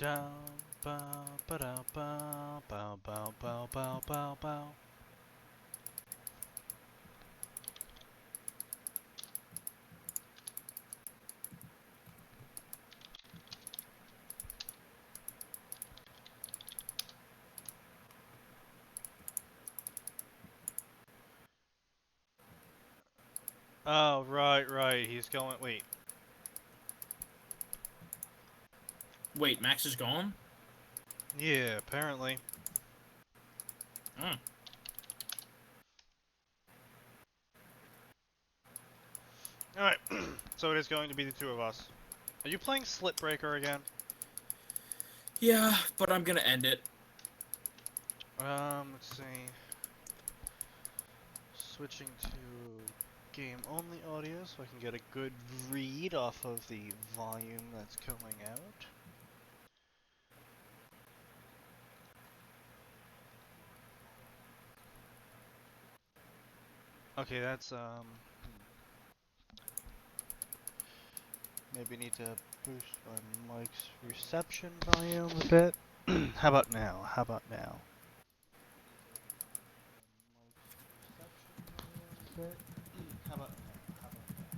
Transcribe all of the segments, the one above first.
Down, bow, ba-dow, bow, bow, bow, bow, bow, bow, bow. Oh, right. He's going. Wait. Wait, Max is gone? Yeah, apparently. Hmm. Alright, so it is going to be the two of us. Are you playing Slip Breaker again? Yeah, but I'm gonna end it. Let's see. Switching to game-only audio so I can get a good read off of the volume that's coming out. Okay, that's, maybe need to boost my mic's reception volume a bit. How about now? How about now? How about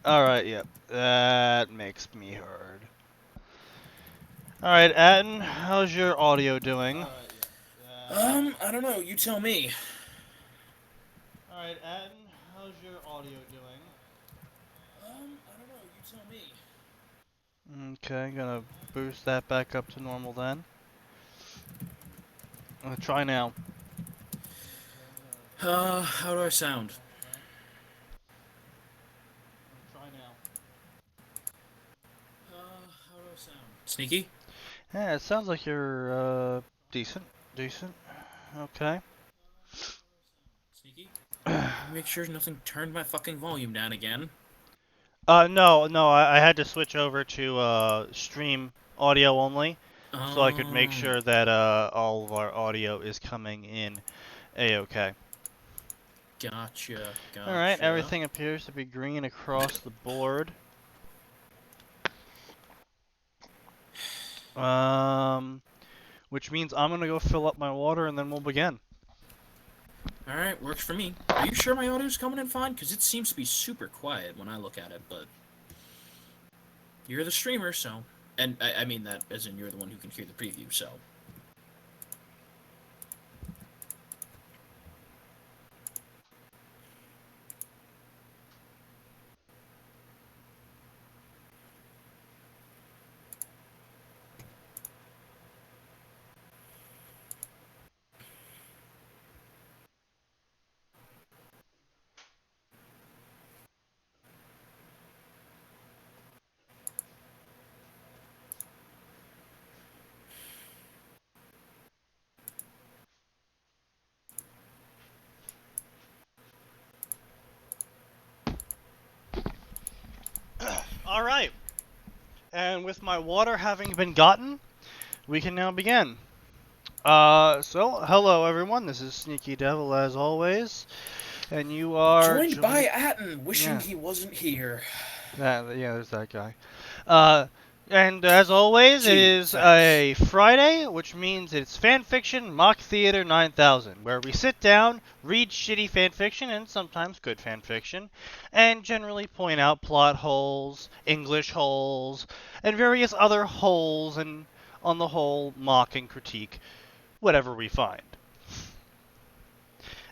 now? Alright, yep. That makes me heard. Alright, Atin, how's your audio doing? I don't know. You tell me. Alright, Atin, how's your audio doing? I don't know. You tell me. Okay, gonna boost that back up to normal then. Try now. How do I sound? Try now. How do I sound? Sneaky? Yeah, it sounds like you're, decent. Decent. Okay. Sneaky? Make sure nothing turned my fucking volume down again. No, I had to switch over to, stream audio only. So I could make sure that, all of our audio is coming in A-okay. Gotcha. Alright, everything appears to be green across the board. Which means I'm gonna go fill up my water and then we'll begin. Alright, works for me. Are you sure my audio's coming in fine? Because it seems to be super quiet when I look at it, but... You're the streamer, so... And I mean that as in you're the one who can hear the preview, so... Alright. And with my water having been gotten, we can now begin. So, hello everyone, this is SneakyDevil as always. And you are... Joined by Atin, wishing Yeah. he wasn't here. Yeah, there's that guy. And as always, it is Facts. a Friday, which means it's Fanfiction Mock Theater 9000, where we sit down, read shitty fanfiction and sometimes good fanfiction, and generally point out plot holes, English holes, and various other holes, and on the whole, mock and critique whatever we find.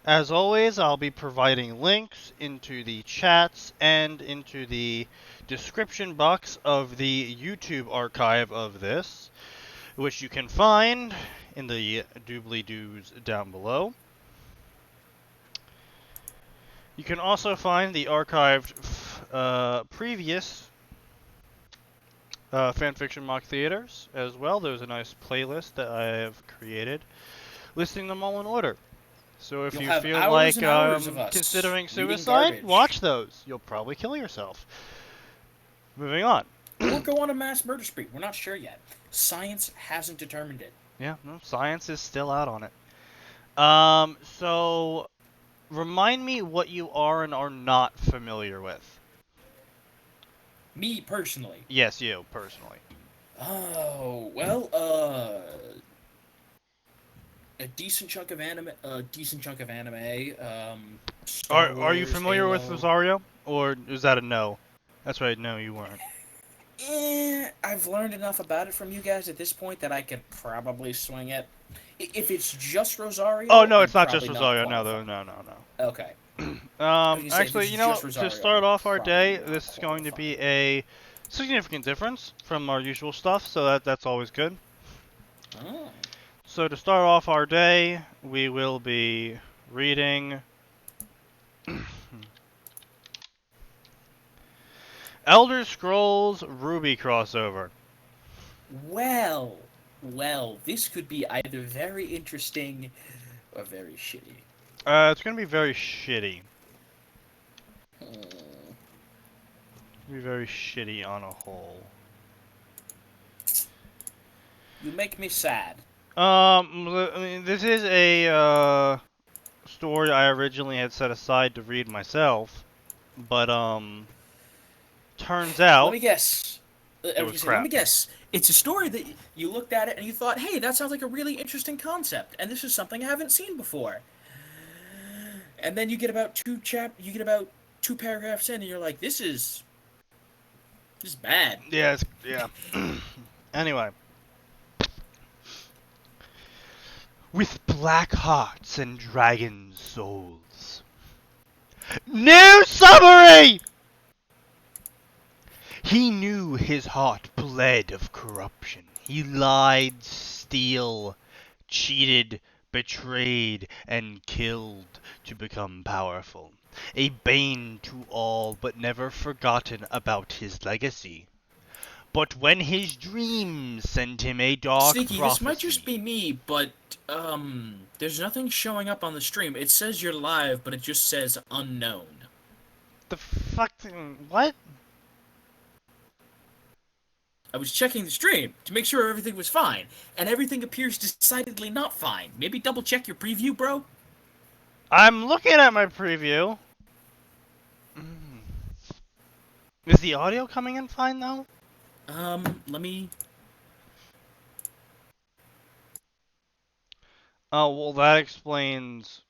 As always, I'll be providing links into the chats and into the description box of the YouTube archive of this, which you can find in the doobly-doos down below. You can also find the archived previous fanfiction mock theaters as well. There's a nice playlist that I have created listing them all in order. So if you feel like considering suicide, watch those. You'll probably kill yourself. Moving on. Or go on a mass murder spree. We're not sure yet. Science hasn't determined it. Yeah, no, science is still out on it. So remind me what you are and are not familiar with. Me, personally. Yes, you, personally. Oh, well, a decent chunk of anime. Star Are you Wars, familiar with Halo. Rosario, or is that a no? That's right. No, you weren't. I've learned enough about it from you guys at this point that I could probably swing it. If it's just Oh Rosario, no, I'm it's not just probably not Rosario. No, qualified. no, no, Okay. no. I was gonna say, if Actually, it's you know, just what? To Rosario, start I'm off our probably day, not this is going to be qualified. a significant difference from our usual stuff, so that's always good. Oh. So to start off our day, we will be reading Elder Scrolls Ruby crossover. Well, this could be either very interesting or very shitty. It's gonna be very shitty. Hmm. Be very shitty on a whole. You make me sad. I mean, this is a story I originally had set aside to read myself, but turns Let out me guess. it was Let crap. me guess. It's a story that you looked at it and you thought, hey, that sounds like a really interesting concept, and this is something I haven't seen before. And then you get about two paragraphs in, and you're like, this is bad. Yeah, yeah. Anyway, with black hearts and dragon souls. New summary! He knew his heart bled of corruption. He lied, steal, cheated, betrayed, and killed to become powerful. A bane to all, but never forgotten about his legacy. But when his dreams sent him a dark Sneaky, this might just prophecy. be me, but there's nothing showing up on the stream. It says you're live, but it just says unknown. The fuck? What? I was checking the stream to make sure everything was fine, and everything appears decidedly not fine. Maybe double check your preview, bro? I'm looking at my preview. Is the audio coming in fine though? Let me... Oh, well, that explains.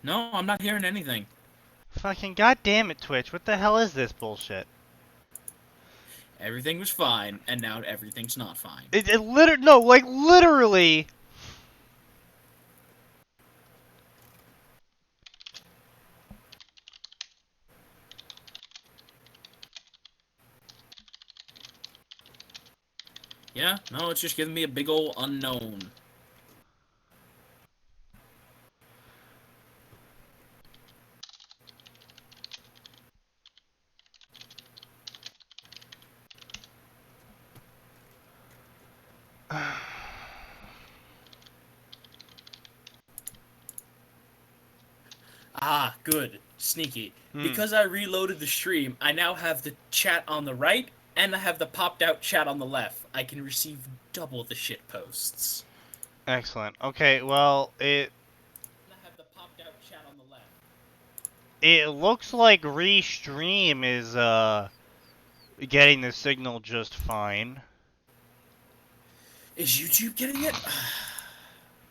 No, I'm not hearing anything. Fucking goddamn it, Twitch. What the hell is this bullshit? Everything was fine, and now everything's not fine. It literally. No, like, literally. Yeah? No, it's just giving me a big ol' unknown. Ah, good. Sneaky. Because I reloaded the stream, I now have the chat on the right, and I have the popped out chat on the left. I can receive double the shit posts. Excellent. Okay, well, And I have the popped out chat on the left. it looks like Restream is getting the signal just fine. Is YouTube getting it?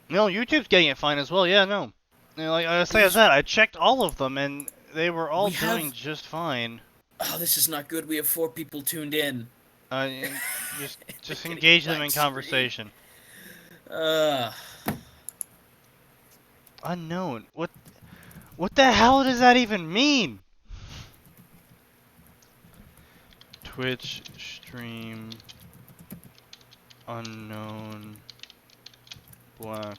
No, YouTube's getting it fine as well. Yeah, no. You know, like I said, I checked all of them and they were all doing just fine. Oh, this is not good. We have 4 people tuned in. And just engage them in conversation. Unknown. What the hell does that even mean? Twitch stream unknown black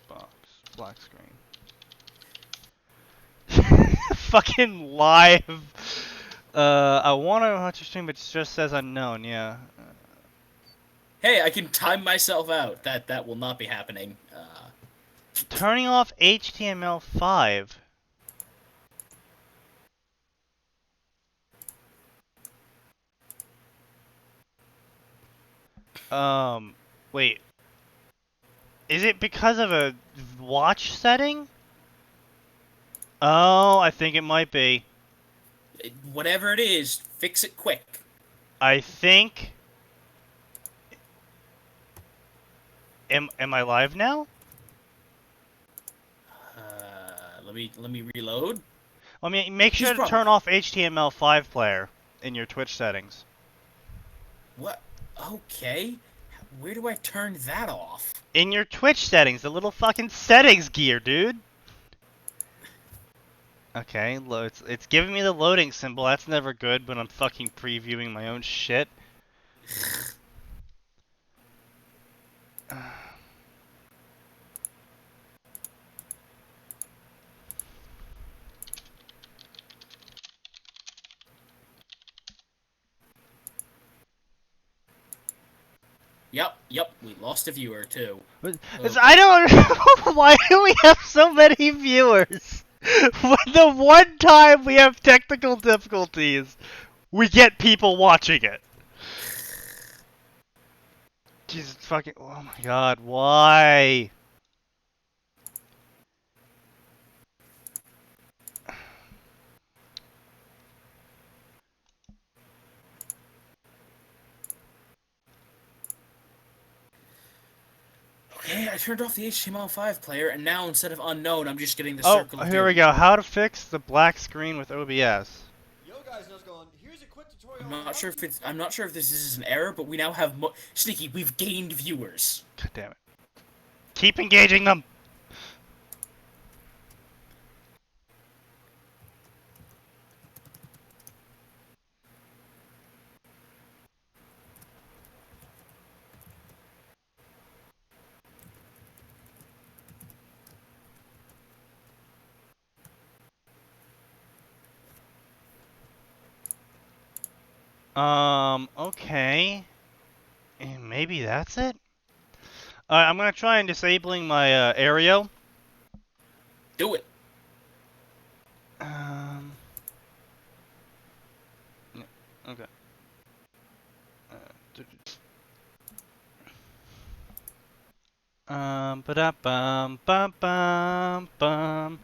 box black screen. Fucking live. I want to watch your stream, but it just says unknown. Yeah. Hey, I can time myself out. That will not be happening. Turning off HTML5. Wait. Is it because of a watch setting? Oh, I think it might be. Whatever it is, fix it quick. Am I live now? Let me reload. I mean, make sure to turn off HTML5 player in your Twitch settings. What? Okay. Where do I turn that off? In your Twitch settings, the little fucking settings gear, dude. Okay, it's giving me the loading symbol. That's never good when I'm fucking previewing my own shit. Yep, we lost a viewer too. I don't know why do we have so many viewers? When the one time we have technical difficulties, we get people watching it. Jesus fucking, oh my god, why? Okay, I turned off the HTML5 player, and now instead of unknown, I'm just getting the circle of here doom. we go. How to fix the black screen with OBS. Yo guys, how's it going? Here's a quick tutorial. I'm not sure if this is an error, but we now have Sneaky, we've gained viewers. God damn it. Keep engaging them. Okay. And maybe that's it? I'm gonna try and disabling my, Aereo. Do it. Okay. Ba-da-bum-bum-bum-bum.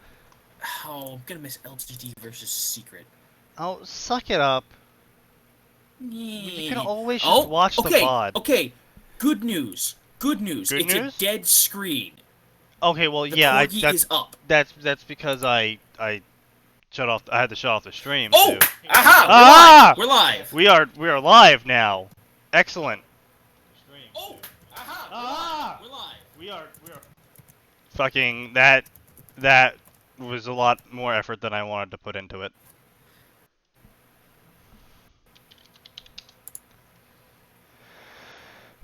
Oh, I'm gonna miss LGD versus Secret. Oh, suck it up. You can always just watch the VOD. Okay, good news. It's a dead screen. Okay, well, the yeah, corgi is up. That's because I shut off. I had to shut off the stream. Oh, too. aha! We're live. We are live now. Excellent. Oh, aha! We're live. We are. Fucking that was a lot more effort than I wanted to put into it.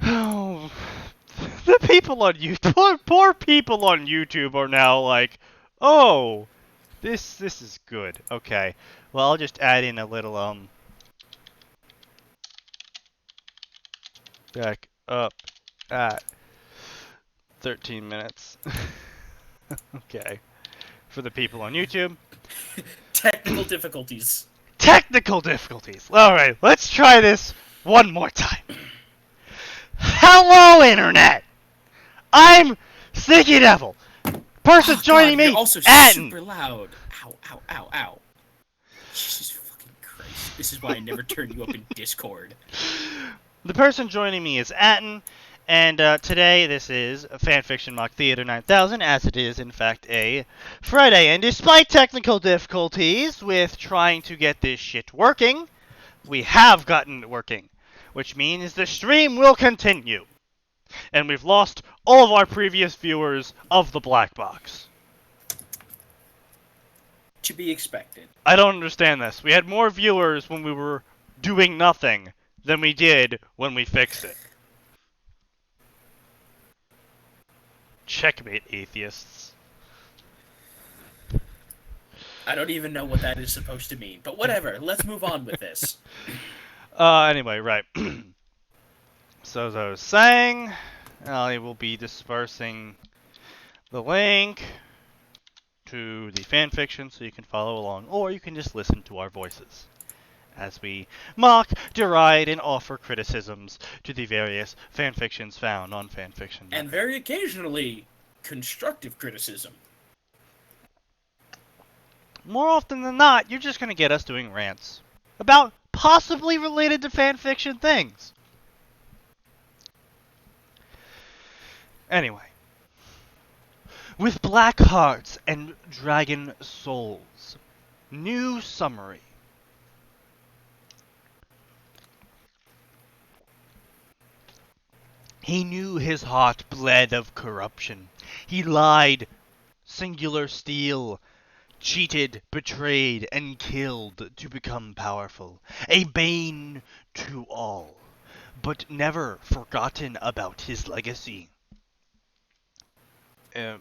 Oh, the people on YouTube, poor people on YouTube are now like, oh, this is good. Okay, well I'll just add in a little back up at 13 minutes. Okay, for the people on YouTube. Technical difficulties. Technical difficulties. All right, let's try this one more time. Hello, Internet! I'm SneakyDevil. Person joining me, you're also Atin. super loud. Ow. Jesus fucking Christ. This is why I never turn you up in Discord. The person joining me is Atin, and today this is Fanfiction Mock Theater 9000, as it is, in fact, a Friday. And despite technical difficulties with trying to get this shit working, we have gotten it working. Which means the stream will continue. And we've lost all of our previous viewers of the black box. To be expected. I don't understand this. We had more viewers when we were doing nothing than we did when we fixed it. Checkmate, atheists. I don't even know what that is supposed to mean. But whatever, let's move on with this. Anyway, right. So as I was saying, I will be dispersing the link to the fanfiction so you can follow along, or you can just listen to our voices as we mock, deride, and offer criticisms to the various fanfictions found on Fanfiction. And very occasionally, constructive criticism. More often than not, you're just going to get us doing rants about possibly related to fanfiction things. Anyway. With black hearts and dragon souls. New summary. He knew his heart bled of corruption. He lied, singular steel, cheated, betrayed, and killed to become powerful. A bane to all, but never forgotten about his legacy. It'd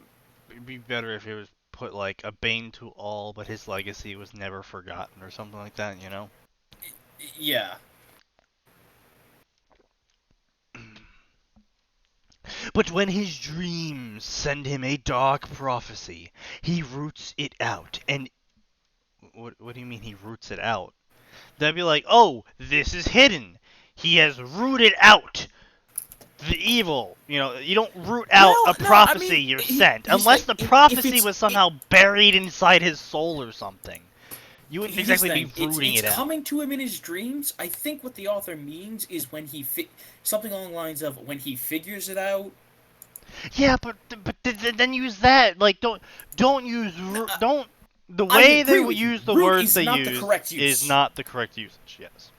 be better if it was put like a bane to all, but his legacy was never forgotten or something like that, you know? Yeah. But when his dreams send him a dark prophecy, he roots it out. And what do you mean he roots it out? They'd be like, oh, this is hidden. He has rooted out the evil. You know, you don't root out a prophecy you're sent. Unless the prophecy was somehow buried inside his soul or something. You wouldn't exactly be rooting it out. It's coming to him in his dreams. I think what the author means is when he something along the lines of when he figures it out. Yeah, but then use that. Like, don't use don't. The way they use the words they use is not the correct usage. Yes.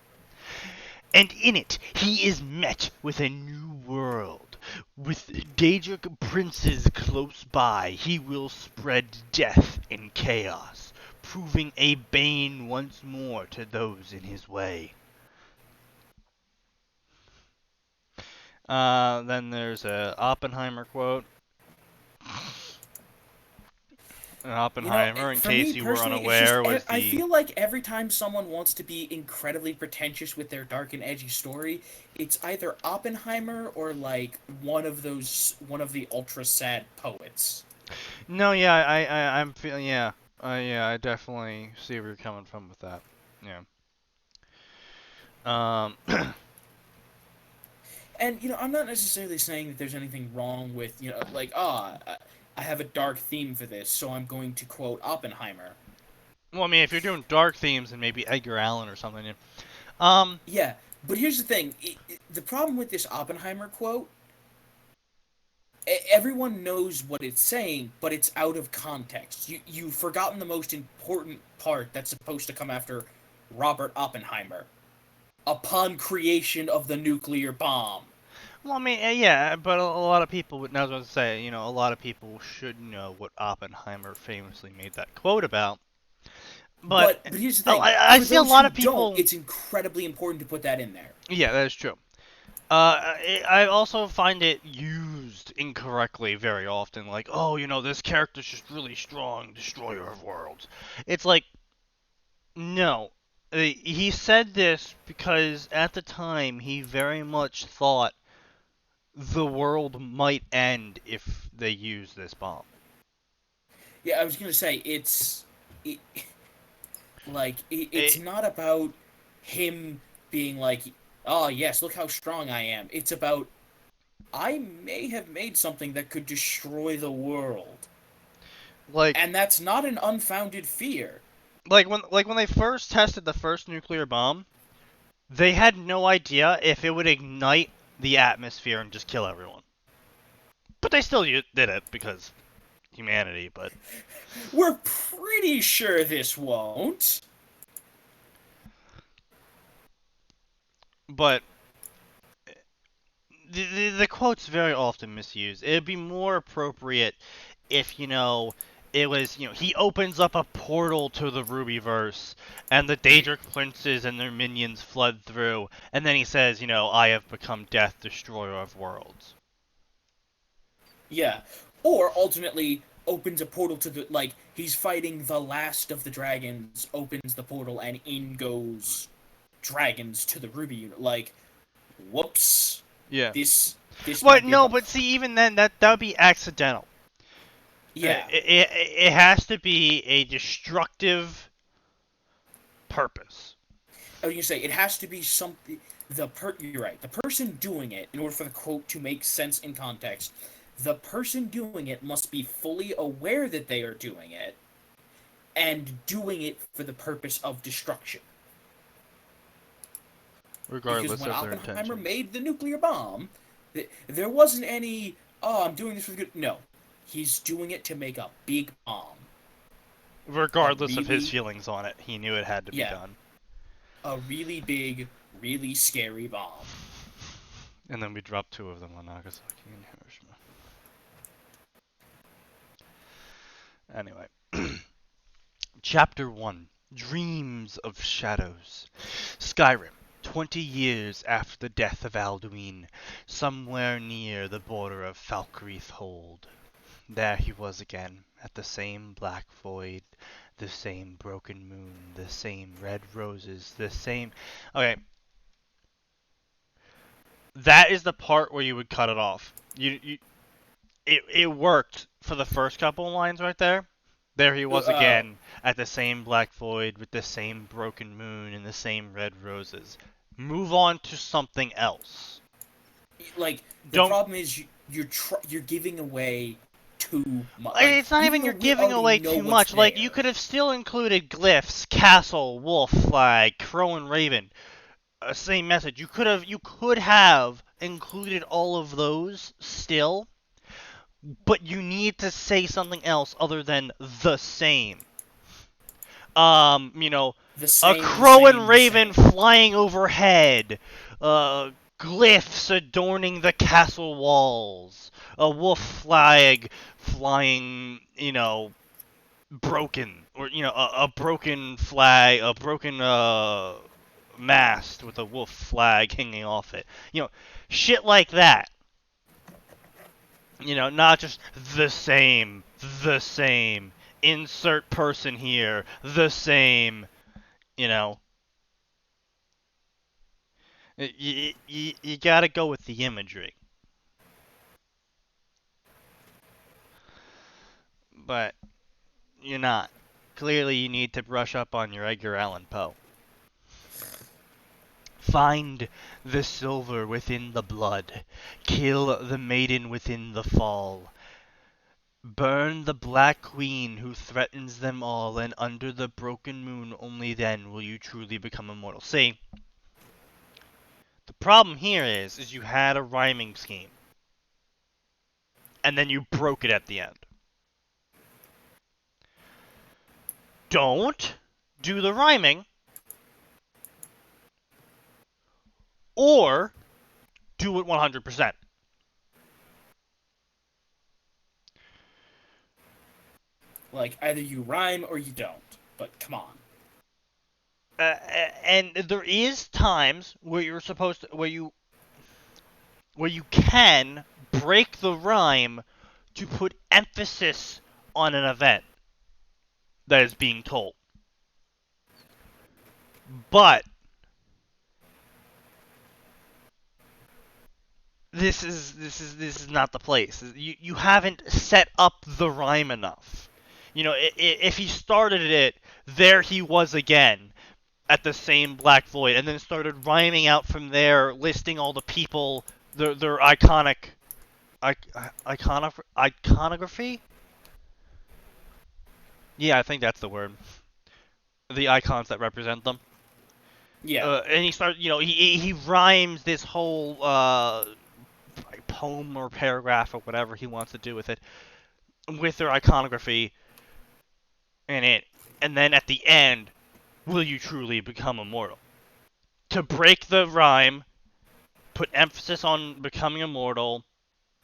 And in it, he is met with a new world. With Daedric princes close by, he will spread death and chaos, proving a bane once more to those in his way. Then there's a Oppenheimer quote. Oppenheimer, in case you were unaware, was the... I feel like every time someone wants to be incredibly pretentious with their dark and edgy story, it's either Oppenheimer or, like, one of the ultra-sad poets. No, yeah, I'm feeling, yeah. I definitely see where you're coming from with that. Yeah. And, you know, I'm not necessarily saying that there's anything wrong with, you know, like, I have a dark theme for this, so I'm going to quote Oppenheimer. Well, I mean, if you're doing dark themes, then maybe Edgar Allan or something. Yeah, but here's the thing. The problem with this Oppenheimer quote, everyone knows what it's saying, but it's out of context. You've forgotten the most important part that's supposed to come after Robert Oppenheimer. Upon creation of the nuclear bomb. Well, I mean, yeah, but a lot of people would, I was going to say, you know, a lot of people should know what Oppenheimer famously made that quote about. But here's the thing. I see a lot of people... It's incredibly important to put that in there. Yeah, that is true. I also find it used incorrectly very often. Like, oh, you know, this character's just really strong, destroyer of worlds. It's like, no. He said this because at the time he very much thought the world might end if they use this bomb. Yeah, I was gonna say it's not about him being like, oh yes, look how strong I am. It's about I may have made something that could destroy the world. And that's not an unfounded fear. Like when they first tested the first nuclear bomb, they had no idea if it would ignite the atmosphere and just kill everyone. But they still did it because humanity, but... We're pretty sure this won't. But the quote's very often misused. It'd be more appropriate if, you know, it was, you know, he opens up a portal to the Rubyverse, and the Daedric princes and their minions flood through, and then he says, you know, I have become Death, Destroyer of Worlds. Yeah. Or, ultimately, opens a portal to the, like, he's fighting the last of the dragons, opens the portal, and in goes dragons to the Ruby unit. Like, whoops. Yeah. This But no, but see, even then, that would be accidental. Yeah. It has to be a destructive purpose. I was gonna say, it has to be something... You're right. The person doing it, in order for the quote to make sense in context, the person doing it must be fully aware that they are doing it, and doing it for the purpose of destruction. Regardless because when of their Oppenheimer intentions. made the nuclear bomb, there wasn't any, oh, I'm doing this for the good. No, he's doing it to make a big bomb. Regardless of his feelings on it, he knew it had to be done. A really big, really scary bomb. And then we dropped 2 of them on Nagasaki and Hiroshima. Anyway. Chapter 1. Dreams of Shadows. Skyrim. 20 years after the death of Alduin, somewhere near the border of Falkreath Hold. There he was again, at the same black void, the same broken moon, the same red roses, the same... Okay. That is the part where you would cut it off. It worked for the first couple of lines right there. There he was again, at the same black void, with the same broken moon and the same red roses. Move on to something else. Like, the problem is you're giving away too much. Like, it's not even you're giving away too much. Like, you could have still included glyphs, castle, wolf, flag, crow, and raven. Same message. You could have included all of those still, but you need to say something else other than the same. A crow and raven flying overhead, glyphs adorning the castle walls, a wolf flag flying, broken, or, a broken flag, a broken, mast with a wolf flag hanging off it. Shit like that. Not just the same, insert person here, the same, You gotta go with the imagery. But you're not. Clearly you need to brush up on your Edgar Allan Poe. Find the silver within the blood. Kill the maiden within the fall. Burn the Black Queen who threatens them all, and under the broken moon only then will you truly become immortal. See, the problem here is you had a rhyming scheme. And then you broke it at the end. Don't do the rhyming. Or do it 100%. Like, either you rhyme or you don't. But come on. And there is times where you're supposed to, where you can break the rhyme to put emphasis on an event that is being told. But this is not the place. You haven't set up the rhyme enough. If he started it, there he was again, at the same black void, and then started rhyming out from there, listing all the people, their iconography? Yeah, I think that's the word. The icons that represent them. Yeah. And he started, he rhymes this whole poem or paragraph or whatever he wants to do with it, with their iconography in it, and then at the end, will you truly become immortal? To break the rhyme, put emphasis on becoming immortal,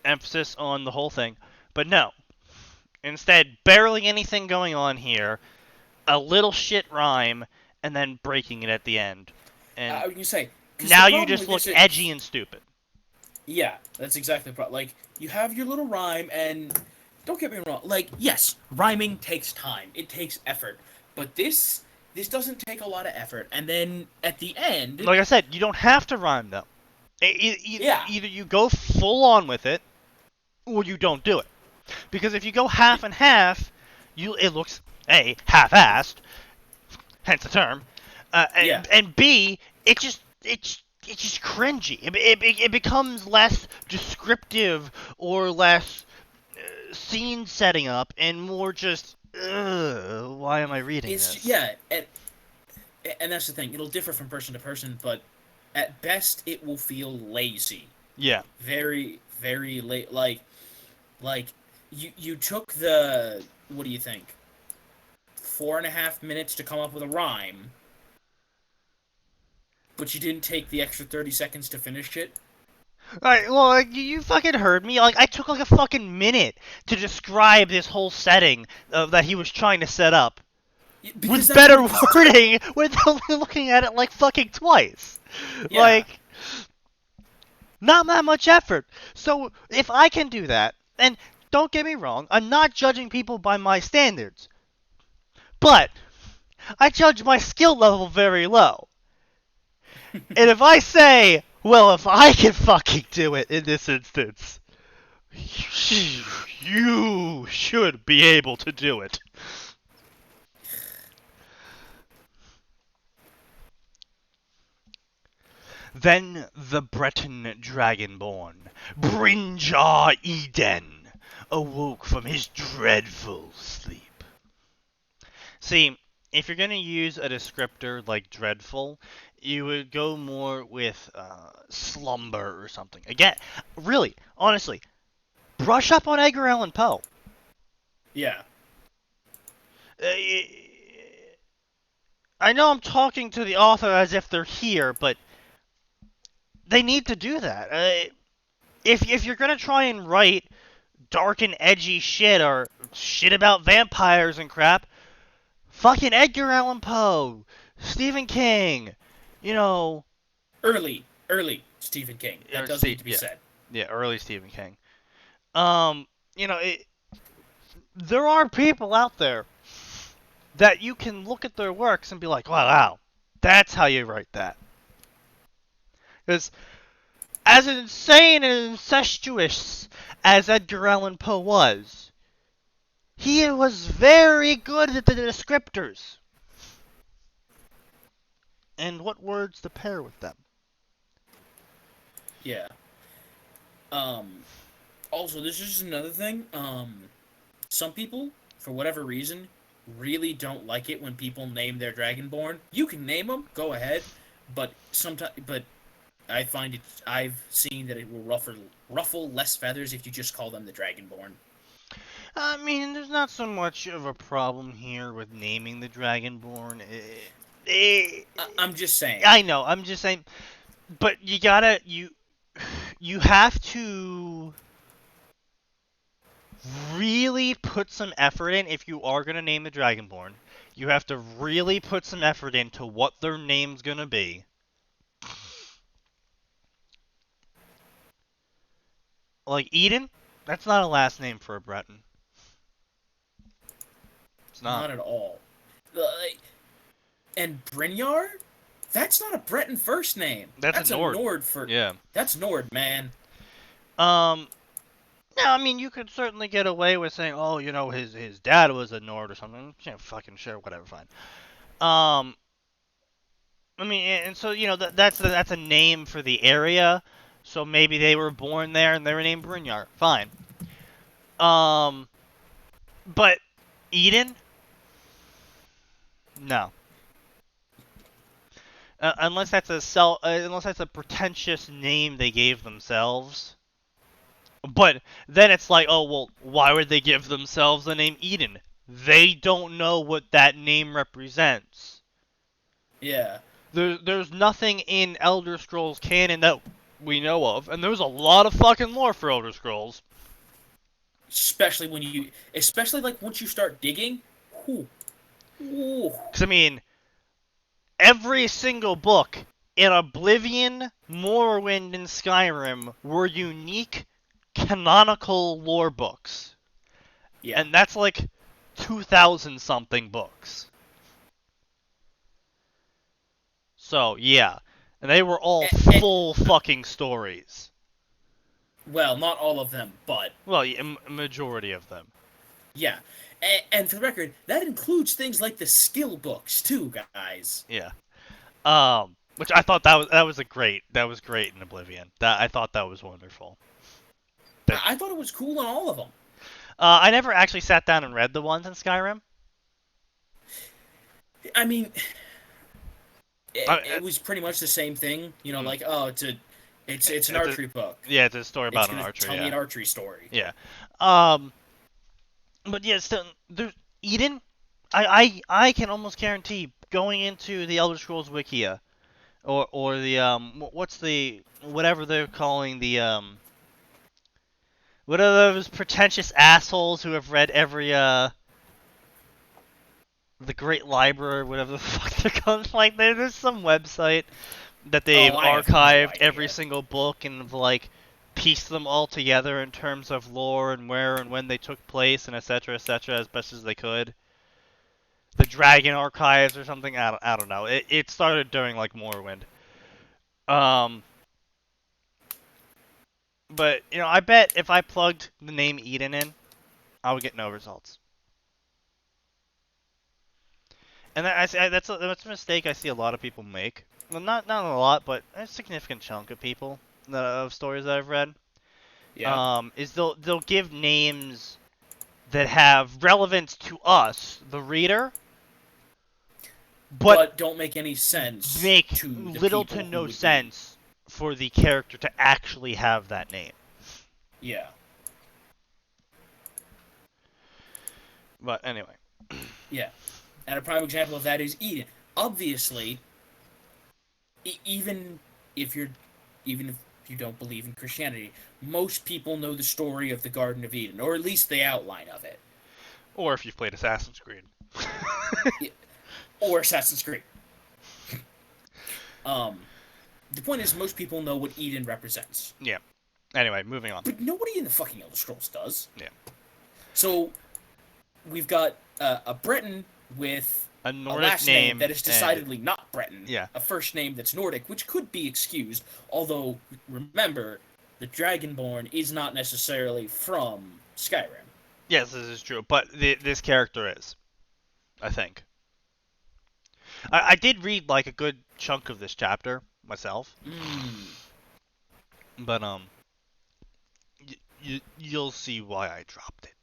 emphasis on the whole thing, but no. Instead, barely anything going on here, a little shit rhyme, and then breaking it at the end. And you say, now you just look edgy and stupid. Yeah, that's exactly the problem. Like, you have your little rhyme, and don't get me wrong. Like, yes, rhyming takes time. It takes effort. But this doesn't take a lot of effort. And then, at the end... Like I said, you don't have to rhyme, though. Either you go full on with it, or you don't do it. Because if you go half and half, it looks, A, half-assed, hence the term, and B, it's just cringy. It becomes less descriptive or less scene setting up and more just, why am I reading this? Yeah, and that's the thing. It'll differ from person to person, but at best, it will feel lazy. Yeah. Very, very late. Like, Like, you took the, what do you think, 4.5 minutes to come up with a rhyme, but you didn't take the extra 30 seconds to finish it? Alright, well, like, you fucking heard me. Like, I took like a fucking minute to describe this whole setting that he was trying to set up. Because With that's better what it was wording, without looking at it like fucking twice. Yeah. Like, not that much effort. So, if I can do that, and don't get me wrong, I'm not judging people by my standards. But, I judge my skill level very low. And if I say, well, if I can fucking do it in this instance, you should be able to do it. Then the Breton dragonborn, Brinjar Eden, awoke from his dreadful sleep. See, if you're going to use a descriptor like dreadful, you would go more with slumber or something. Again, really, honestly, brush up on Edgar Allan Poe. Yeah. I know I'm talking to the author as if they're here, but they need to do that. If you're gonna try and write dark and edgy shit or shit about vampires and crap, fucking Edgar Allan Poe, Stephen King, you know. Early Stephen King. That does need to be said. Yeah, early Stephen King. You know, there are people out there that you can look at their works and be like, wow, that's how you write that. Because as insane and incestuous as Edgar Allan Poe was, he was very good at the descriptors. And what words to pair with them. Yeah. Also, this is just another thing. Some people, for whatever reason, really don't like it when people name their Dragonborn. You can name them, go ahead, but I've seen that it will ruffle less feathers if you just call them the Dragonborn. I mean, there's not so much of a problem here with naming the Dragonborn. I'm just saying. I know, I'm just saying. But you have to really put some effort in if you are going to name the Dragonborn. You have to really put some effort into what their name's going to be. Like Eden, that's not a last name for a Breton. It's not. Not at all. And Brynjar? That's not a Breton first name. That's a Nord. for. Yeah. That's Nord, man. Yeah, I mean, you could certainly get away with saying, oh, you know, his dad was a Nord or something. Yeah, fucking sure, whatever, fine. I mean, and so, you know, that's a name for the area. So maybe they were born there and they were named Brynjar. Fine. But Eden? No. Unless that's a pretentious name they gave themselves. But then it's like, oh, well, why would they give themselves the name Eden? They don't know what that name represents. Yeah. There's nothing in Elder Scrolls canon that we know of, and there's a lot of fucking lore for Elder Scrolls. Especially like once you start digging. Ooh. Because, I mean, every single book in Oblivion, Morrowind, and Skyrim were unique canonical lore books. Yeah. And that's like 2,000 something books. So, yeah. And they were all full fucking stories. Well, not all of them, but... Well, a majority of them. Yeah. And for the record, that includes things like the skill books, too, guys. Yeah. Which I thought that was great in Oblivion. I thought that was wonderful. I thought it was cool in all of them. I never actually sat down and read the ones in Skyrim. I mean, it was pretty much the same thing. You know, like, oh, It's an archery book. Yeah, it's a story about It's an gonna archer. tell Yeah. me an archery story. Yeah. But yeah, still, Eden. I can almost guarantee going into the Elder Scrolls Wikia or the what's the whatever they're calling the what are those pretentious assholes who have read every the Great Library, whatever the fuck they're called. Like there's some website that they've I have no archived every idea. single book and like pieced them all together in terms of lore and where and when they took place and etc. etc. as best as they could. The Dragon Archives or something. I don't know. It started during like Morrowind. Um, but you know, I bet if I plugged the name Eden in, I would get no results. And that's a mistake I see a lot of people make. Well, not a lot, but a significant chunk of people of stories that I've read. Yeah. Is they'll give names that have relevance to us, the reader, but don't make any sense make to the little people to who no would be- sense for the character to actually have that name. Yeah. But anyway. Yeah. And a prime example of that is Eden. Obviously, even if you don't believe in Christianity, most people know the story of the Garden of Eden, or at least the outline of it. Or if you've played Assassin's Creed. Or Assassin's Creed. The point is, most people know what Eden represents. Yeah. Anyway, moving on. But nobody in the fucking Elder Scrolls does. Yeah. So, we've got a Breton with A a Nordic last name that is and- decidedly not Breton. Yeah. A first name that's Nordic, which could be excused. Although, remember, the Dragonborn is not necessarily from Skyrim. Yes, this is true, but this character is, I think. I did read like a good chunk of this chapter myself, but you'll see why I dropped it.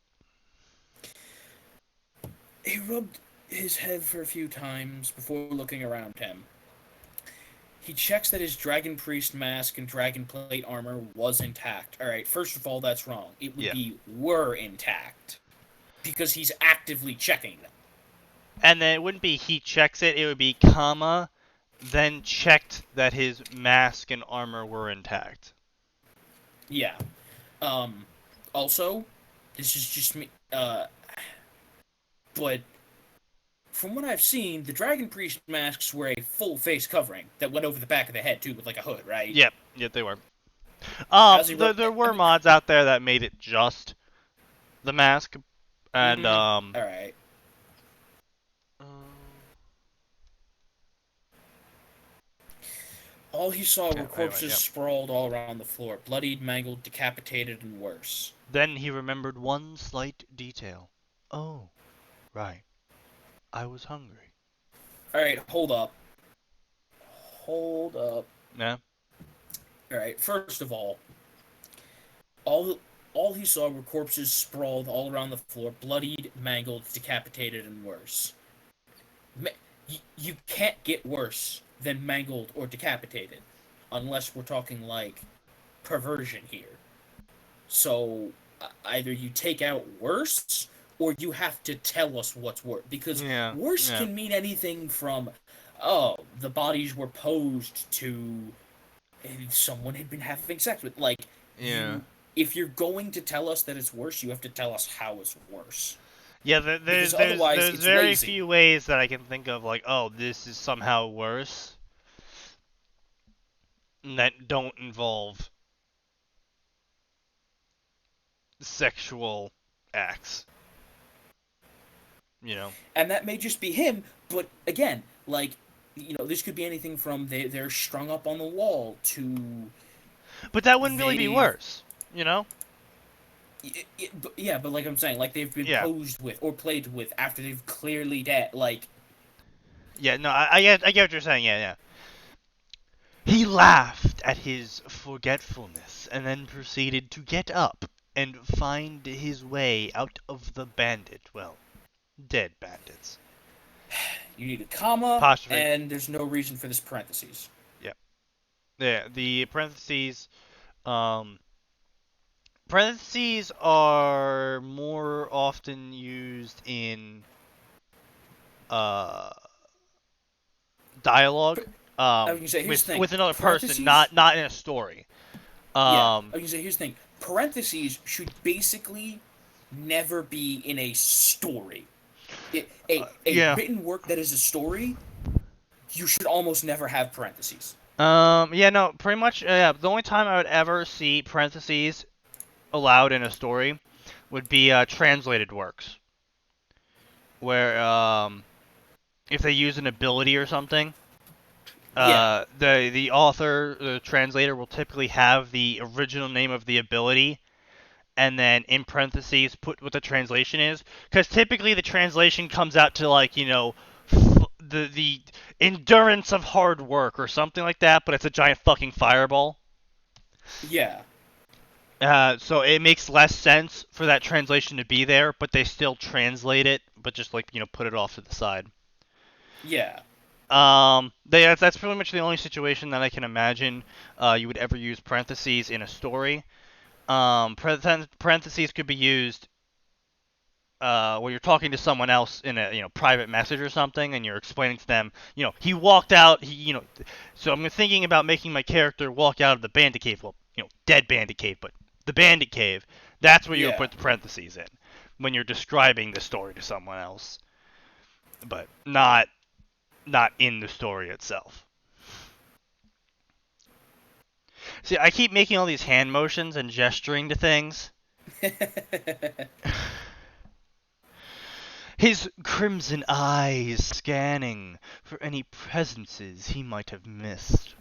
He rubbed his head for a few times before looking around him. He checks that his Dragon Priest mask and Dragon Plate armor was intact. Alright, first of all, that's wrong. It would be were intact. Because he's actively checking them. And then it wouldn't be he checks it, it would be comma, then checked that his mask and armor were intact. Yeah. Also, this is just me, but from what I've seen, the Dragon Priest masks were a full face covering that went over the back of the head too, with like a hood, right? Yep, they were. There were mods out there that made it just the mask, and All right. All he saw were corpses sprawled all around the floor, bloodied, mangled, decapitated, and worse. Then he remembered one slight detail. Oh, right. I was hungry. Alright, hold up. Hold up. Yeah? Alright, first of all he saw were corpses sprawled all around the floor, bloodied, mangled, decapitated, and worse. You can't get worse than mangled or decapitated, unless we're talking, like, perversion here. So, either you take out worse, or you have to tell us what's worse. Because worse can mean anything from, oh, the bodies were posed to someone had been having sex with. Like, if you're going to tell us that it's worse, you have to tell us how it's worse. Yeah, there's very few ways that I can think of, like, oh, this is somehow worse, that don't involve sexual acts. You know? And that may just be him, but again, like, this could be anything from they're strung up on the wall to... But that wouldn't really be worse, you know? Yeah, but like I'm saying, like they've been posed with or played with after they've clearly dead, like... Yeah, no, I get what you're saying, yeah. He laughed at his forgetfulness and then proceeded to get up and find his way out of the dead bandits. You need a comma, Apostrophe. and there's no reason for this parentheses. Yep. The parentheses. Parentheses are more often used in uh, dialogue I was gonna say, here's the thing. with another person, Parentheses. not in a story. Yeah. I was gonna say, here's the thing. Parentheses should basically never be in a story. A Yeah. written work that is a story, you should almost never have parentheses. Yeah, no, pretty much. Yeah, the only time I would ever see parentheses allowed in a story would be translated works, where if they use an ability or something, Yeah. the author, the translator, will typically have the original name of the ability, and then in parentheses put what the translation is, because typically the translation comes out to like the endurance of hard work or something like that, but it's a giant fucking fireball. Yeah. So it makes less sense for that translation to be there, but they still translate it, but just like put it off to the side. Yeah. That's pretty much the only situation that I can imagine you would ever use parentheses in a story. Parentheses could be used when you're talking to someone else in a private message or something, and you're explaining to them, he walked out. So I'm thinking about making my character walk out of the bandit cave. Well, dead bandit cave, but the bandit cave. That's where you would Yeah. put the parentheses in when you're describing the story to someone else, but not in the story itself. See, I keep making all these hand motions and gesturing to things. His crimson eyes scanning for any presences he might have missed.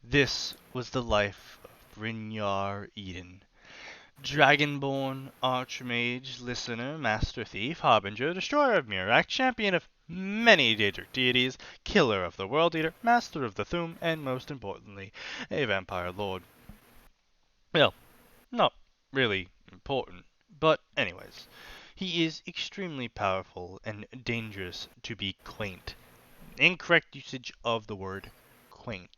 This was the life of Brynjar Eden. Dragonborn, Archmage, Listener, Master Thief, Harbinger, Destroyer of Mirak, Champion of many Daedric deities, Killer of the World Eater, Master of the Thu'um, and most importantly, a Vampire Lord. Well, not really important, but anyways. He is extremely powerful and dangerous to be quaint. Incorrect usage of the word quaint.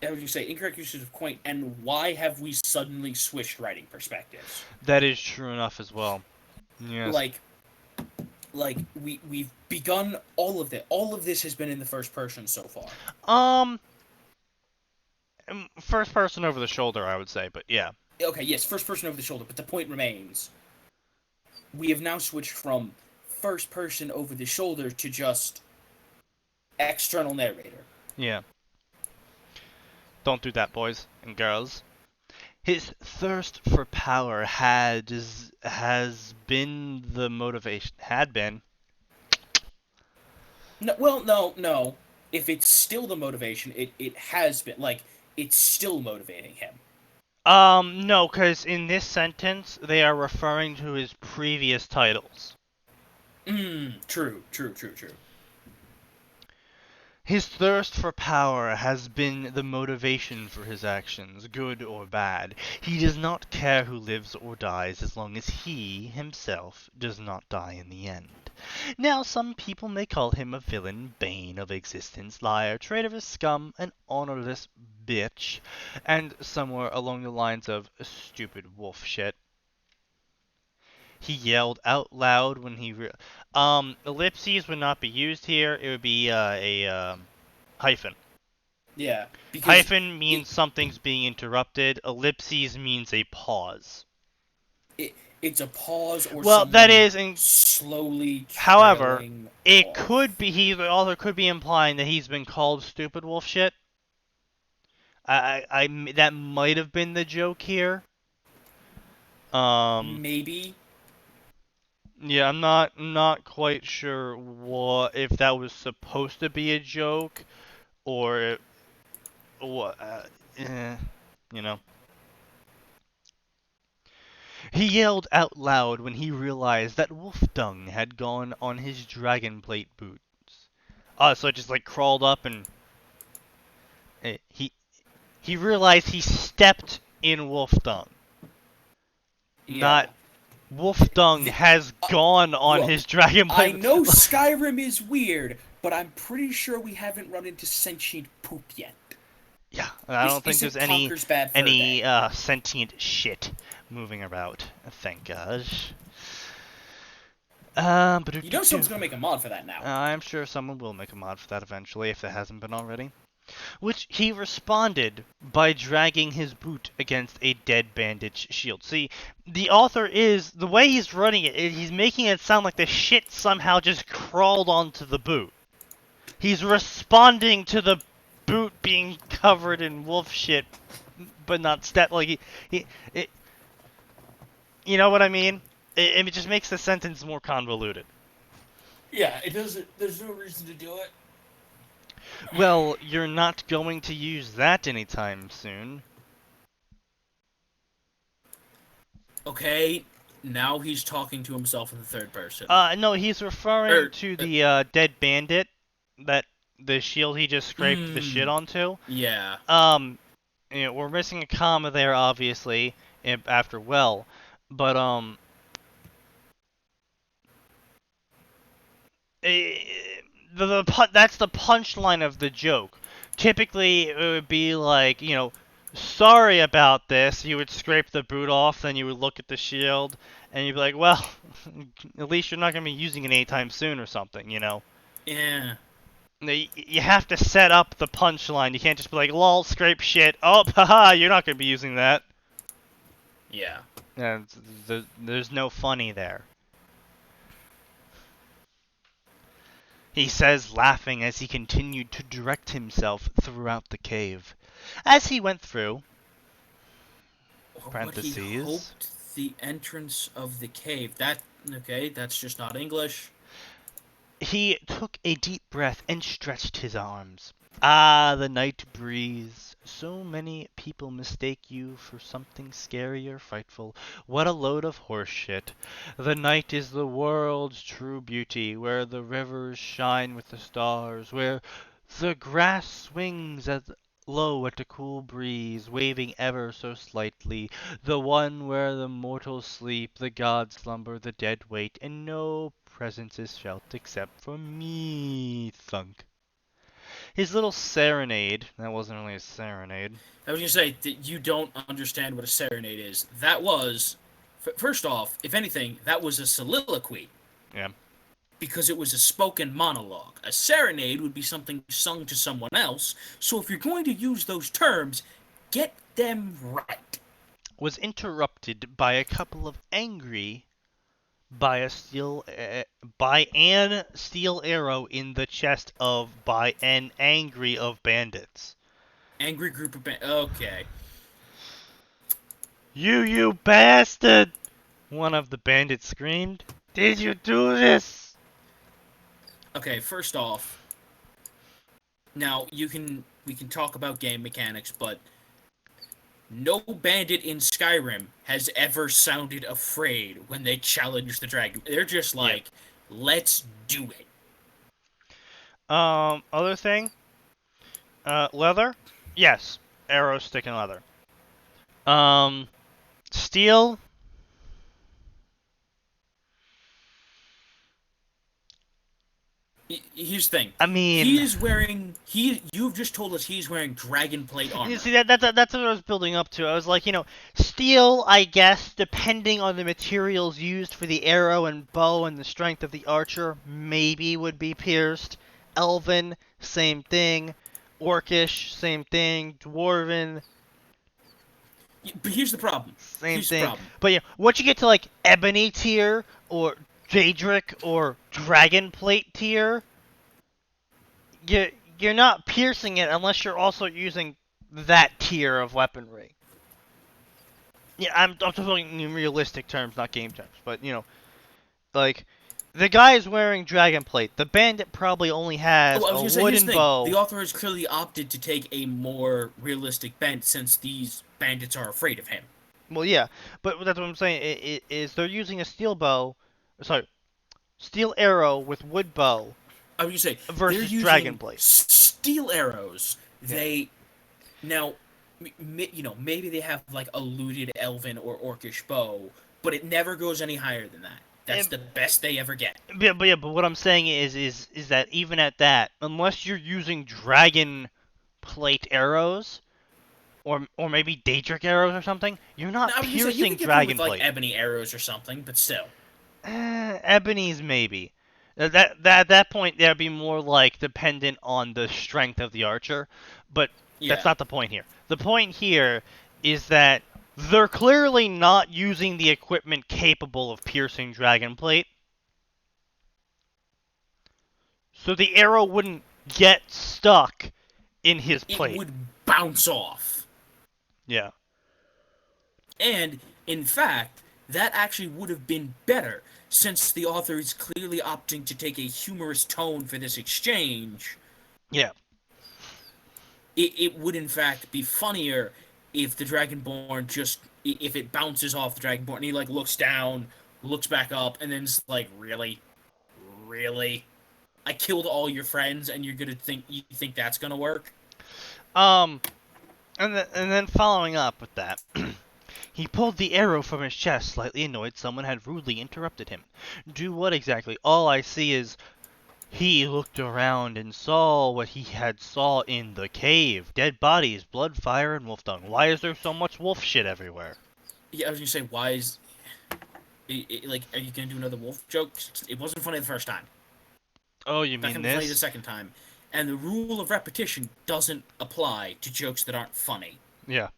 How would you say incorrect usage of quaint? And why have we suddenly switched writing perspectives? That is true enough as well. Yes. We've begun all of it. All of this has been in the first person so far. First person over the shoulder, I would say, but yeah. Okay, yes, first person over the shoulder, but the point remains. We have now switched from first person over the shoulder to just external narrator. Yeah. Don't do that, boys and girls. His thirst for power has been the motivation. Had been. No. If it's still the motivation, it has been. Like, it's still motivating him. No, because in this sentence, they are referring to his previous titles. True. His thirst for power has been the motivation for his actions, good or bad. He does not care who lives or dies as long as he, himself, does not die in the end. Now, some people may call him a villain, bane of existence, liar, traitorous scum, an honorless bitch, and somewhere along the lines of stupid wolf shit. He yelled out loud when he ellipses would not be used here. It would be a hyphen. Yeah. Hyphen means something's being interrupted. Ellipses means a pause. It's a pause or that is slowly. However, it off. could be the author could be implying that he's been called stupid wolf shit. I that might have been the joke here. Maybe. Yeah, I'm not quite sure if that was supposed to be a joke, or what. He yelled out loud when he realized that wolf dung had gone on his dragon plate boots. So it just like crawled up and he realized he stepped in wolf dung. Yeah. Not wolf dung has gone on his dragon plate. I know Skyrim is weird, but I'm pretty sure we haven't run into sentient poop yet. Yeah, I don't think there's any bad fur day. sentient shit moving about. Thank God. You know someone's gonna make a mod for that now. I'm sure someone will make a mod for that eventually if it hasn't been already. Which he responded by dragging his boot against a dead bandit's shield. See, the author is, the way he's running it, he's making it sound like the shit somehow just crawled onto the boot. He's responding to the boot being covered in wolf shit, but not like you know what I mean? It just makes the sentence more convoluted. Yeah, it doesn't. There's no reason to do it. Well, you're not going to use that anytime soon. Okay, now he's talking to himself in the third person. No, he's referring to the dead bandit that the shield he just scraped the shit onto. Yeah. You know, we're missing a comma there, obviously, after well, but that's the punchline of the joke. Typically, it would be like, you know, sorry about this. You would scrape the boot off, then you would look at the shield, and you'd be like, well, at least you're not going to be using it anytime soon or something, you know? Yeah. You have to set up the punchline. You can't just be like, lol, scrape shit. Oh, haha, you're not going to be using that. Yeah. There's no funny there. He says, laughing as he continued to direct himself throughout the cave. As he went through, parentheses, he hoped the entrance of the cave. That's just not English. He took a deep breath and stretched his arms. Ah, the night breeze. So many people mistake you for something scary or frightful. What a load of horseshit. The night is the world's true beauty, where the rivers shine with the stars, where the grass swings low at a cool breeze, waving ever so slightly, the one where the mortals sleep, the gods slumber, the dead wait, and no presence is felt except for me, thunk. His little serenade, that wasn't really a serenade. I was going to say that you don't understand what a serenade is. That was, first off, if anything, that was a soliloquy. Yeah. Because it was a spoken monologue. A serenade would be something sung to someone else, so if you're going to use those terms, get them right. Was interrupted by a couple of by an steel arrow in the chest by an angry of bandits. Angry group of okay. You bastard! One of the bandits screamed. Did you do this? Okay, first off, now we can talk about game mechanics, but no bandit in Skyrim has ever sounded afraid when they challenge the dragon. They're just like, let's do it. Other thing? Leather? Yes. Arrows stick in leather. Steel? Here's the thing. I mean, you've just told us he's wearing dragon plate armor. You see, that's what I was building up to. I was like, you know, steel, I guess, depending on the materials used for the arrow and bow and the strength of the archer, maybe would be pierced. Elven, same thing. Orcish, same thing. Dwarven, but here's the problem. Same thing. But yeah, once you get to like ebony tier or Daedric or dragon plate tier, you're not piercing it unless you're also using that tier of weaponry. Yeah, I'm talking in realistic terms, not game terms. But you know, like the guy is wearing dragon plate. The bandit probably only has a wooden bow. The author has clearly opted to take a more realistic bent since these bandits are afraid of him. Well, yeah, but that's what I'm saying. Is they're using a steel bow. Sorry, steel arrow with wood bow. I would say versus dragon blade. Steel arrows. They now, you know, maybe they have like a looted elven or orcish bow, but it never goes any higher than that. That's the best they ever get. But what I'm saying is that even at that, unless you're using dragon plate arrows, or maybe Daedric arrows or something, you're not Now, I was gonna say, you piercing could get through dragon with like plate. ebony arrows or something, but still. Ebony's maybe. At that point, that'd be more like dependent on the strength of the archer, but that's Yeah. not the point here. The point here is that they're clearly not using the equipment capable of piercing dragon plate, so the arrow wouldn't get stuck in his It plate. would bounce off. Yeah. And, in fact, that actually would have been better, since the author is clearly opting to take a humorous tone for this exchange. Yeah. It would, in fact, be funnier if the Dragonborn if it bounces off the Dragonborn, and he, like, looks down, looks back up, and then is like, really? Really? I killed all your friends, and you think that's gonna work? And then following up with that, he pulled the arrow from his chest, slightly annoyed someone had rudely interrupted him. Do what exactly? All I see is he looked around and saw what he had saw in the cave. Dead bodies, blood, fire, and wolf dung. Why is there so much wolf shit everywhere? Yeah, I was gonna say, why is... like, are you gonna do another wolf joke? It wasn't funny the first time. Oh, you Not mean gonna be funny the this? second time. And the rule of repetition doesn't apply to jokes that aren't funny. Yeah.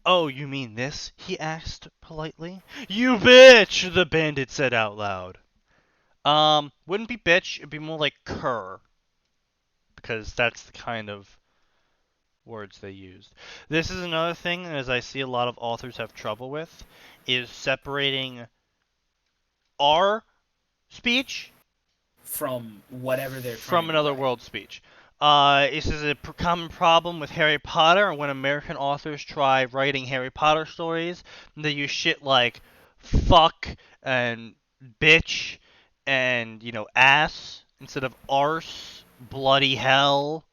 Oh, you mean this? He asked politely. You bitch! The bandit said out loud. Wouldn't be bitch, it'd be more like cur. Because that's the kind of words they used. This is another thing, as I see a lot of authors have trouble with, is separating our speech From whatever they're trying from to another write. world's speech. This is a common problem with Harry Potter, and when American authors try writing Harry Potter stories, they use shit like fuck and bitch and, ass instead of arse, bloody hell,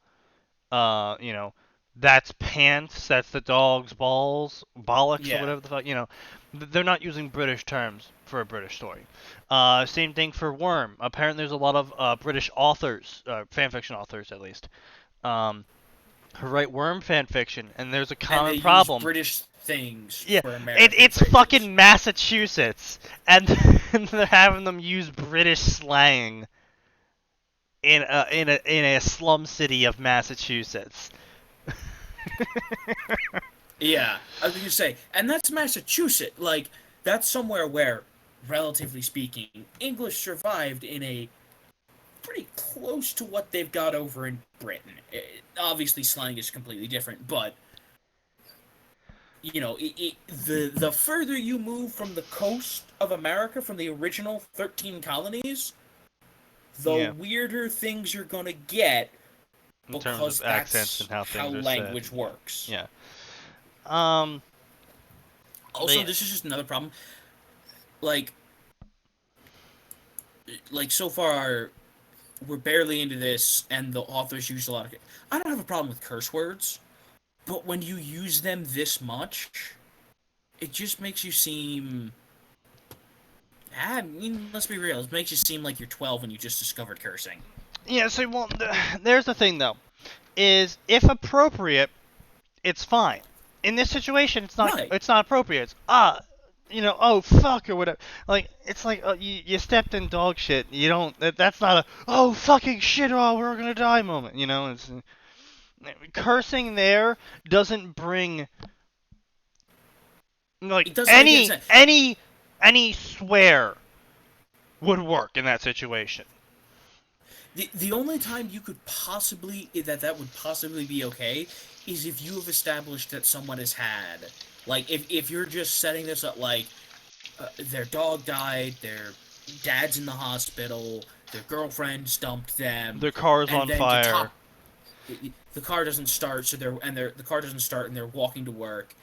that's pants, that's the dog's balls, bollocks, or Yeah. whatever the fuck, they're not using British terms for a British story. Same thing for worm. Apparently, there's a lot of British authors, fanfiction authors at least, who write worm fanfiction, and there's a And common they problem. use British things Yeah, for American it's phrases. fucking Massachusetts, and they're having them use British slang in a slum city of Massachusetts. Yeah, I was gonna say, and that's Massachusetts. Like, that's somewhere where, relatively speaking, English survived in a pretty close to what they've got over in Britain. Obviously, slang is completely different, but the further you move from the coast of America, from the original 13 colonies, the Yeah. weirder things you're gonna get In terms because of accents that's and how things are language said. works. Yeah. Also, Yeah. this is just another problem. Like so far, we're barely into this, and the authors use a lot of. I don't have a problem with curse words, but when you use them this much, it just makes you seem. I mean, let's be real. It makes you seem like you're 12 and you just discovered cursing. Yeah, so, well, there's the thing, though, is if appropriate, it's fine. In this situation, it's not. Right. It's not appropriate. It's oh fuck or whatever. Like it's like you stepped in dog shit. You don't. That's not a oh fucking shit. Oh, we're gonna die moment. It's cursing there doesn't bring like It doesn't make any sense. any swear would work in that situation. The only time you could possibly that would possibly be okay is if you have established that someone has had, like, if you're just setting this up, like, their dog died, their dad's in the hospital, their girlfriend dumped them, Their car's and on then fire. the car doesn't start, the car doesn't start, and they're walking to work,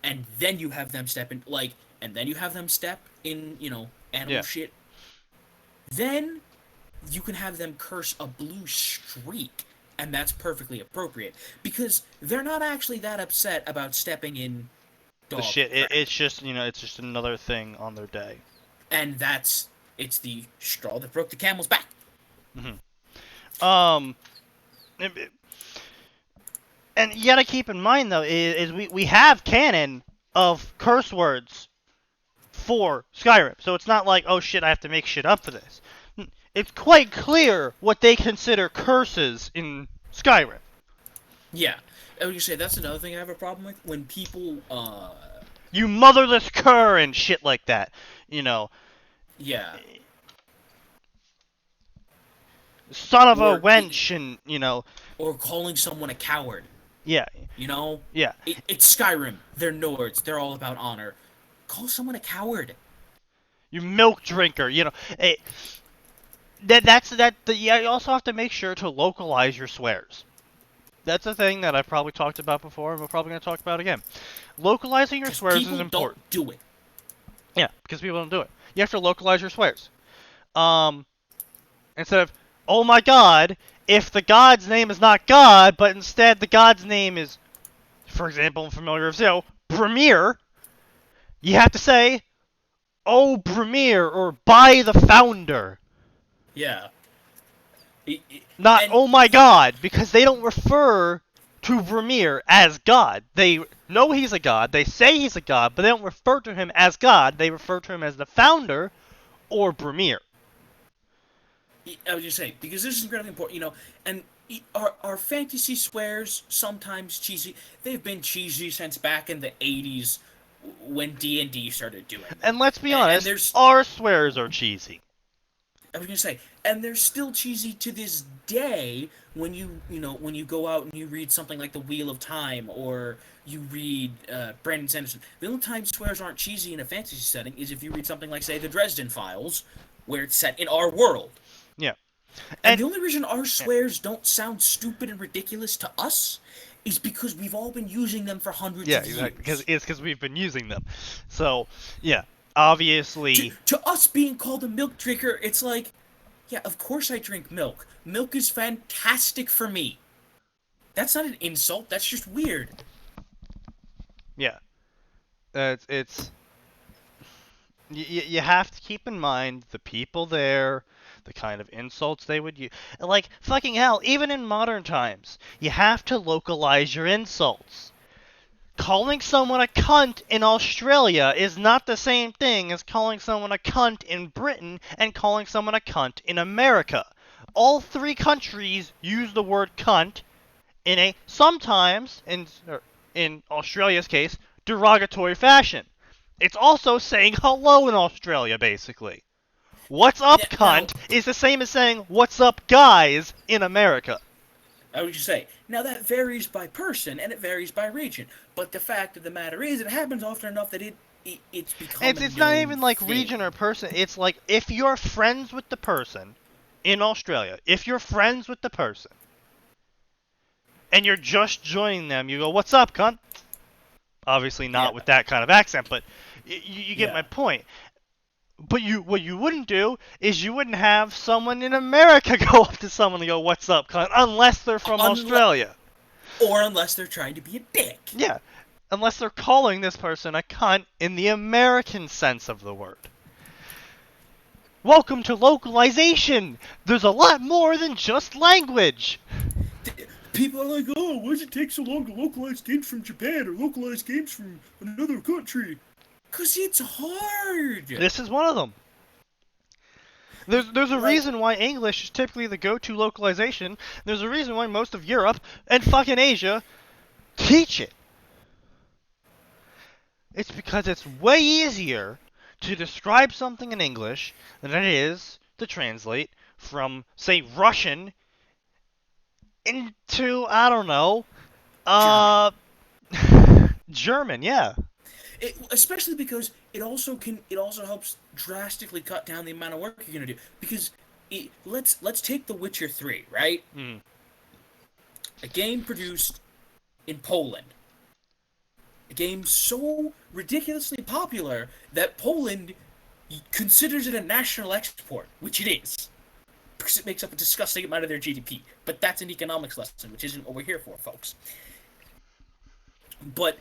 and then you have them step in, like, and then you have them step in, animal shit. Then you can have them curse a blue streak, and that's perfectly appropriate because they're not actually that upset about stepping in dog The shit. crap. It's just it's just another thing on their day. And it's the straw that broke the camel's back. Mm-hmm. And you gotta keep in mind, though, is we have canon of curse words for Skyrim. So it's not like, oh shit, I have to make shit up for this. It's quite clear what they consider curses in Skyrim. Yeah. I would say that's another thing I have a problem with. When people, You motherless cur and shit like that. You know. Yeah. Son of Or a wench and, you know. Or calling someone a coward. Yeah. You know? Yeah. It's Skyrim. They're Nords. They're all about honor. Call someone a coward. You milk drinker, you know. You also have to make sure to localize your swears. That's a thing that I've probably talked about before, and we're probably going to talk about again. Localizing your swears is important. People don't do it. Yeah, because people don't do it. You have to localize your swears. Instead of, oh my god, if the god's name is not God, but instead the god's name is, for example, in Familiar of Zero, Brimir, you have to say, oh Brimir, or by the founder. Yeah. Not, oh my god, because they don't refer to Brimir as God. They know he's a god, they say he's a god, but they don't refer to him as God, they refer to him as the founder, or Brimir. I was just saying, because this is incredibly important, you know, and our fantasy swears sometimes cheesy. They've been cheesy since back in the 80s when D&D started doing them. And let's be honest, our swears are cheesy. I was gonna say, and they're still cheesy to this day when when you go out and you read something like The Wheel of Time or you read Brandon Sanderson. The only time swears aren't cheesy in a fantasy setting is if you read something like, say, The Dresden Files, where it's set in our world. Yeah. And the only reason our swears don't sound stupid and ridiculous to us is because we've all been using them for hundreds of years. Yeah, exactly. Because we've been using them. So, yeah. Obviously, to us being called a milk drinker, it's like, yeah, of course I drink milk. Milk is fantastic for me. That's not an insult. That's just weird. Yeah, it's you have to keep in mind the people there, the kind of insults they would use. Like fucking hell, even in modern times, you have to localize your insults. Calling someone a cunt in Australia is not the same thing as calling someone a cunt in Britain and calling someone a cunt in America. All three countries use the word cunt in a, sometimes, in Australia's case, derogatory fashion. It's also saying hello in Australia, basically. What's up, cunt, is the same as saying what's up, guys, in America. I would just say, now that varies by person and it varies by region, but the fact of the matter is, it happens often enough that it's become. It's not even like region or person. It's like if you're friends with the person in Australia, if you're friends with the person, and you're just joining them, you go, "What's up, cunt?" Obviously not with that kind of accent, but you get my point. But what you wouldn't do is you wouldn't have someone in America go up to someone and go, "What's up, cunt?" Unless they're from Australia. Or unless they're trying to be a dick. Yeah. Unless they're calling this person a cunt in the American sense of the word. Welcome to localization! There's a lot more than just language! People are like, oh, why does it take so long to localize games from Japan or localize games from another country? Because it's hard! This is one of them. There's a reason why English is typically the go-to localization. There's a reason why most of Europe and fucking Asia teach it. It's because it's way easier to describe something in English than it is to translate from, say, Russian into, I don't know, German, yeah. Especially because it also helps drastically cut down the amount of work you're gonna do. Because let's take The Witcher 3, right? A game produced in Poland. A game so ridiculously popular that Poland considers it a national export, which it is. Because it makes up a disgusting amount of their GDP. But that's an economics lesson, which isn't what we're here for, folks. But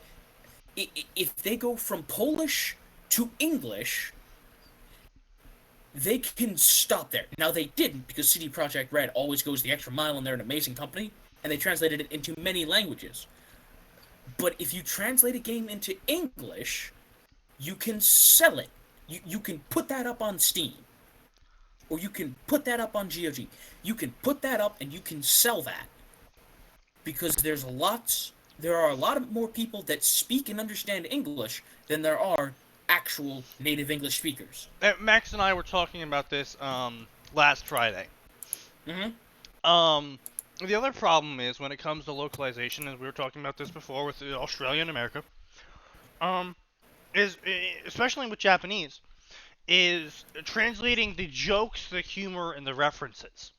if they go from Polish to English, they can stop there. Now, they didn't, because CD Projekt Red always goes the extra mile, and they're an amazing company. and they translated it into many languages. But if you translate a game into English, you can sell it. You can put that up on Steam. Or you can put that up on GOG. You can put that up and you can sell that. Because there are a lot more people that speak and understand English than there are actual native English speakers. Max and I were talking about this last Friday. Mm-hmm. The other problem is when it comes to localization, as we were talking about this before with Australia and America, is especially with Japanese, is translating the jokes, the humor, and the references.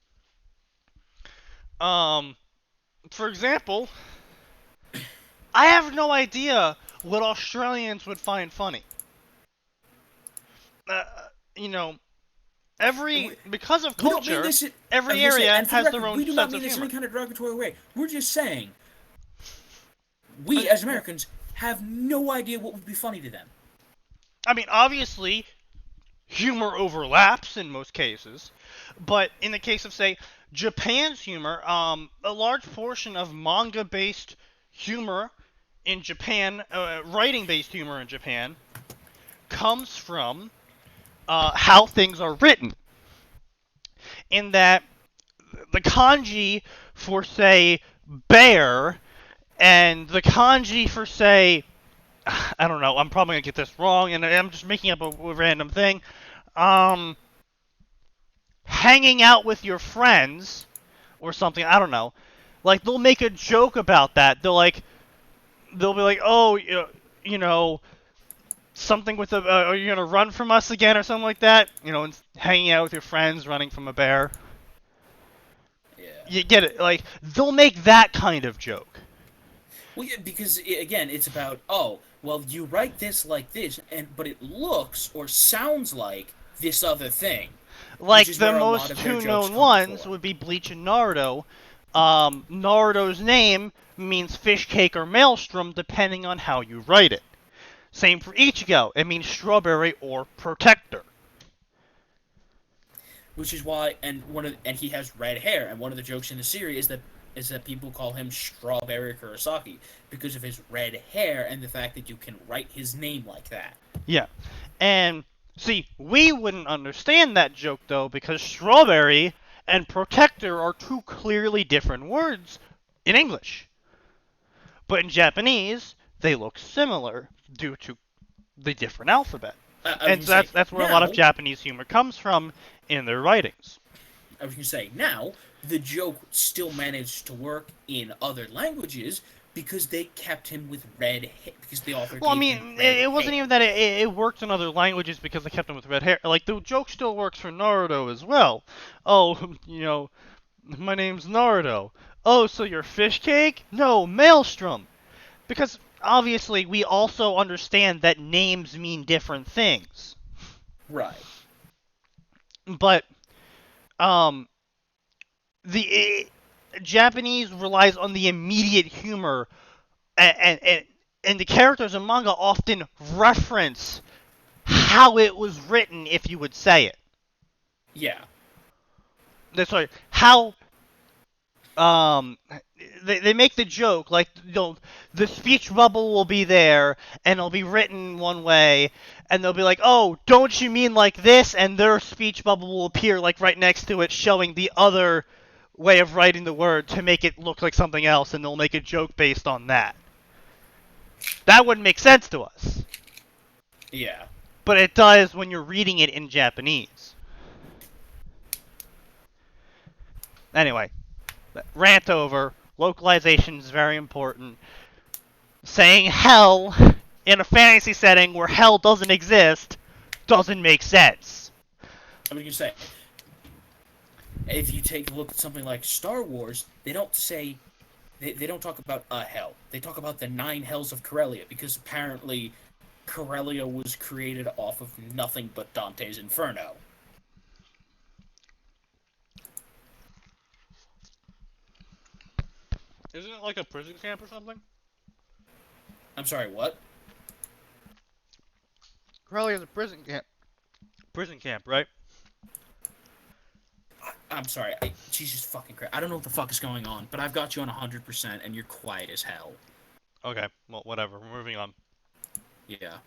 For example, I have no idea what Australians would find funny. Because of culture, every area has their own we do sense not mean of this in humor. any kind of derogatory way. We're just saying, we as Americans have no idea what would be funny to them. I mean, obviously, humor overlaps in most cases, but in the case of, say, Japan's humor, a large portion of manga-based humor in Japan, writing-based humor in Japan, comes from how things are written. In that the kanji for, say, bear, and the kanji for, say, I don't know, I'm probably going to get this wrong, and I'm just making up a random thing. Hanging out with your friends, or something, I don't know. Like, they'll make a joke about that. They'll be like, oh, you know, something with are you going to run from us again, or something like that? You know, and hanging out with your friends, running from a bear. Yeah. You get it? Like, they'll make that kind of joke. Well, yeah, because, again, it's about, oh, well, you write this like this, but it looks or sounds like this other thing. Like, the most two known ones would be Bleach and Naruto. Naruto's name means fish cake or maelstrom, depending on how you write it. Same for Ichigo. It means strawberry or protector. Which is why, and he has red hair, and one of the jokes in the series is that people call him Strawberry Kurosaki because of his red hair and the fact that you can write his name like that. Yeah, and see, we wouldn't understand that joke though because strawberry and protector are two clearly different words in English. But in Japanese, they look similar due to the different alphabet. And that's where a lot of Japanese humor comes from in their writings. I was going to say, now, the joke still managed to work in other languages because they kept him with red hair, because the author Well, I mean, it wasn't even that it worked in other languages because they kept him with red hair. Like, the joke still works for Naruto as well. Oh, you know, my name's Naruto. Oh, so you're fish cake? No, maelstrom. Because, obviously, we also understand that names mean different things. Right. But, the Japanese relies on the immediate humor, and the characters in manga often reference how it was written, if you would say it. Yeah. Sorry, how they make the joke, like, you know, the speech bubble will be there, and it'll be written one way, and they'll be like, oh, don't you mean like this? And their speech bubble will appear, like, right next to it, showing the other way of writing the word to make it look like something else, and they'll make a joke based on that. That wouldn't make sense to us. Yeah. But it does when you're reading it in Japanese. Anyway. Rant over. Localization is very important. Saying hell in a fantasy setting where hell doesn't exist doesn't make sense. I mean, you say, if you take a look at something like Star Wars, they don't say, they don't talk about a hell. They talk about the 9 hells of Corellia, because apparently Corellia was created off of nothing but Dante's Inferno. Isn't it like a prison camp or something? I'm sorry, what? Corellia is a prison camp. Prison camp, right? I'm sorry. Jesus fucking Christ. I don't know what the fuck is going on, but I've got you on 100% and you're quiet as hell. Okay, well, whatever. We're moving on. Yeah.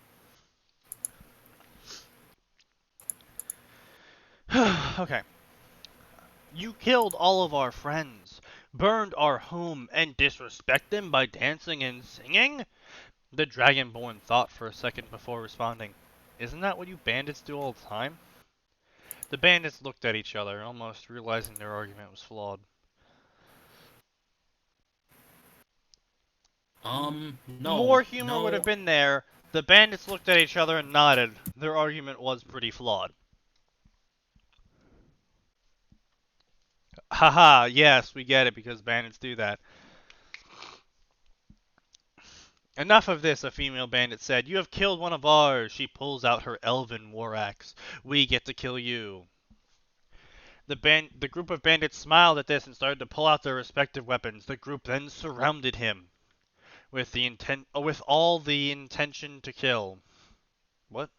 Okay. You killed all of our friends, burned our home, and disrespect them by dancing and singing? The Dragonborn thought for a second before responding. Isn't that what you bandits do all the time? The bandits looked at each other, almost realizing their argument was flawed. No. More humor No. would have been there. The bandits looked at each other and nodded. Their argument was pretty flawed. Haha, yes, we get it because bandits do that. Enough of this, a female bandit said. You have killed one of ours. She pulls out her elven war axe. We get to kill you. The group of bandits smiled at this and started to pull out their respective weapons. The group then surrounded him with all the intention to kill. What?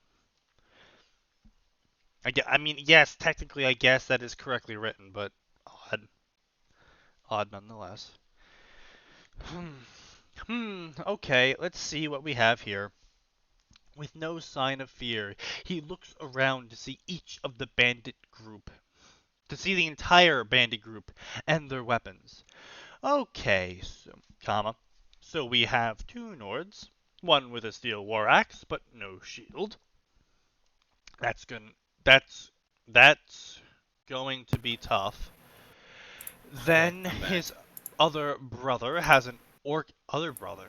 I mean, yes, technically, I guess that is correctly written, but odd nonetheless. Okay, let's see what we have here. With no sign of fear, he looks around to see each of the bandit group. To see the entire bandit group and their weapons. Okay, so we have two Nords, one with a steel war axe, but no shield. That's going to be tough. Then his other brother has an other brother.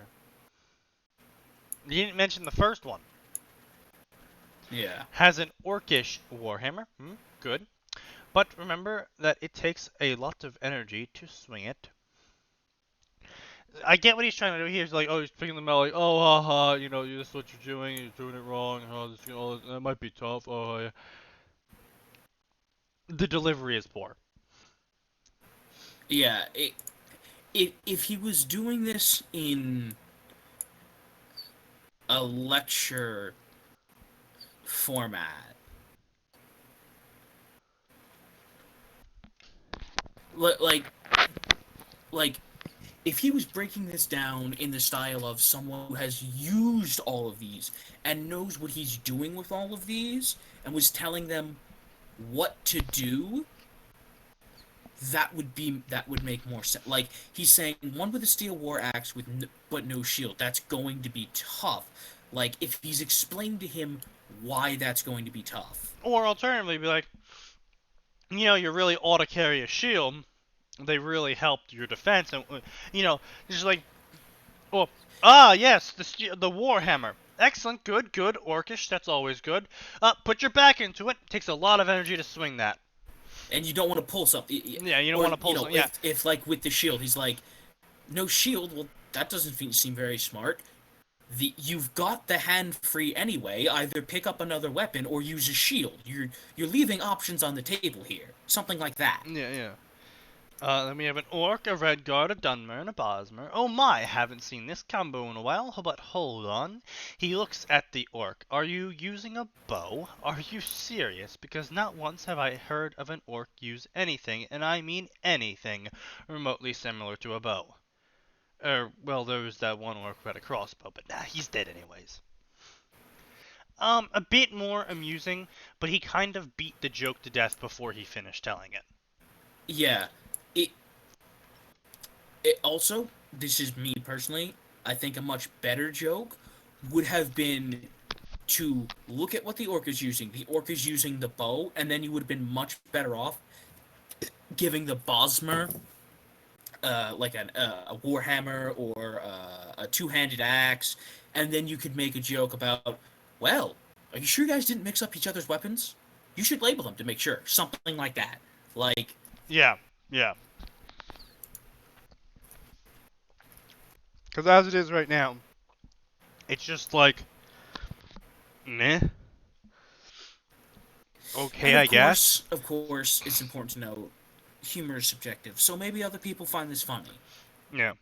You didn't mention the first one. Yeah. Has an orcish warhammer. Good. But remember that it takes a lot of energy to swing it. I get what he's trying to do here. He's like, oh, he's picking them out like, oh, haha, you know, this is what you're doing. You're doing it wrong. Oh, that might be tough. Oh, yeah. The delivery is poor. Yeah. If he was doing this in a lecture format, like if he was breaking this down in the style of someone who has used all of these and knows what he's doing with all of these and was telling them what to do, that would make more sense. Like, he's saying one with a steel war axe but no shield, that's going to be tough. Like, if he's explained to him why that's going to be tough. Or alternatively, be like, you know, you really ought to carry a shield. They really helped your defense, and you know, just like, oh, yes, the warhammer, excellent, good, orcish, that's always good. Put your back into it. Takes a lot of energy to swing that. And you don't want to pull something. Yeah, you don't want to pull something. Yeah. If like with the shield, he's like, no shield. Well, that doesn't seem very smart. You've got the hand free anyway. Either pick up another weapon or use a shield. You're leaving options on the table here. Something like that. Yeah. Then we have an orc, a redguard, a dunmer, and a bosmer. Oh my, haven't seen this combo in a while, but hold on. He looks at the orc. Are you using a bow? Are you serious? Because not once have I heard of an orc use anything, and I mean anything, remotely similar to a bow. Well, there was that one orc who had a crossbow, but nah, he's dead anyways. A bit more amusing, but he kind of beat the joke to death before he finished telling it. Yeah. It also, this is me personally, I think a much better joke would have been to look at what the orc is using. The orc is using the bow, and then you would have been much better off giving the bosmer like a warhammer or a two-handed axe, and then you could make a joke about, well, are you sure you guys didn't mix up each other's weapons? You should label them to make sure. Something like that. Like... Yeah. Because as it is right now, it's just like, meh. Okay, I guess. Of course, it's important to note, humor is subjective, so maybe other people find this funny. Yeah.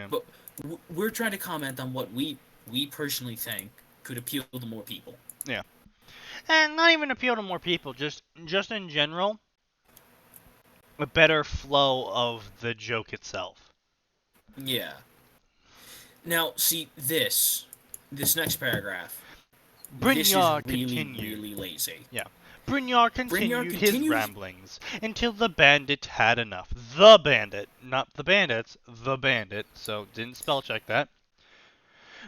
But we're trying to comment on what we personally think could appeal to more people. Yeah. And not even appeal to more people, just in general. a better flow of the joke itself. Yeah. Now, see, this next paragraph, this is Brynjar really, continued. really lazy. Yeah. Brynjar continued his continues- ramblings until the bandit had enough. The bandit, not the bandits, the bandit. So didn't spell check that.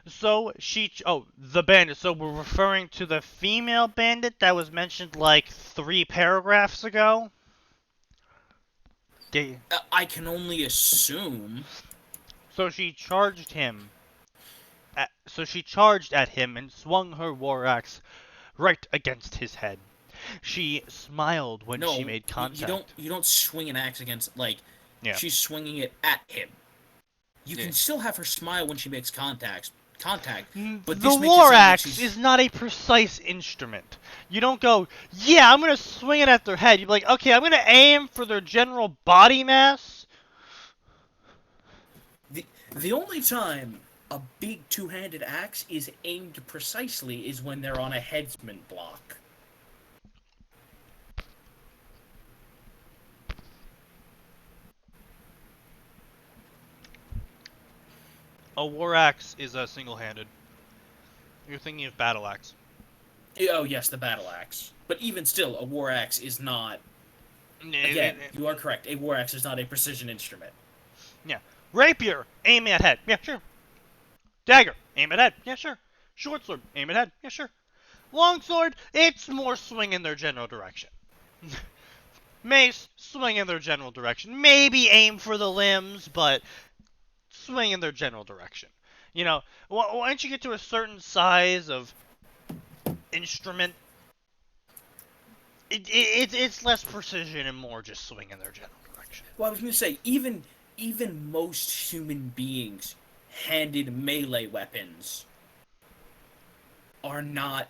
So the bandit. So we're referring to the female bandit that was mentioned like 3 paragraphs ago. I can only assume. So she charged him. So she charged at him and swung her war axe right against his head. She smiled when she made contact. You don't swing an axe against, like, Yeah. she's swinging it at him. You can still have her smile when she makes contact, but the war axe is not a precise instrument. You don't go, yeah, I'm gonna swing it at their head. You're like, okay, I'm gonna aim for their general body mass. The only time a big two-handed axe is aimed precisely is when they're on a headsman block. A war axe is a single-handed. You're thinking of battle axe. Oh yes, the battle axe. But even still, a war axe is not. Again, you are correct. A war axe is not a precision instrument. Yeah. Rapier, aim at head. Yeah, sure. Dagger, aim at head. Yeah, sure. Short sword, aim at head. Yeah, sure. Longsword, it's more swing in their general direction. Mace, swing in their general direction. Maybe aim for the limbs, but swing in their general direction. You know, once you get to a certain size of instrument, it's less precision and more just swing in their general direction. Well, I was going to say, even most human beings handed melee weapons are not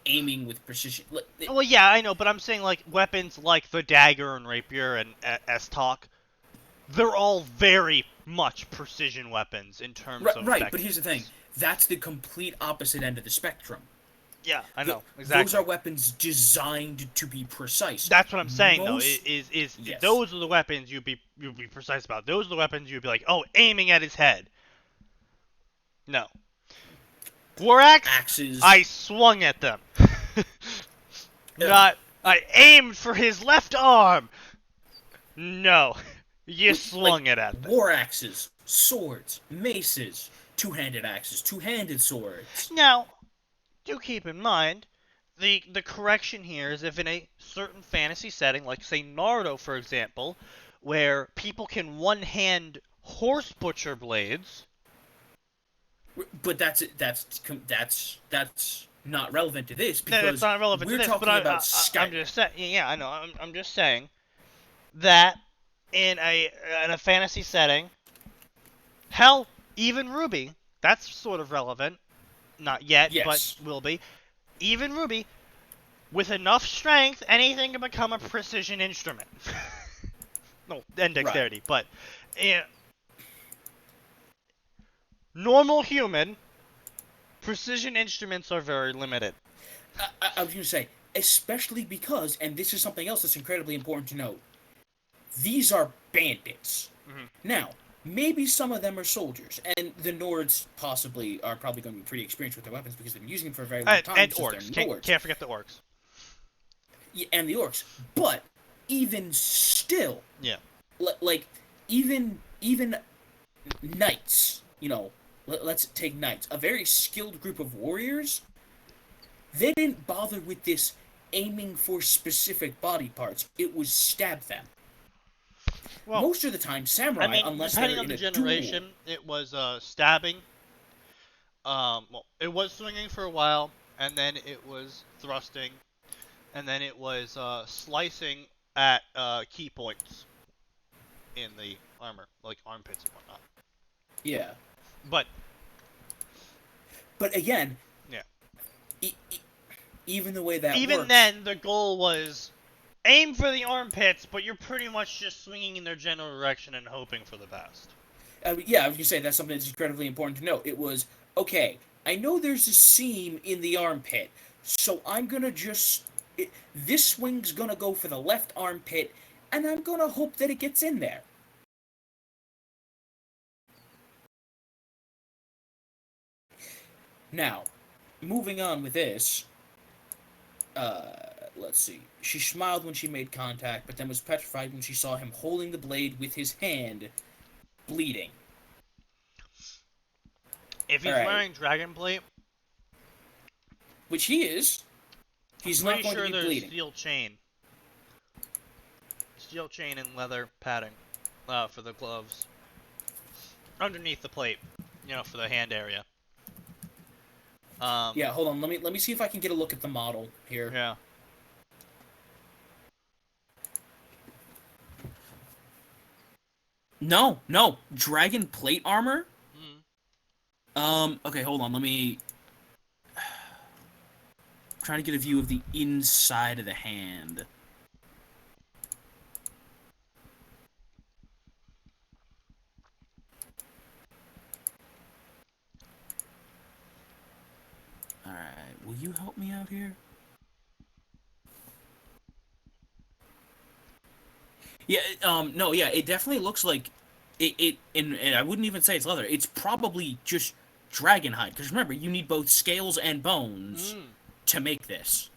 aiming with precision. Well, yeah, I know, but I'm saying like weapons like the dagger and rapier and S-Talk, they're all very much precision weapons in terms of right, but here's the thing. That's the complete opposite end of the spectrum. Yeah, I know, exactly. Those are weapons designed to be precise. That's what I'm saying, though. Yes. Those are the weapons you'd be precise about. Those are the weapons you'd be like, oh, aiming at his head. No. War axe? Axes. I swung at them. Not, I aimed for his left arm. No. You swung it at them. War axes, swords, maces, two-handed axes, two-handed swords. Now, do keep in mind, the correction here is if in a certain fantasy setting, like say Naruto, for example, where people can one-hand horse butcher blades. But that's not relevant to this because it's not relevant to this. Talking about Skype. I'm just saying. Yeah, I know. I'm just saying that in a fantasy setting, hell, even Ruby, that's sort of relevant. Not yet, yes. But will be. Even Ruby, with enough strength, anything can become a precision instrument. No, and dexterity, right. But normal human, precision instruments are very limited. I was going to say, especially because, and this is something else that's incredibly important to note, these are bandits. Mm-hmm. Now, maybe some of them are soldiers, and the Nords are probably going to be pretty experienced with their weapons because they've been using them for a very long time. And orcs. Can't forget the orcs. Yeah, and the orcs. But even still, yeah, even knights, let's take knights, a very skilled group of warriors, they didn't bother with this aiming for specific body parts. It was stab them. Well, most of the time, samurai, unless they're in depending on the a generation, duel, it was stabbing. It was swinging for a while, and then it was thrusting, and then it was slicing at key points in the armor, like armpits and whatnot. Yeah. But again, yeah. Even the way that even works, then, the goal was aim for the armpits, but you're pretty much just swinging in their general direction and hoping for the best. Yeah, I was going to say, that's something that's incredibly important to note. It was, okay, I know there's a seam in the armpit, so I'm going to just... this swing's going to go for the left armpit, and I'm gonna hope that it gets in there. Now, moving on with this, let's see. She smiled when she made contact, but then was petrified when she saw him holding the blade with his hand, bleeding. If he's wearing dragon plate, which he is, he's not going to be bleeding. Steel chain and leather padding, for the gloves, underneath the plate, for the hand area. Yeah, hold on. Let me see if I can get a look at the model here. Yeah. No, dragon plate armor. Okay, hold on. Let me. I'm trying to get a view of the inside of the hand. Alright, will you help me out here? Yeah, no, yeah, it definitely looks like and I wouldn't even say it's leather. It's probably just dragon hide, because remember, you need both scales and bones to make this.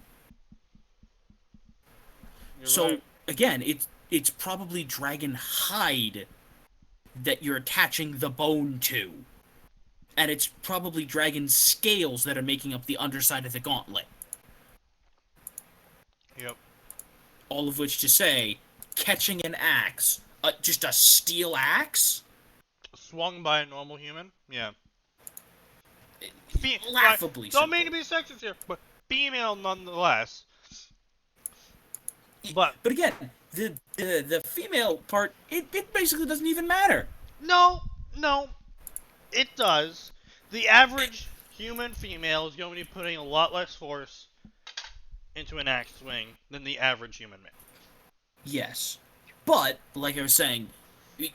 Right. Again, it's probably dragon hide that you're attaching the bone to. And it's probably dragon scales that are making up the underside of the gauntlet. Yep. All of which to say, catching an axe, just a steel axe? Swung by a normal human? Yeah. Laughably simple. Don't mean to be sexist here, but female nonetheless. But again, the female part, it basically doesn't even matter. No, it does. The average human female is going to be putting a lot less force into an axe swing than the average human male. Yes. But, like I was saying,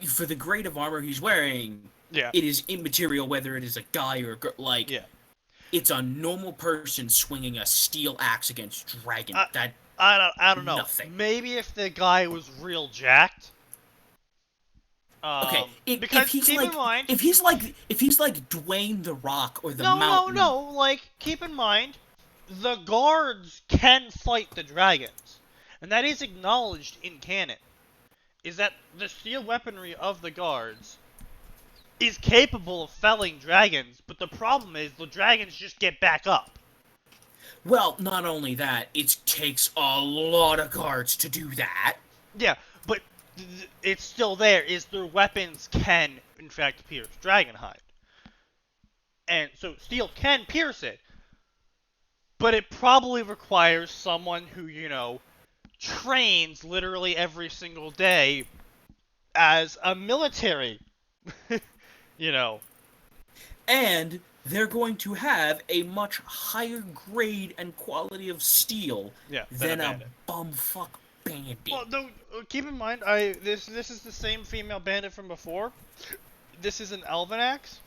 for the grade of armor he's wearing, it is immaterial whether it is a guy or a girl. Like, it's a normal person swinging a steel axe against dragon. I don't know. Nothing. Maybe if the guy was real jacked. Okay, because keep in mind, if he's like Dwayne the Rock or the Mountain. No, like keep in mind, the guards can fight the dragons, and that is acknowledged in canon. Is that the steel weaponry of the guards is capable of felling dragons, but the problem is the dragons just get back up. Well, not only that, it takes a lot of guards to do that. Yeah, but it's still there, is their weapons can, in fact, pierce dragonhide. And so steel can pierce it, but it probably requires someone who, trains literally every single day as a military, And they're going to have a much higher grade and quality of steel than a bumfuck bandit. Well, no, keep in mind, this is the same female bandit from before. This is an elven axe.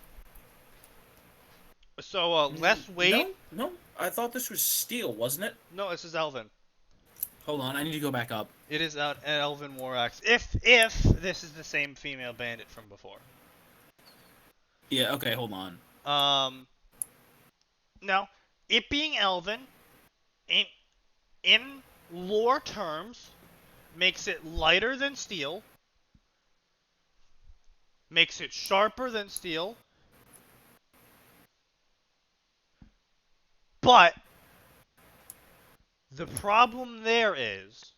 So, less weight. No, I thought this was steel, wasn't it? No, this is elven. Hold on, I need to go back up. It is an elven war axe. If this is the same female bandit from before. Yeah, okay, hold on. Now, it being elven, in lore terms, makes it lighter than steel, makes it sharper than steel, but the problem there is,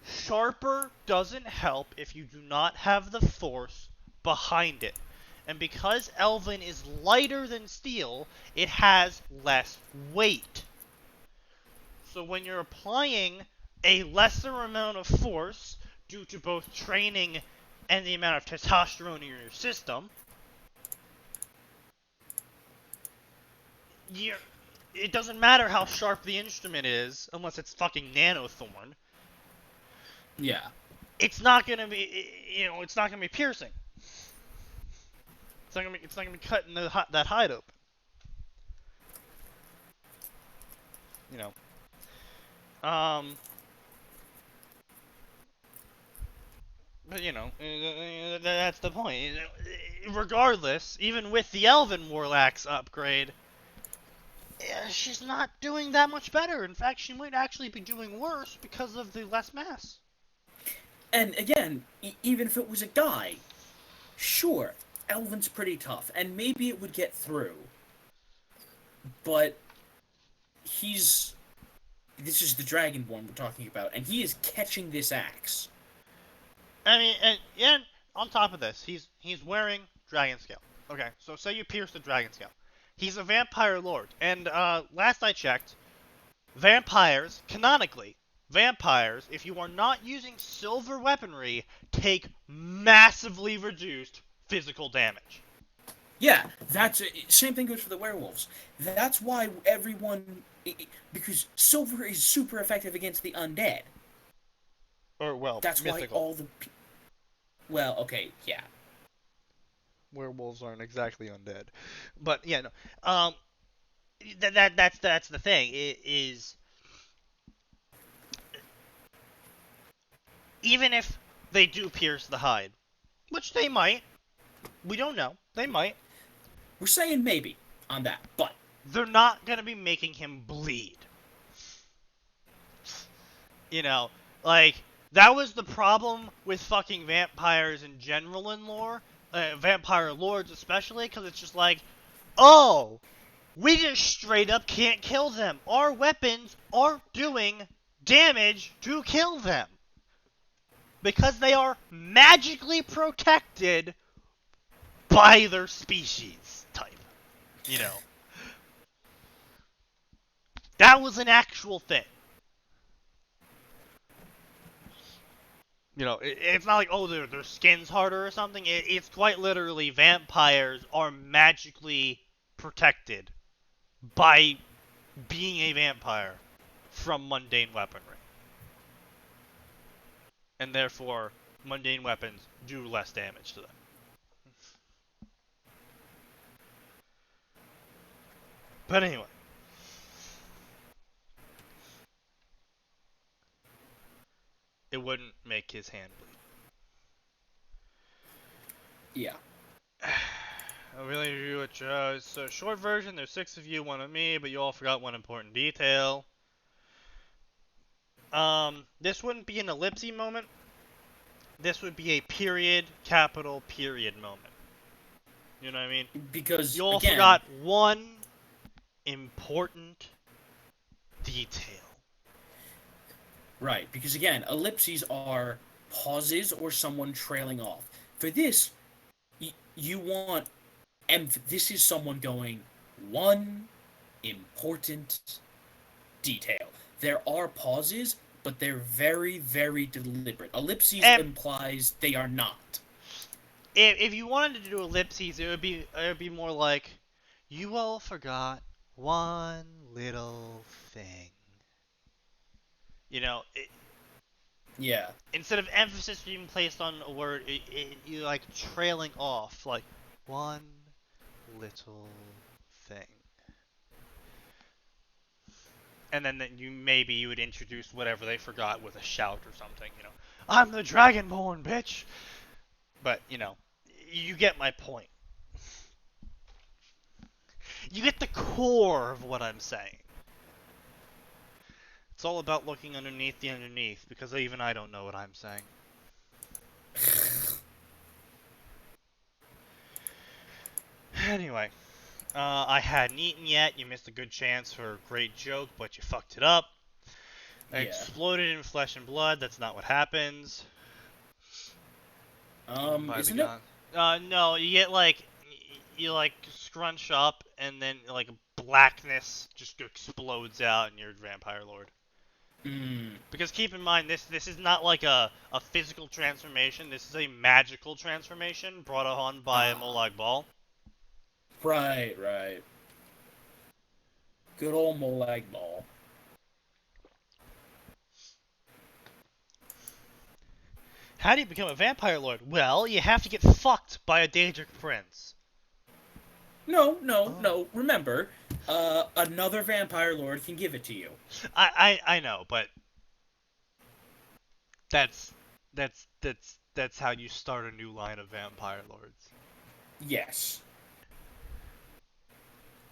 sharper doesn't help if you do not have the force behind it. And because elven is lighter than steel, it has less weight. So when you're applying a lesser amount of force, due to both training and the amount of testosterone in your system, it doesn't matter how sharp the instrument is, unless it's fucking nanothorn. Yeah. It's not gonna be, it's not gonna be piercing. It's not gonna be cutting that hide open. But, that's the point. Regardless, even with the Elven Warlock's upgrade, she's not doing that much better. In fact, she might actually be doing worse because of the less mass. And again, even if it was a guy, sure, Elven's pretty tough, and maybe it would get through. But this is the Dragonborn we're talking about, and he is catching this axe. I mean, and on top of this, he's wearing Dragon Scale. Okay, so say you pierce the Dragon Scale. He's a Vampire Lord, and last I checked, canonically, vampires, if you are not using silver weaponry, take massively reduced physical damage. Yeah, same thing goes for the werewolves. That's why because silver is super effective against the undead. Or, well, that's mythical. Why all the... Well, okay, yeah. Werewolves aren't exactly undead. But, yeah, no. That's the thing, is... Even if they do pierce the hide, which they might, we don't know, they might. We're saying maybe on that, but... They're not going to be making him bleed. That was the problem with fucking vampires in general in lore. Vampire lords especially, because it's just like, oh, we just straight up can't kill them. Our weapons aren't doing damage to kill them. Because they are magically protected by their species type. That was an actual thing. It's not like, oh, their skin's harder or something. It's quite literally vampires are magically protected by being a vampire from mundane weaponry. And therefore, mundane weapons do less damage to them. But anyway. It wouldn't make his hand bleed. Yeah. I really agree with you. So, short version, there's 6 of you, 1 of me, but you all forgot one important detail. This wouldn't be an ellipse moment. This would be a period, capital, period moment. You know what I mean? Because, you all again, forgot one important detail. Right, because again, ellipses are pauses or someone trailing off. For this, you want... this is someone going, one important detail. There are pauses, but they're very, very deliberate. Ellipses implies they are not. If you wanted to do ellipses, it would be more like, you all forgot one little thing. Yeah. Instead of emphasis being placed on a word, you like trailing off, like one little thing. And then you would introduce whatever they forgot with a shout or something, I'm the Dragonborn, bitch! But, you get my point. You get the core of what I'm saying. It's all about looking underneath the underneath, because even I don't know what I'm saying. Anyway, I hadn't eaten yet. You missed a good chance for a great joke, but you fucked it up. I exploded in flesh and blood. That's not what happens. Isn't it? No, you get you scrunch up, and then blackness just explodes out, and you're a vampire lord. Because keep in mind, this is not like a physical transformation. This is a magical transformation brought on by a Molag Bal. Right. Good old Molag Bal. How do you become a vampire lord? Well, you have to get fucked by a Daedric prince. No. Remember, another vampire lord can give it to you. I know, but that's that's how you start a new line of vampire lords. Yes.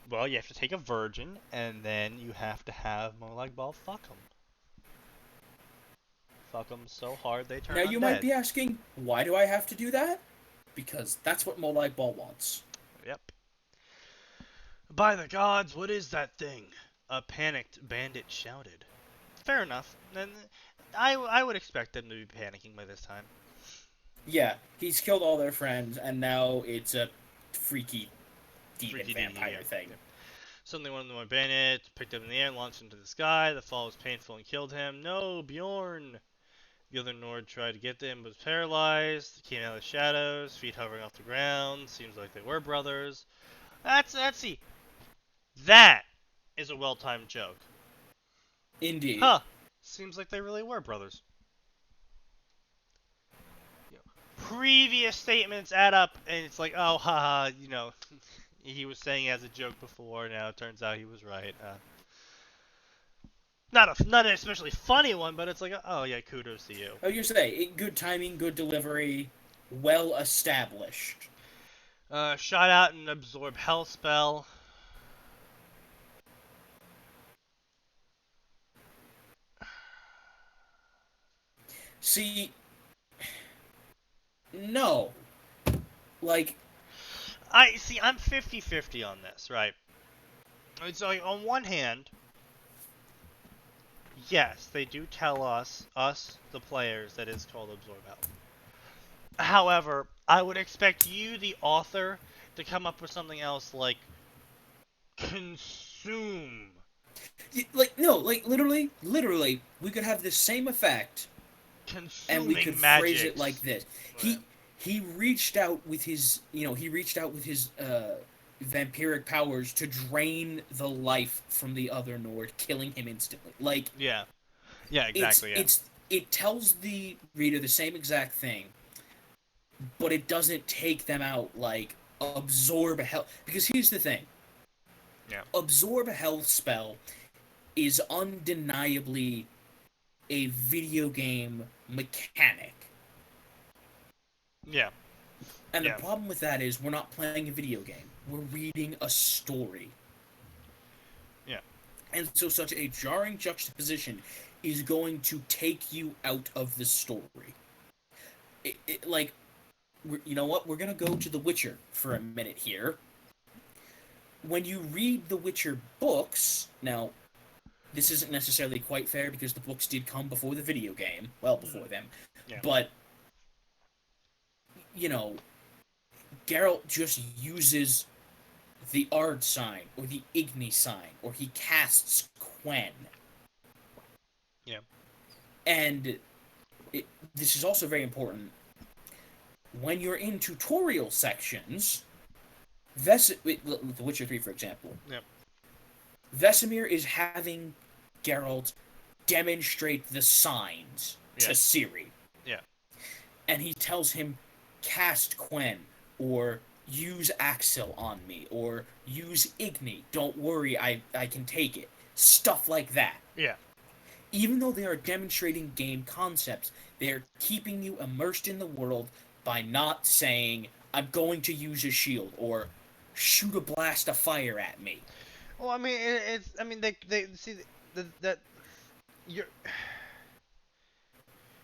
Well, you have to take a virgin, and then you have to have Molag Bal fuck them. Fuck them so hard they turn Now undead. you might be asking, why do I have to do that? Because that's what Molag Bal wants. Yep. By the gods, what is that thing? A panicked bandit shouted. Fair enough. Then I would expect them to be panicking by this time. Yeah, he's killed all their friends, and now it's a freaky demon vampire thing. Yeah. Suddenly one of the bandits picked up in the air and launched into the sky. The fall was painful and killed him. No, Bjorn! The other Nord tried to get to him, but was paralyzed. Came out of the shadows, feet hovering off the ground. Seems like they were brothers. See. That is a well-timed joke. Indeed. Huh. Seems like they really were brothers. Previous statements add up, and it's like, oh, haha, he was saying as a joke before, now it turns out he was right. Not an especially funny one, but it's like, oh yeah, kudos to you. Oh, you say, good timing, good delivery, well established. Shot out and absorb health spell. See, no. Like, I'm 50-50 on this, right? It's like, on one hand, yes, they do tell us, the players, that it's called absorb health. However, I would expect you, the author, to come up with something else like consume. Literally, we could have the same effect, Consuming and we could magics. phrase it like this. Right. He reached out with his, vampiric powers to drain the life from the other Nord, killing him instantly. Like, yeah, exactly. It tells the reader the same exact thing, but it doesn't take them out like absorb a health. Because here's the thing. Yeah. Absorb a health spell is undeniably a video game mechanic. Yeah. And the problem with that is we're not playing a video game. We're reading a story. Yeah. And so such a jarring juxtaposition is going to take you out of the story. You know what? We're going to go to The Witcher for a minute here. When you read The Witcher books, now, this isn't necessarily quite fair because the books did come before the video game, well before them, but, Geralt just uses the Ard sign, or the Igni sign, or he casts Quen. Yeah. And this is also very important. When you're in tutorial sections, The Witcher 3, for example. Yep. Vesemir is having Geralt demonstrate the signs to Ciri. Yeah. And he tells him, cast Quen, or use Axel on me, or use Igni. Don't worry, I can take it. Stuff like that. Yeah. Even though they are demonstrating game concepts, they're keeping you immersed in the world by not saying, I'm going to use a shield, or shoot a blast of fire at me. Well, I mean, they see that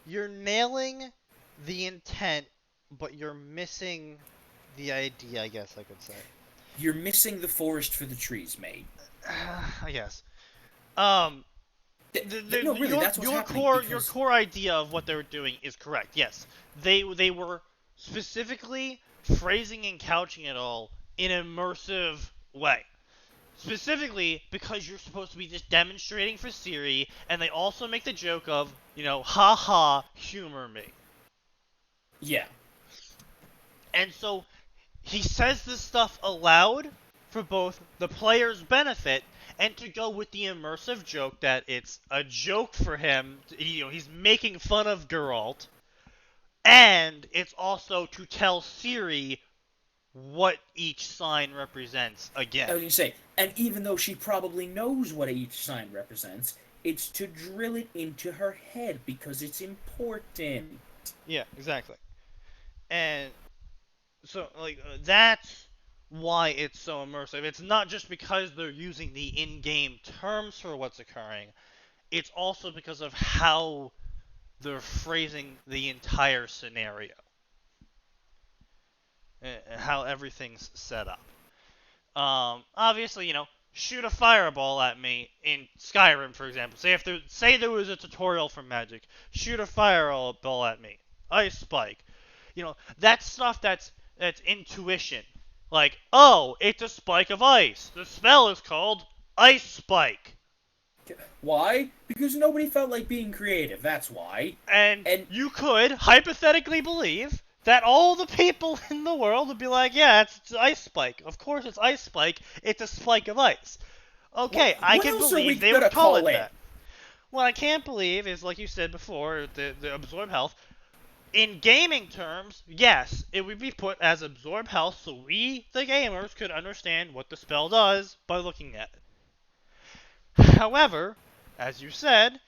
you're nailing the intent, but you're missing the idea, I guess I could say. You're missing the forest for the trees, mate. I guess. No, really, that's what's happening. Your core idea of what they were doing is correct. Yes, they were specifically phrasing and couching it all in an immersive way. Specifically because you're supposed to be just demonstrating for Ciri, and they also make the joke of, haha, humor me. Yeah. And so he says this stuff aloud for both the player's benefit and to go with the immersive joke that it's a joke for him. He's making fun of Geralt, and it's also to tell Ciri what each sign represents again. I was going to say, and even though she probably knows what each sign represents, it's to drill it into her head because it's important. Yeah, exactly. And so, like, that's why it's so immersive. It's not just because they're using the in-game terms for what's occurring. It's also because of how they're phrasing the entire scenario. How everything's set up. Obviously, shoot a fireball at me in Skyrim, for example. Say there was a tutorial for Magic. Shoot a fireball at me. Ice spike. That's stuff that's intuition. Like, oh, it's a spike of ice. The spell is called Ice Spike. Why? Because nobody felt like being creative. That's why. And you could hypothetically believe that all the people in the world would be like, yeah, it's Ice Spike. Of course it's Ice Spike. It's a spike of ice. Okay, I can believe they would call it that. What I can't believe is, like you said before, the absorb health. In gaming terms, yes, it would be put as absorb health so we, the gamers, could understand what the spell does by looking at it. However, as you said,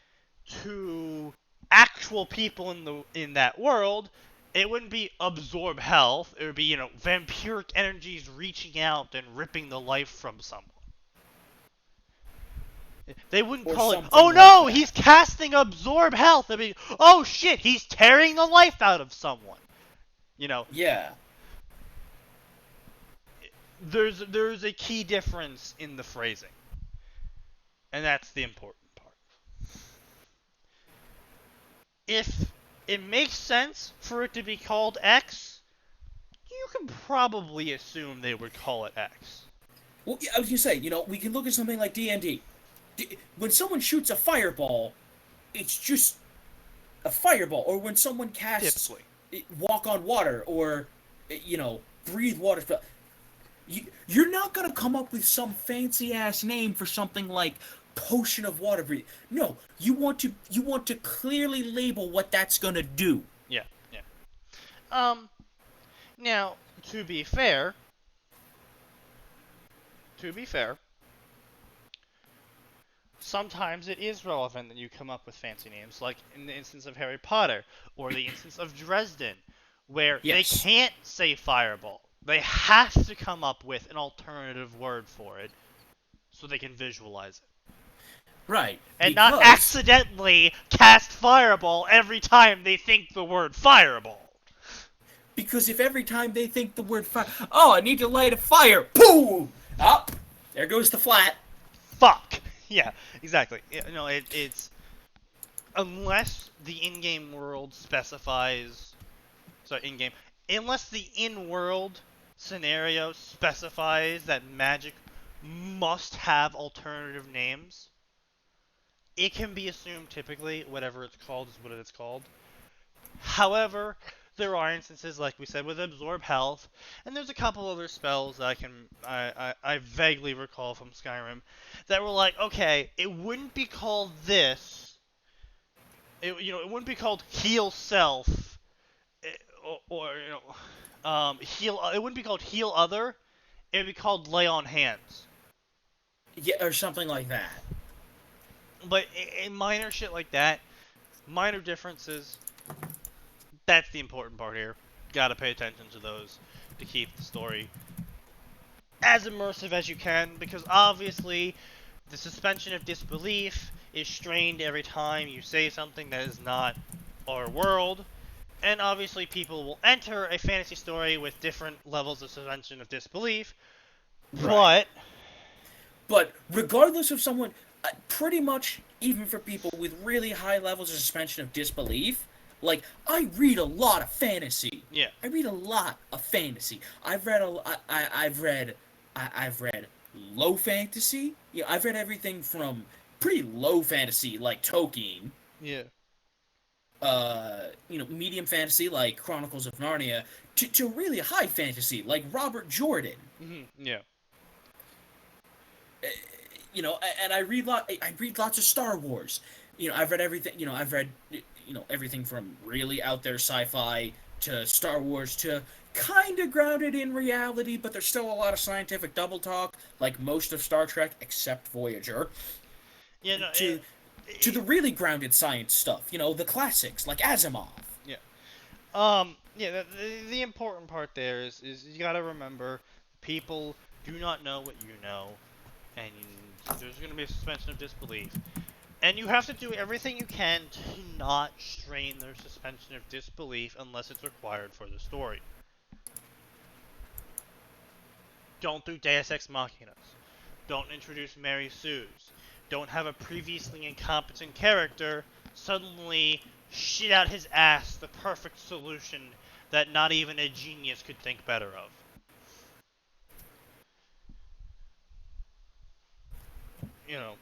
to actual people in that world, it wouldn't be absorb health. It would be, vampiric energies reaching out and ripping the life from someone. They wouldn't call it, oh no, he's casting absorb health. I mean, oh shit, he's tearing the life out of someone. Yeah. There's a key difference in the phrasing. And that's the important part. If it makes sense for it to be called X, you can probably assume they would call it X. Well, I was gonna say, we can look at something like D&D. When someone shoots a fireball, it's just a fireball. Or when someone casts walk on water or, breathe water spell. You're not gonna come up with some fancy ass name for something like potion of water breathing. No, you want to clearly label what that's gonna do. Yeah. Now, to be fair, sometimes it is relevant that you come up with fancy names, like in the instance of Harry Potter, or the instance of Dresden, where they can't say fireball. They have to come up with an alternative word for it, so they can visualize it. Right. And not accidentally cast fireball every time they think the word fireball. Because if every time they think the word fire, I need to light a fire, boom! Up! There goes the flat. Fuck! Yeah, exactly. It's... Unless the in-game world specifies... Unless the in-world scenario specifies that Magic must have alternative names, it can be assumed typically whatever it's called is what it's called. However, there are instances, like we said, with Absorb Health, and there's a couple other spells that I vaguely recall from Skyrim that were like, okay, it wouldn't be called this. It wouldn't be called Heal Self, Heal. It wouldn't be called Heal Other. It would be called Lay on Hands. Yeah, or something like that. But in minor shit like that, minor differences, that's the important part here. Gotta pay attention to those to keep the story as immersive as you can, because obviously the suspension of disbelief is strained every time you say something that is not our world, and obviously people will enter a fantasy story with different levels of suspension of disbelief, right. But regardless of someone, pretty much even for people with really high levels of suspension of disbelief, like, I read a lot of fantasy. Yeah. I read a lot of fantasy. I've read low fantasy. Yeah, I've read everything from pretty low fantasy like Tolkien. Yeah. Medium fantasy like Chronicles of Narnia to really high fantasy like Robert Jordan. Mm-hmm. Yeah. And I read lots of Star Wars. I've read everything. I've read everything from really out there sci-fi to Star Wars to kind of grounded in reality, but there's still a lot of scientific double talk, like most of Star Trek except Voyager. Yeah, no, to the really grounded science stuff, the classics like Asimov. Yeah. Yeah, the important part there is you gotta remember, people do not know what you know, and there's gonna be a suspension of disbelief. And you have to do everything you can to not strain their suspension of disbelief unless it's required for the story. Don't do Deus Ex Machinas. Don't introduce Mary Sue's. Don't have a previously incompetent character suddenly shit out his ass the perfect solution that not even a genius could think better of. You know,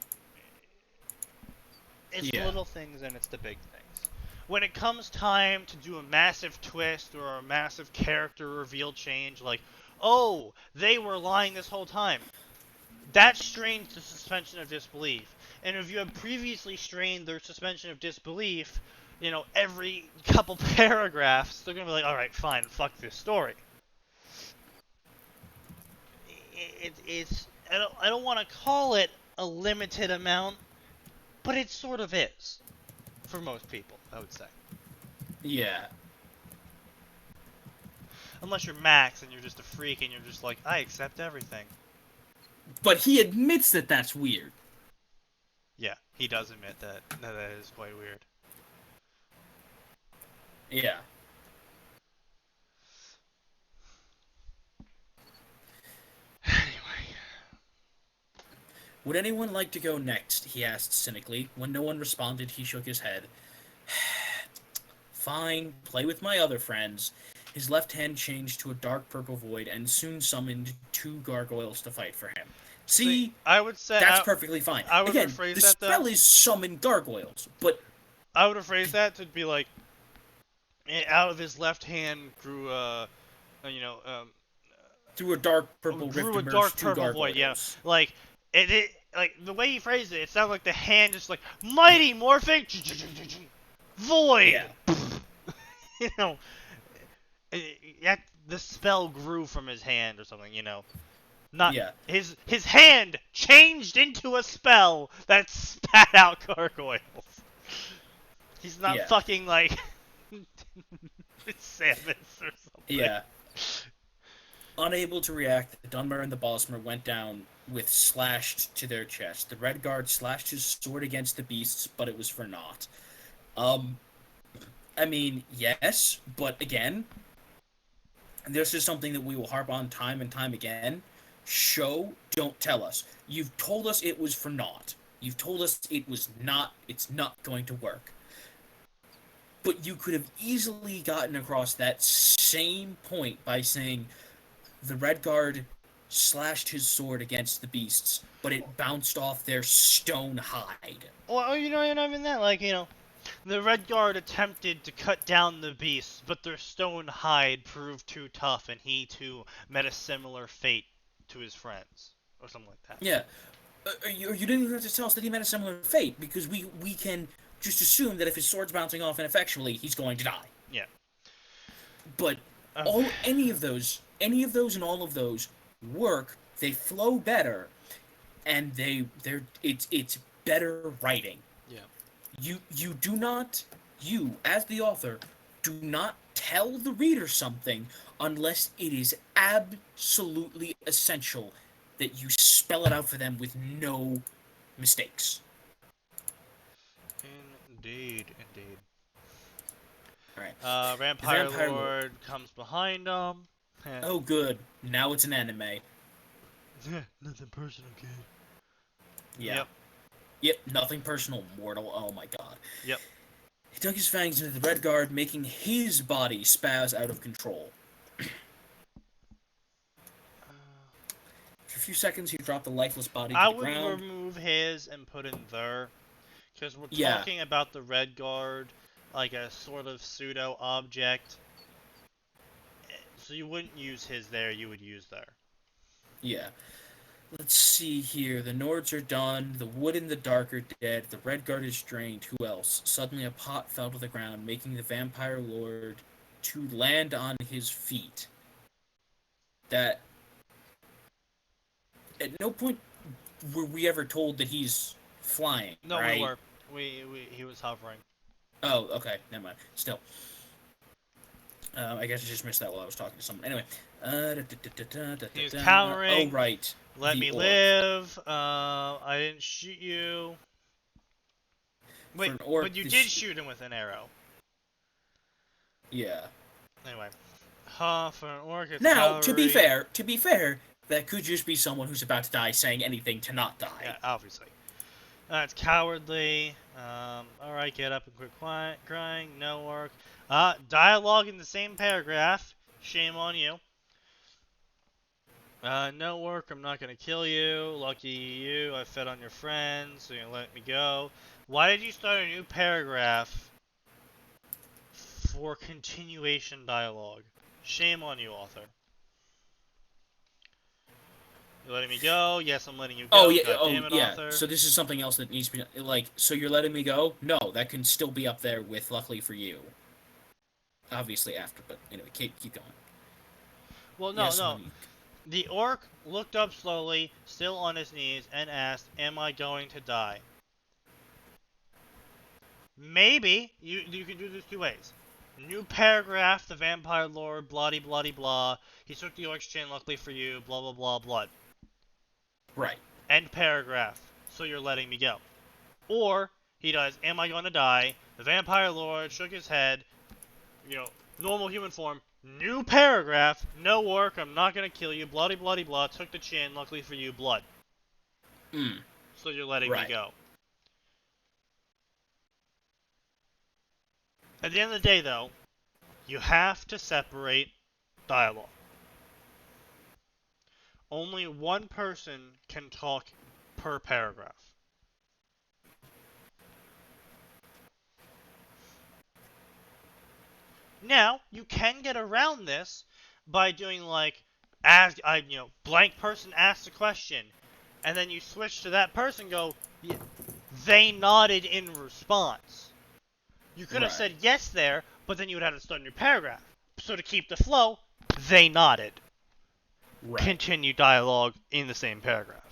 it's the Yeah. little things and it's the big things. When it comes time to do a massive twist or a massive character reveal change, like, oh, they were lying this whole time, that strains the suspension of disbelief. And if you have previously strained their suspension of disbelief, every couple paragraphs, they're gonna be like, all right, fine, fuck this story. It's I don't want to call it a limited amount, but it sort of is for most people, I would say. Yeah. Unless you're Max and you're just a freak and you're just like, I accept everything. But he admits that that's weird. Yeah, he does admit that is quite weird. Yeah. Anyway. Would anyone like to go next? He asked cynically. When no one responded, he shook his head. Fine, play with my other friends. His left hand changed to a dark purple void and soon summoned 2 gargoyles to fight for him. See, I would say that's perfectly fine. I would Again, rephrase the that spell though. is summon gargoyles, but I would rephrase that to be like, out of his left hand grew through a dark purple rift grew a emerged dark 2 purple gargoyles. void. Yeah, like like the way he phrased it, it sounded like the hand just like mighty morphic void. Yeah. you know, the spell grew from his hand or something. Not Yeah. his hand changed into a spell that spat out gargoyles. He's not Yeah. fucking like Samus or something. Yeah. Unable to react, the Dunmer and the Bosmer went down with slashed to their chest. The Red Guard slashed his sword against the beasts, but it was for naught. I mean, yes, but again, this is something that we will harp on time and time again. Show, don't tell us. You've told us it was for naught. You've told us it's not going to work. But you could have easily gotten across that same point by saying the Red Guard slashed his sword against the beasts, but it bounced off their stone hide. Well, not even that. Like, the Red Guard attempted to cut down the beasts, but their stone hide proved too tough, and he too met a similar fate to his friends, or something like that. Yeah. You didn't even have to tell us that he met a similar fate, because we can just assume that if his sword's bouncing off ineffectually, he's going to die. Yeah. But any of those and all of those work. They flow better, and it's better writing. Yeah. You do not, as the author, do not tell the reader something unless it is absolutely essential that you spell it out for them with no mistakes. Indeed. Alright. Vampire Lord comes behind him. Oh, good. Now it's an anime. Nothing personal, kid. Yeah. Yep, nothing personal, mortal. Oh my god. Yep. He dug his fangs into the Red Guard, making his body spaz out of control. For a few seconds, he dropped the lifeless body to the ground. I would remove his and put in there, because we're Yeah. talking about the Red Guard like a sort of pseudo object. So you wouldn't use his there, you would use there. Yeah. Let's see here. The Nords are done. The wood in the dark are dead. The Red Guard is drained. Who else? Suddenly a pot fell to the ground, making the Vampire Lord to land on his feet. That... At no point were we ever told that he's flying, No, right? we were. He was hovering. Oh, okay. Never mind. Still. I guess I just missed that while I was talking to someone. Anyway. He's cowering. Oh, right. Let The me orc. live. I didn't shoot you. Wait, For an orc, but you this- did shoot him with an arrow. Yeah. Anyway. For an orc, it's Now, to be cavalry. fair, that could just be someone who's about to die saying anything to not die. Yeah, obviously. It's cowardly. Alright, get up and quit crying. No work. Dialogue in the same paragraph. Shame on you. No work, I'm not gonna kill you. Lucky you, I fed on your friends, so you let me go. Why did you start a new paragraph for continuation dialogue? Shame on you, author. You're letting me go? Yes, I'm letting you go. Oh yeah, God damn it, author. So this is something else that needs to be like. So you're letting me go? No, that can still be up there with luckily for you. Obviously after, but anyway, keep going. Well, no, Yes, no. honey. The orc looked up slowly, still on his knees, and asked, "Am I going to die?" Maybe you can do this two ways. New paragraph, the vampire lord, bloody bloody blah. He took the orc's chin, luckily for you, blah blah blah blood. Right. End paragraph. So you're letting me go. Or he does, "Am I going to die?" The vampire lord shook his head, normal human form. New paragraph, no work, I'm not gonna kill you, bloody bloody blah, took the chin, luckily for you, blood. So you're letting me Right. go. At the end of the day, though, you have to separate dialogue. Only one person can talk per paragraph. Now, you can get around this by doing blank person asks a question, and then you switch to that person, go, yeah, they nodded in response. You could have Right. said yes there, but then you would have to start a new paragraph. So to keep the flow, they nodded. Right. Continue dialogue in the same paragraph.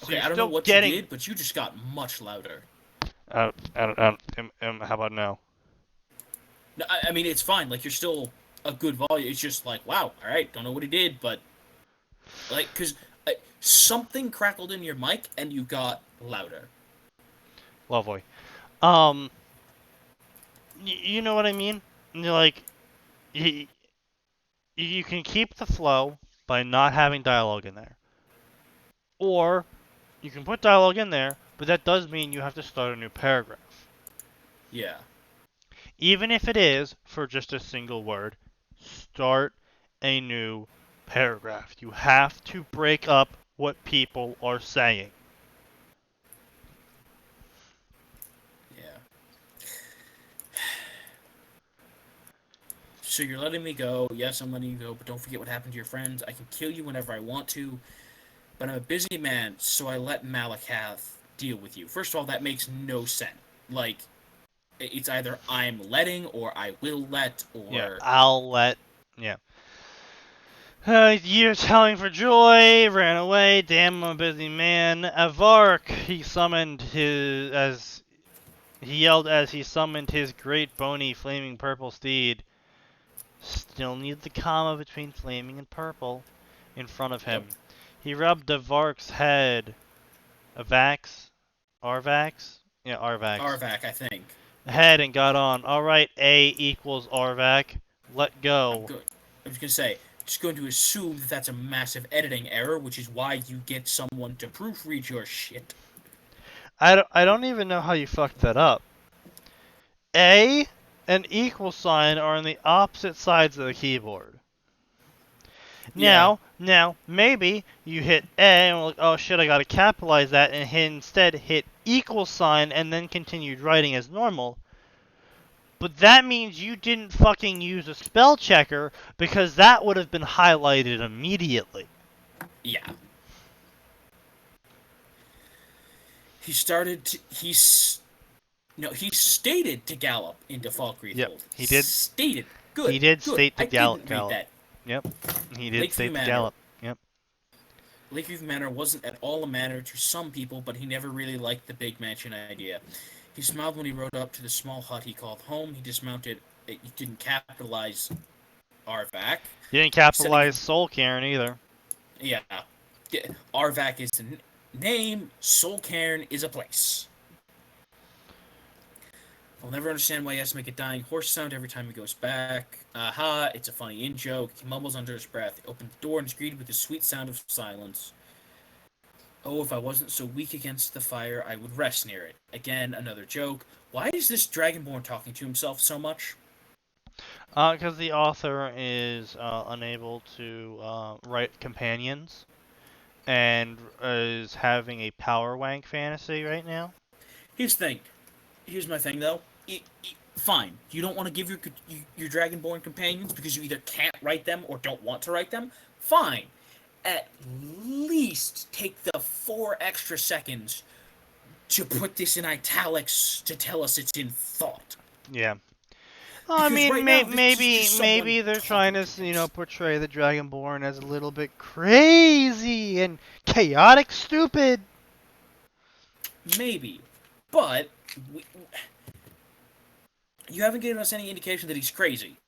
So Okay, you're I don't know still what getting... you did, but you just got much louder. How about now? No, I mean it's fine. Like you're still a good volume. It's just like wow. All right, don't know what he did, but like because something crackled in your mic and you got louder. Lovely. You know what I mean? Like, you can keep the flow by not having dialogue in there. Or, you can put dialogue in there, but that does mean you have to start a new paragraph. Yeah. Even if it is for just a single word, start a new paragraph. You have to break up what people are saying. Yeah. So you're letting me go. Yes, I'm letting you go, but don't forget what happened to your friends. I can kill you whenever I want to, but I'm a busy man, so I let Malakath deal with you. First of all, that makes no sense. Like, it's either I'm letting or I will let or... Yeah, I'll let... Yeah. Years howling for joy, ran away, damn I'm a busy man. Avark, he yelled as he summoned his great bony flaming purple steed. Still need the comma between flaming and purple in front of him. Yep. He rubbed Avark's head. Arvax? Yeah, Arvax. Arvak, I think. Head and got on. Alright, A equals Arvac. Let go. I was going to say, just going to assume that that's a massive editing error, which is why you get someone to proofread your shit. I don't even know how you fucked that up. A and equal sign are on the opposite sides of the keyboard. Now, maybe you hit A and like, oh shit, I gotta capitalize that, and instead hit equal sign and then continued writing as normal. But that means you didn't fucking use a spell checker, because that would have been highlighted immediately. Yeah. He stated to gallop into Falkreath. Yep, he did. Stated. Good. He did good. state to I gallop. didn't read that. Yep, he did Lakeview state to Manor. gallop. Yep. Lakeview Manor wasn't at all a manor to some people, but he never really liked the big mansion idea. He smiled when he rode up to the small hut he called home. He dismounted You didn't capitalize Arvac. You didn't capitalize Soul Cairn either. Yeah. Arvac is a name, Soul Cairn is a place. I'll never understand why he has to make a dying horse sound every time he goes back. Aha, it's a funny in-joke. He mumbles under his breath. He opens the door and is greeted with the sweet sound of silence. Oh, if I wasn't so weak against the fire, I would rest near it. Again, another joke. Why is this Dragonborn talking to himself so much? Because the author is unable to write companions, and is having a power wank fantasy right now. Here's the thing. Here's my thing, though. Fine. You don't want to give your Dragonborn companions because you either can't write them or don't want to write them? Fine. At least take the 4 extra seconds to put this in italics to tell us it's in thought. Yeah. Well, I mean, right now, maybe they're trying to, portray the Dragonborn as a little bit crazy and chaotic, stupid. Maybe, but you haven't given us any indication that he's crazy.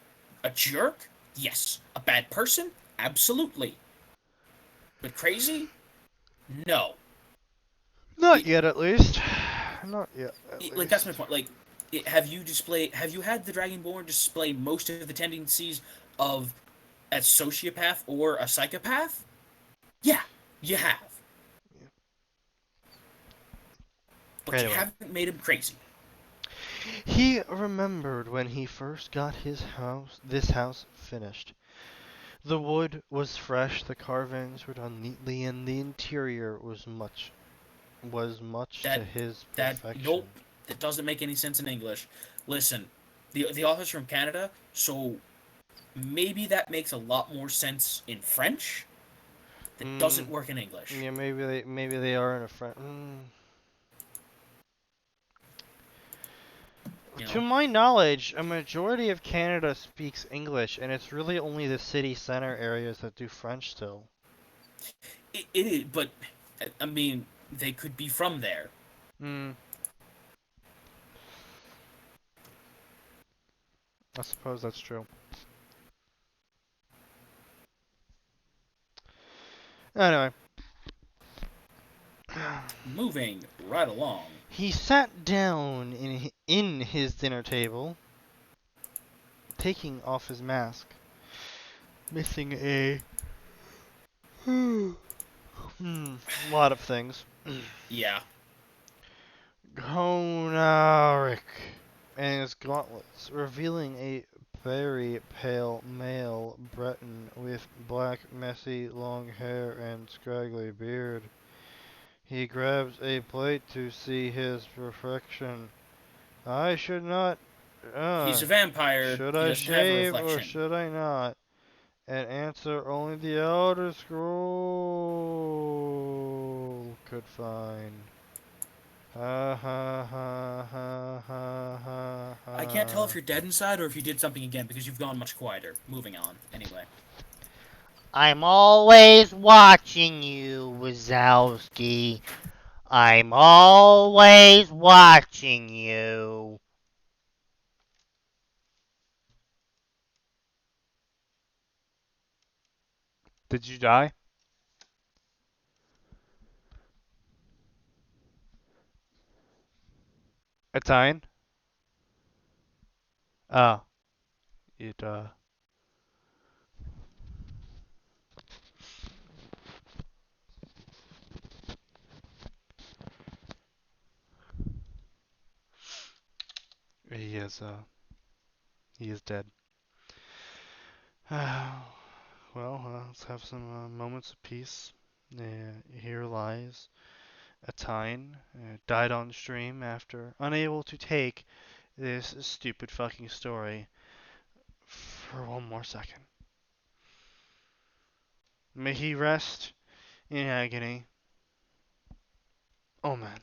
A jerk? Yes. A bad person? Absolutely. But crazy? No. Not yet, at least. Not yet. Like, that's my point. Like, have you had the Dragonborn display most of the tendencies of a sociopath or a psychopath? Yeah, you have. Yeah. But Anyway. you haven't made him crazy. He remembered when he first got this house finished. The wood was fresh, the carvings were done neatly, and the interior was much to his perfection. Nope, that doesn't make any sense in English. Listen, the author's from Canada, so maybe that makes a lot more sense in French. That doesn't work in English. Yeah, maybe they are in a French. To my knowledge, a majority of Canada speaks English, and it's really only the city center areas that do French still. It is, but I mean, they could be from there. I suppose that's true. Anyway. Moving right along. He sat down in his dinner table, taking off his mask, missing a lot of things. Yeah. Gonaric and his gauntlets, revealing a very pale male Breton with black, messy, long hair and scraggly beard. He grabs a plate to see his reflection. I should not. He's a vampire. Should he I doesn't have a shave or reflection. should I not? And answer only the Elder Scroll could find. Ha ha ha ha ha ha ha. I can't tell if you're dead inside or if you did something again because you've gone much quieter. Moving on. Anyway. I'm always watching you, Wazowski. I'm always watching you. Did you die? Atin? Oh. It, He is dead. Well, let's have some moments of peace. Here lies Atin, died on stream after unable to take this stupid fucking story for one more second. May he rest in agony. Oh man.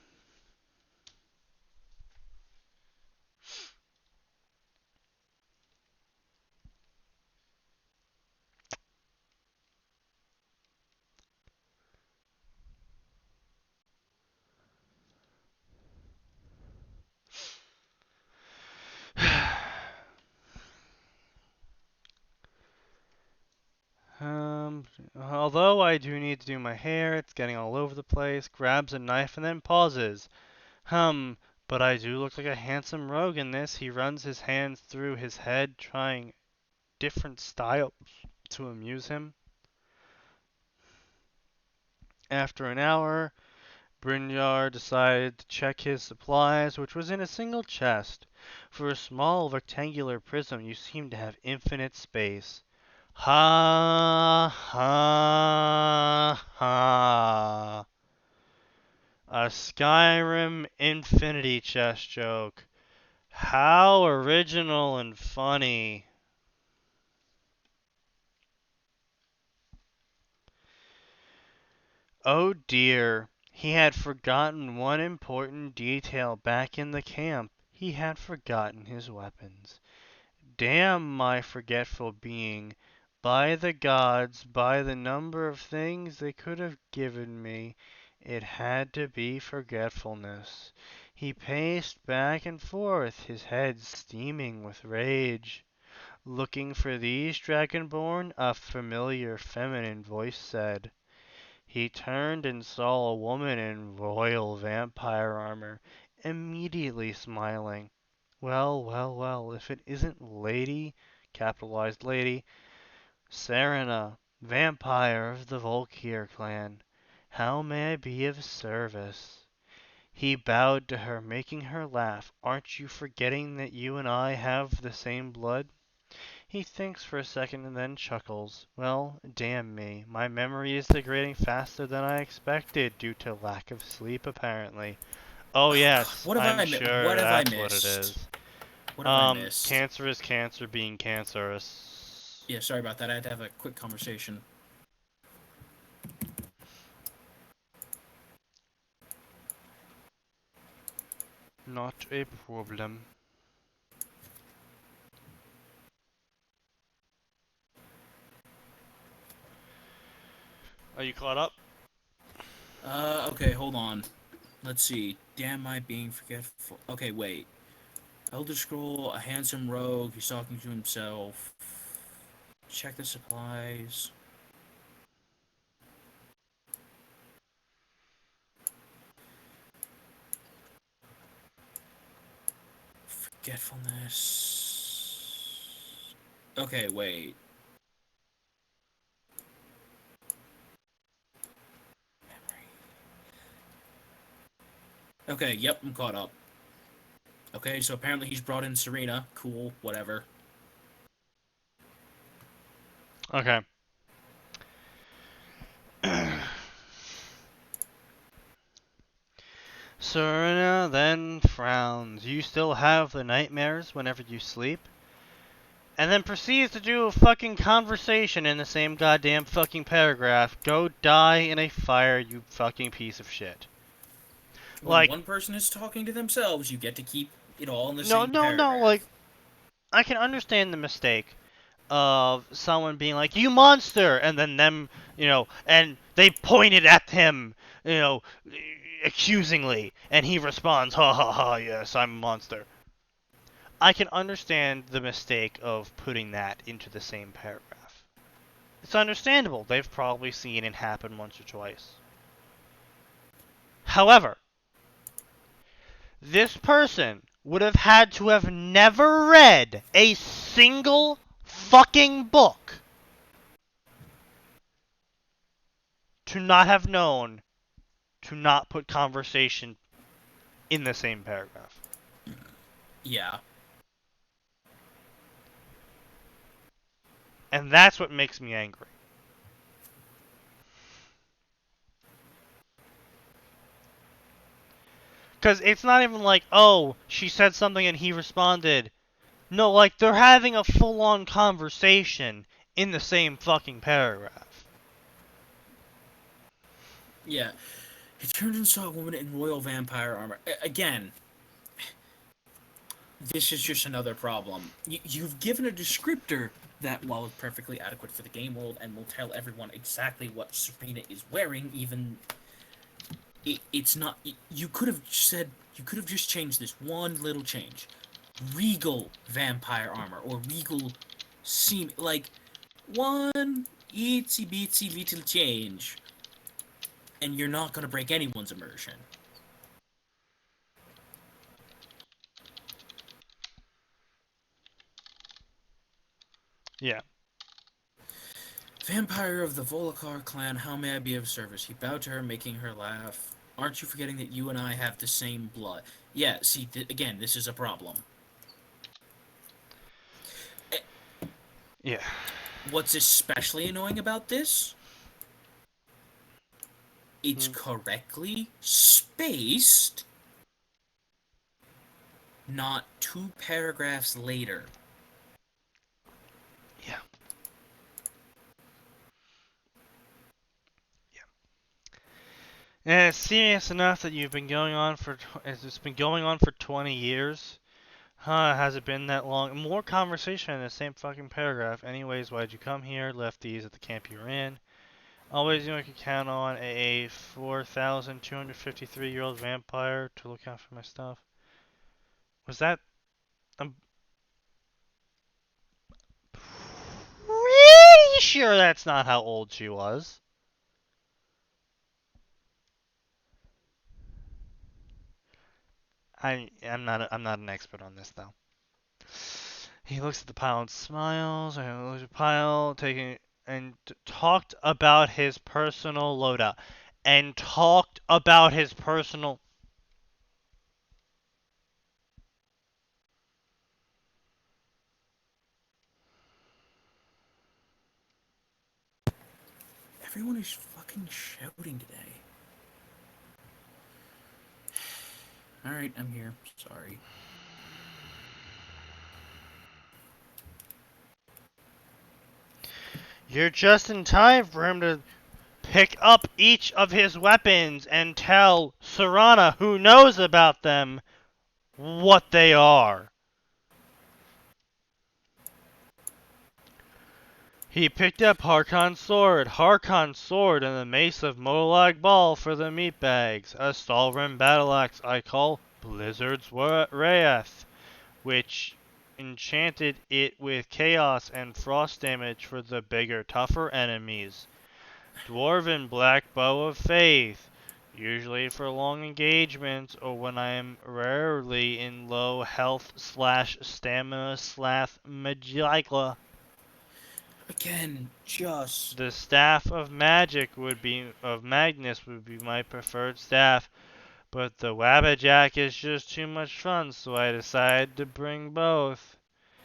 Although I do need to do my hair, it's getting all over the place, grabs a knife and then pauses. But I do look like a handsome rogue in this. He runs his hands through his head, trying different styles to amuse him. After an hour, Brynjar decided to check his supplies, which was in a single chest. For a small rectangular prism, you seem to have infinite space. Ha ha ha. A Skyrim Infinity chest joke. How original and funny. Oh dear, he had forgotten one important detail back in the camp. He had forgotten his weapons. Damn my forgetful being. By the gods, by the number of things they could have given me, it had to be forgetfulness. He paced back and forth, his head steaming with rage. Looking for these, Dragonborn? A familiar feminine voice said. He turned and saw a woman in royal vampire armor, immediately smiling. Well, well, well, if it isn't Lady, capitalized Lady, Serena, vampire of the Volkir clan. How may I be of service? He bowed to her, making her laugh. Aren't you forgetting that you and I have the same blood? He thinks for a second and then chuckles. Well, damn me. My memory is degrading faster than I expected due to lack of sleep, apparently. Oh, yes, What have I'm I sure what have I that's what it missed? is. What have I missed? Cancer is cancer being cancerous. Yeah, sorry about that. I had to have a quick conversation. Not a problem. Are you caught up? Okay, hold on. Let's see. Damn I being forgetful. Okay, wait. Elder Scroll, a handsome rogue, he's talking to himself. Check the supplies. Forgetfulness. Okay, wait. Okay, yep, I'm caught up. Okay, so apparently he's brought in Serena. Cool, whatever. Okay. Serena then frowns. You still have the nightmares whenever you sleep? And then proceeds to do a fucking conversation in the same goddamn fucking paragraph. Go die in a fire, you fucking piece of shit. When Like, one person is talking to themselves, you get to keep it all in the no, same no, paragraph. no, like, I can understand the mistake of someone being like, you monster, and then them, and they pointed at him, accusingly, and he responds, ha ha ha, yes, I'm a monster. I can understand the mistake of putting that into the same paragraph. It's understandable. They've probably seen it happen once or twice. However, this person would have had to have never read a single fucking book to not have known to not put conversation in the same paragraph. Yeah. And that's what makes me angry. Because it's not even like, oh, she said something and he responded. No, like, they're having a full-on conversation in the same fucking paragraph. Yeah. He turned and saw a woman in royal vampire armor. Again, this is just another problem. You've given a descriptor that, while it's perfectly adequate for the game world and will tell everyone exactly what Serena is wearing, even... It's not... You could have said... You could have just changed this one little change. Regal vampire armor, or regal seem... Like, one itsy bitsy little change, and you're not gonna break anyone's immersion. Yeah. Vampire of the Volokar clan, how may I be of service? He bowed to her, making her laugh. Aren't you forgetting that you and I have the same blood? Yeah, see, again, this is a problem. Yeah. What's especially annoying about this? It's correctly spaced, not 2 paragraphs later. Yeah. And it's serious enough that you've been going on for it's been going on for 20 years. Huh, has it been that long? More conversation in the same fucking paragraph. Anyways, why'd you come here? Left these at the camp you were in. Always knew I could count on a 4,253-year-old vampire to look out for my stuff. Was that? I'm pretty sure that's not how old she was. I'm not an expert on this though. He looks at the pile and smiles. And looks at the pile, taking and talked about his personal loadout, and talked about his personal. Everyone is fucking shouting today. Alright, I'm here. Sorry. You're just in time for him to pick up each of his weapons and tell Serana, who knows about them, what they are. He picked up Harkon's sword, and the mace of Molag Bal for the meat bags, a Stalrim battle axe I call Blizzard's Wrath, which enchanted it with chaos and frost damage for the bigger, tougher enemies. Dwarven Black Bow of Faith, usually for long engagements or when I am rarely in low health / stamina / magicla. Again, just... The Staff of Magnus would be my preferred staff, but the Wabbajack is just too much fun, so I decided to bring both.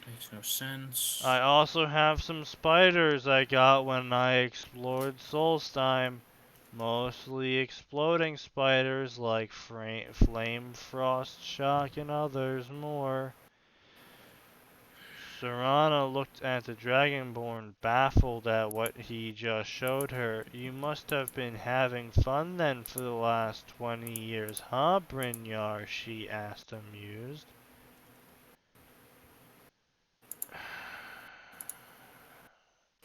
Makes no sense. I also have some spiders I got when I explored Solstheim. Mostly exploding spiders like Flame Frost Shock and others more. Serana looked at the Dragonborn, baffled at what he just showed her. You must have been having fun then for the last 20 years, huh, Brynjar? She asked, amused.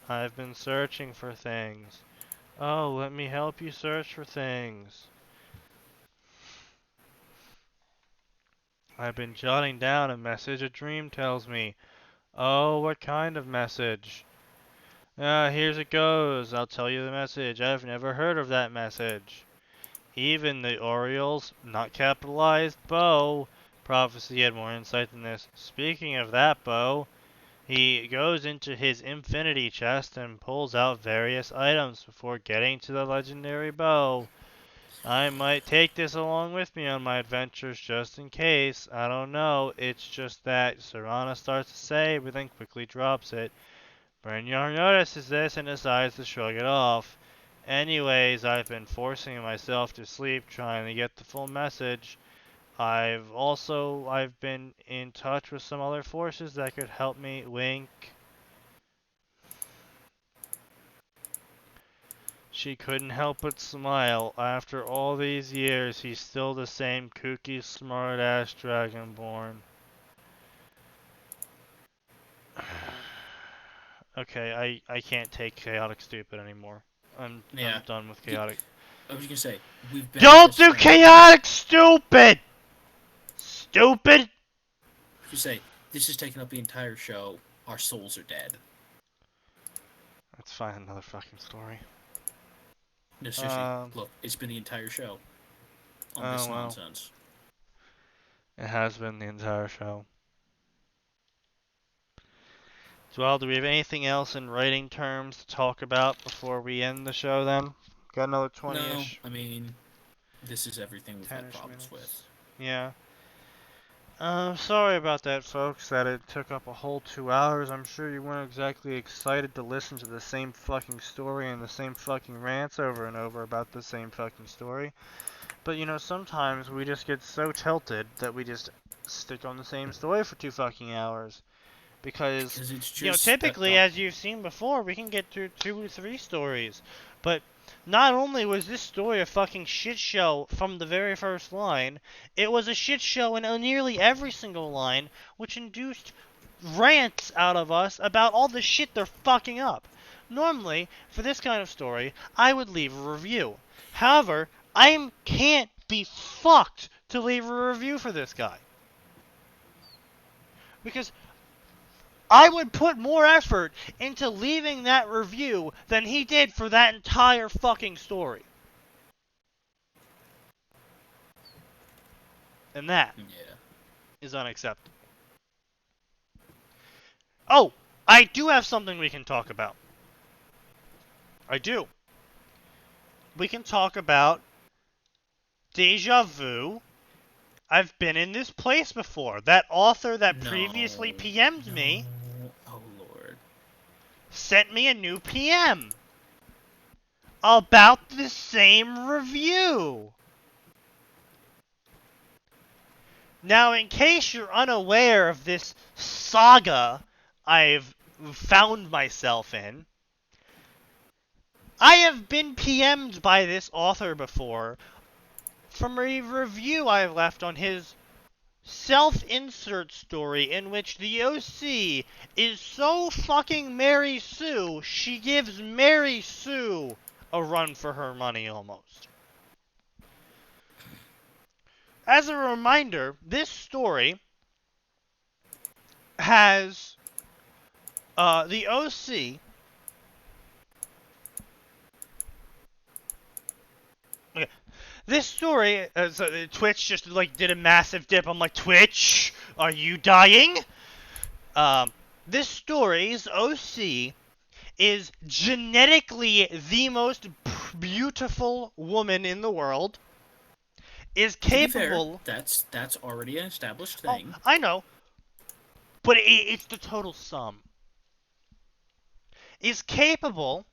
I've been searching for things. Oh, let me help you search for things. I've been jotting down a message a dream tells me. Oh, what kind of message? Here's it goes. I'll tell you the message. I've never heard of that message. Even the Orioles, not capitalized, bow. Prophecy had more insight than this. Speaking of that bow, he goes into his infinity chest and pulls out various items before getting to the legendary bow. I might take this along with me on my adventures just in case. I don't know. It's just that Serana starts to say, but then quickly drops it. Brynjar notices this and decides to shrug it off. Anyways, I've been forcing myself to sleep trying to get the full message. I've been in touch with some other forces that could help me. Wink. She couldn't help but smile. After all these years, he's still the same kooky, smart-ass Dragonborn. Okay, I can't take chaotic stupid anymore. I'm done with chaotic. I was gonna say, we've been... Don't do chaotic stupid! Stupid! I was gonna say, this has taken up the entire show. Our souls are dead. That's find another fucking story. No, seriously, Um, look, it's been the entire show on Oh, this well. nonsense. It has been the entire show. Well, do we have anything else in writing terms to talk about before we end the show then? Got another No, 20-ish, I mean, this is everything we've had 10-ish problems minutes. with. Yeah. Sorry about that, folks, that it took up a whole 2 hours. I'm sure you weren't exactly excited to listen to the same fucking story and the same fucking rants over and over about the same fucking story. But, you know, sometimes we just get so tilted that we just stick on the same story for 2 fucking hours. Because, Because it's just you know, typically, as you've seen before, we can get through 2 or 3 stories. But not only was this story a fucking shit show from the very first line, it was a shit show in nearly every single line, which induced rants out of us about all the shit they're fucking up. Normally, for this kind of story, I would leave a review. However, I can't be fucked to leave a review for this guy. Because I would put more effort into leaving that review than he did for that entire fucking story. And that is unacceptable. Oh, I do have something we can talk about. I do. We can talk about Deja Vu. I've been in this place before. That author that previously PM'd me Oh, Lord. sent me a new PM about the same review. Now, in case you're unaware of this saga I've found myself in, I have been PM'd by this author before from a review I've left on his self-insert story in which the OC is so fucking Mary Sue, she gives Mary Sue a run for her money almost. As a reminder, this story has the OC. Okay. This story, Twitch just did a massive dip. I'm like, Twitch, are you dying? This story's OC is genetically the most beautiful woman in the world. Is capable. To be fair, that's already an established thing. Oh, I know, but it's the total sum. Is capable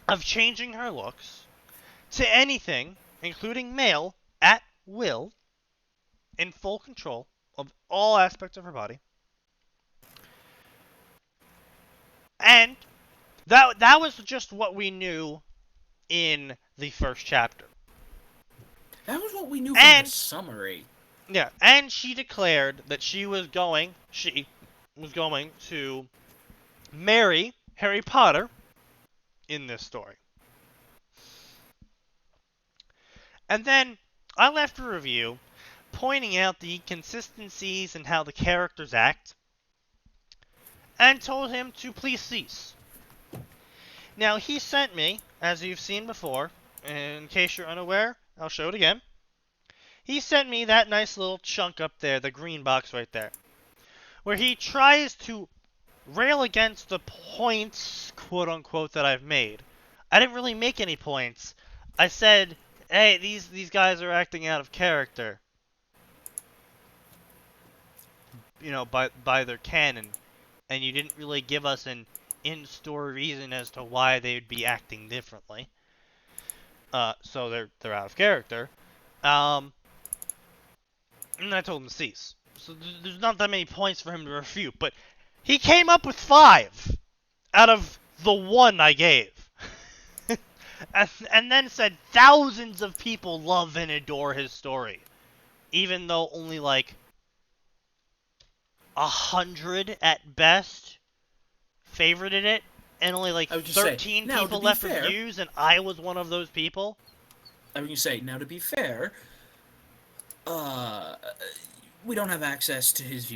of changing her looks to anything, including male, at will, in full control of all aspects of her body. And that was just what we knew in the first chapter. That was what we knew from the summary. Yeah, and she declared that she was going to marry Harry Potter in this story. And then I left a review pointing out the inconsistencies in how the characters act and told him to please cease. Now, he sent me, as you've seen before, in case you're unaware, I'll show it again. He sent me that nice little chunk up there, the green box right there, where he tries to rail against the points, quote-unquote, that I've made. I didn't really make any points. I said, hey, these guys are acting out of character. You know, by their canon. And you didn't really give us an in-story reason as to why they would be acting differently. So they're out of character. And I told him to cease. So there's not that many points for him to refute, but he came up with 5 out of the 1 I gave. and then said thousands of people love and adore his story. Even though only 100 at best favorited it, and only 13 people left reviews, and I was one of those people. I was going to say, now to be fair, we don't have access to his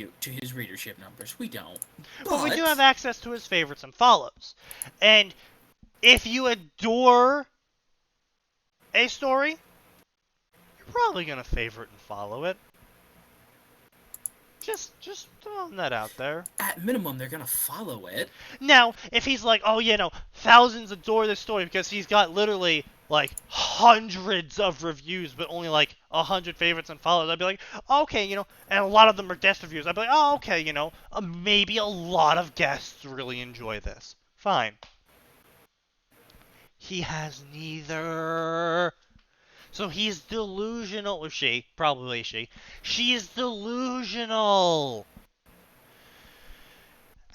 readership numbers. We don't. But we do have access to his favorites and follows. And if you adore a story, you're probably going to favorite and follow it. Just throwing that out there. At minimum, they're gonna follow it. Now, if he's like, oh, thousands adore this story because he's got literally, like, hundreds of reviews, but only, like, 100 favorites and followers, I'd be like, okay, and a lot of them are guest reviews. I'd be like, oh, okay, maybe a lot of guests really enjoy this. Fine. He has neither. So he's delusional, or she, probably she. She is delusional.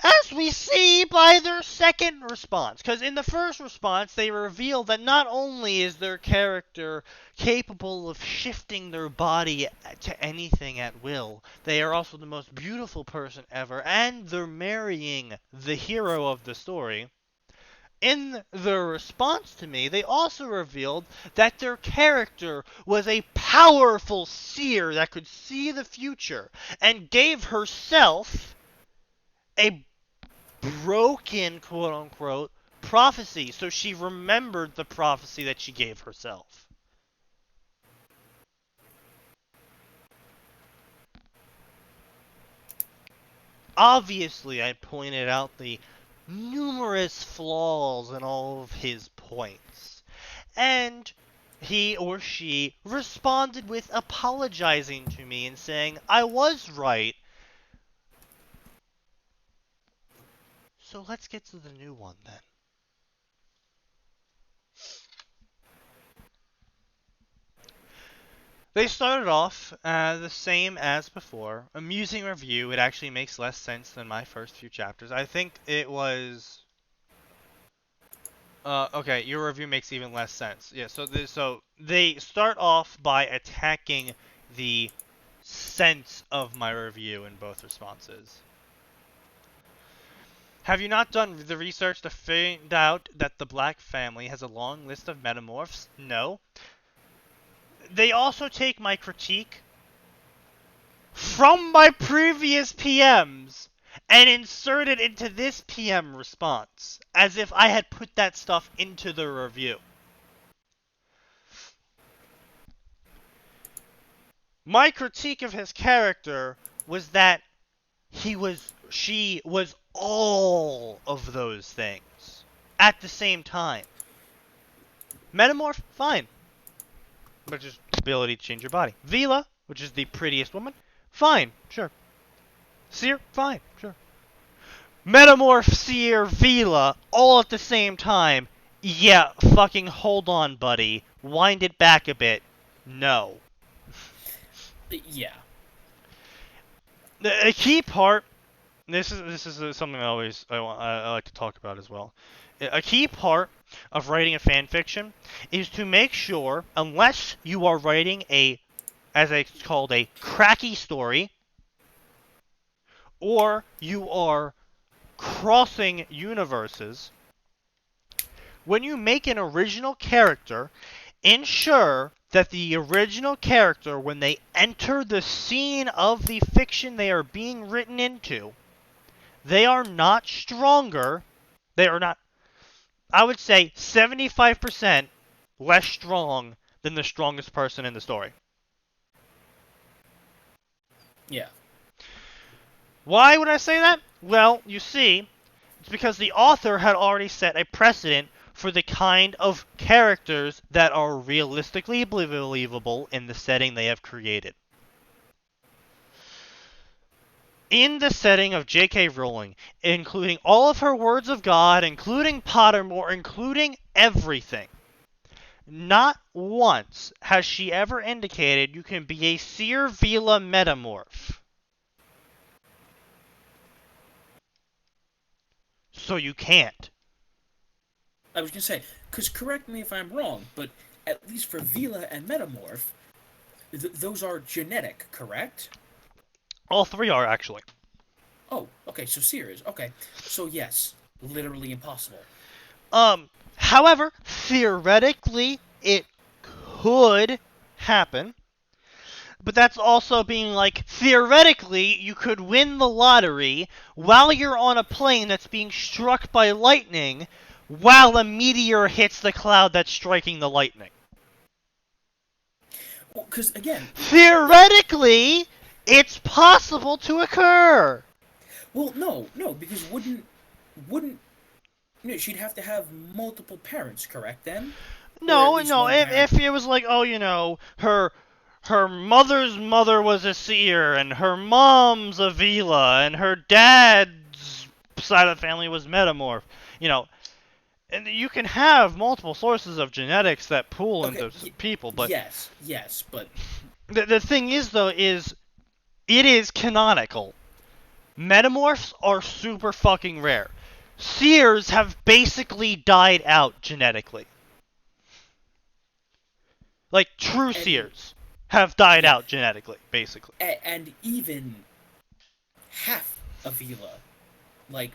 As we see by their second response. Because in the first response, they reveal that not only is their character capable of shifting their body to anything at will, they are also the most beautiful person ever, and they're marrying the hero of the story. In their response to me, they also revealed that their character was a powerful seer that could see the future and gave herself a broken, quote-unquote, prophecy. So she remembered the prophecy that she gave herself. Obviously, I pointed out the numerous flaws in all of his points. And he or she responded with apologizing to me and saying, I was right. So let's get to the new one then. They started off the same as before. Amusing review. It actually makes less sense than my first few chapters. I think it was... okay, your review makes even less sense. Yeah, so they start off by attacking the sense of my review in both responses. Have you not done the research to find out that the Black family has a long list of metamorphs? No. They also take my critique from my previous PMs and insert it into this PM response, as if I had put that stuff into the review. My critique of his character was that she was all of those things at the same time. Metamorph, fine. Which is ability to change your body. Vila, which is the prettiest woman, fine, sure. Seer, fine, sure. Metamorph, Seer, Vila, all at the same time. Yeah, fucking hold on, buddy. Wind it back a bit. No. Yeah. The key part. This is something I like to talk about as well. A key part of writing a fanfiction is to make sure, unless you are writing as it's called, a cracky story, or you are crossing universes, when you make an original character, ensure that the original character, when they enter the scene of the fiction they are being written into, they are not stronger. They are not, I would say, 75% less strong than the strongest person in the story. Yeah. Why would I say that? Well, you see, it's because the author had already set a precedent for the kind of characters that are realistically believable in the setting they have created. In the setting of J.K. Rowling, including all of her words of God, including Pottermore, including everything, not once has she ever indicated you can be a Seer Vila metamorph. So you can't. I was going to say, because correct me if I'm wrong, but at least for Vila and Metamorph, those are genetic, correct? All three are, actually. Oh, okay, so Seer is. Okay, so yes, literally impossible. However, theoretically, it could happen. But that's also being, like, theoretically, you could win the lottery while you're on a plane that's being struck by lightning while a meteor hits the cloud that's striking the lightning. Well, because again, Theoretically, it's possible to occur. well, no, because wouldn't she'd have to have multiple parents, correct? Then No, least no. one If parent. it was like, oh, her mother's mother was a seer, and her mom's a Vila, and her dad's side of the family was metamorph, and you can have multiple sources of genetics that pool Okay, into people, but yes, but the thing is, though, it is canonical. Metamorphs are super fucking rare. Seers have basically died out genetically. Like, true seers have died out genetically, basically. and even half a Vila, like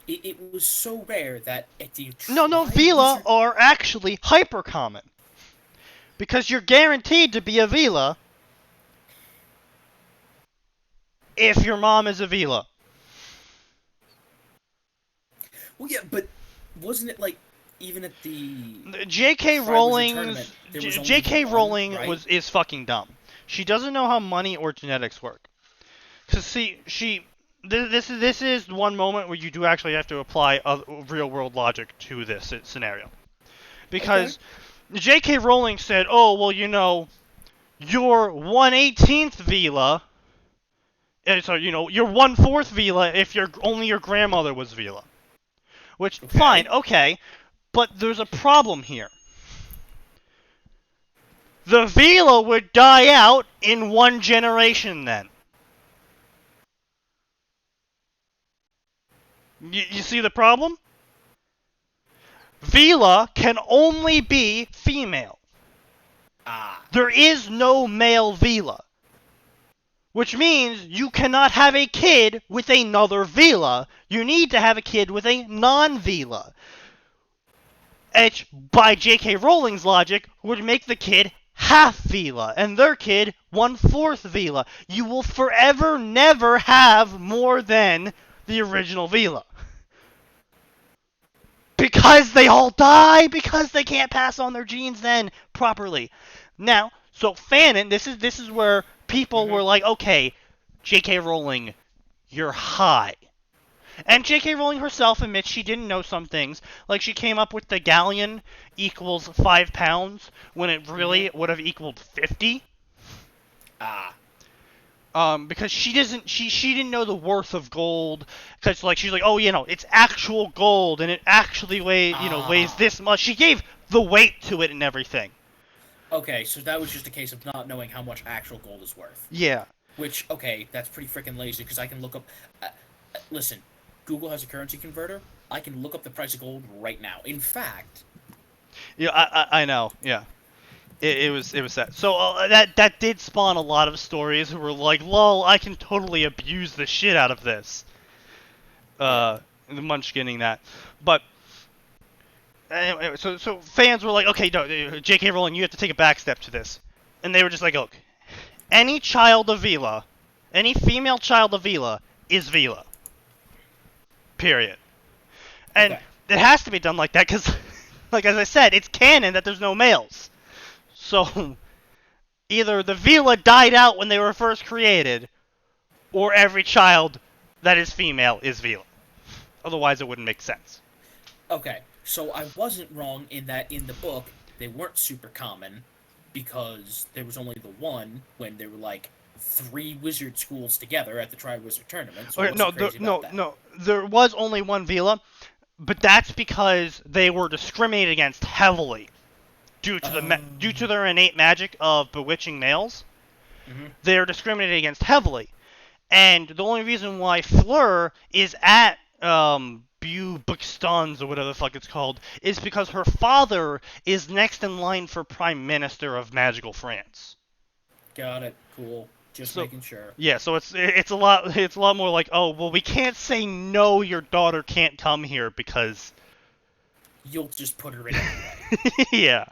it was so rare that at the No, Vila are actually hyper common. Because you're guaranteed to be a Vila if your mom is a Vila. Well, yeah, but wasn't it like even at the J.K. Triwizard Rowling, tournament, there was only J.K. one, Rowling right? is fucking dumb. She doesn't know how money or genetics work. Cause see, this is one moment where you do actually have to apply real world logic to this scenario, because J.K. Rowling said, "Oh well, you're 1/18th Vila, so you're 1/4 Vila if only your grandmother was Vila." Which, fine, okay, but there's a problem here. The Vila would die out in one generation then. You see the problem? Vila can only be female. There is no male Vila. Which means you cannot have a kid with another Vila. You need to have a kid with a non-Vila. Which, by J.K. Rowling's logic, would make the kid half Vila, and their kid 1/4 Vila. You will forever never have more than the original Vila. Because they all die, because they can't pass on their genes then properly. Now, so Fanon, this is where people were like, okay, J.K. Rowling, you're high. And J.K. Rowling herself admits she didn't know some things. Like, she came up with the galleon equals 5 pounds when it really would have equaled 50. Because she didn't know the worth of gold. Because, like, she's like, oh, it's actual gold, and it actually weighs this much. She gave the weight to it and everything. Okay, so that was just a case of not knowing how much actual gold is worth. Yeah. Which, okay, that's pretty freaking lazy, because I can look up... listen, Google has a currency converter. I can look up the price of gold right now. In fact... Yeah, I know, yeah. It was that. So that did spawn a lot of stories who were like, lol, I can totally abuse the shit out of this. The munchkinning that. But... Anyway, so fans were like, okay, no, J.K. Rowling, you have to take a back step to this. And they were just like, look, any child of Vila, any female child of Vila is Vila. Period. And it has to be done like that because, like as I said, it's canon that there's no males. So, either the Vila died out when they were first created, or every child that is female is Vila. Otherwise, it wouldn't make sense. Okay. So I wasn't wrong in that in the book they weren't super common because there was only the one when there were like 3 wizard schools together at the Triwizard tournament. So no. There was only one Vila, but that's because they were discriminated against heavily due to their innate magic of bewitching males. They are discriminated against heavily, and the only reason why Fleur is at Buxtons or whatever the fuck it's called, is because her father is next in line for Prime Minister of Magical France. Got it. Cool. Just making sure. Yeah, so it's a lot more like, oh well, we can't say no, your daughter can't come here because you'll just put her in anyway. yeah.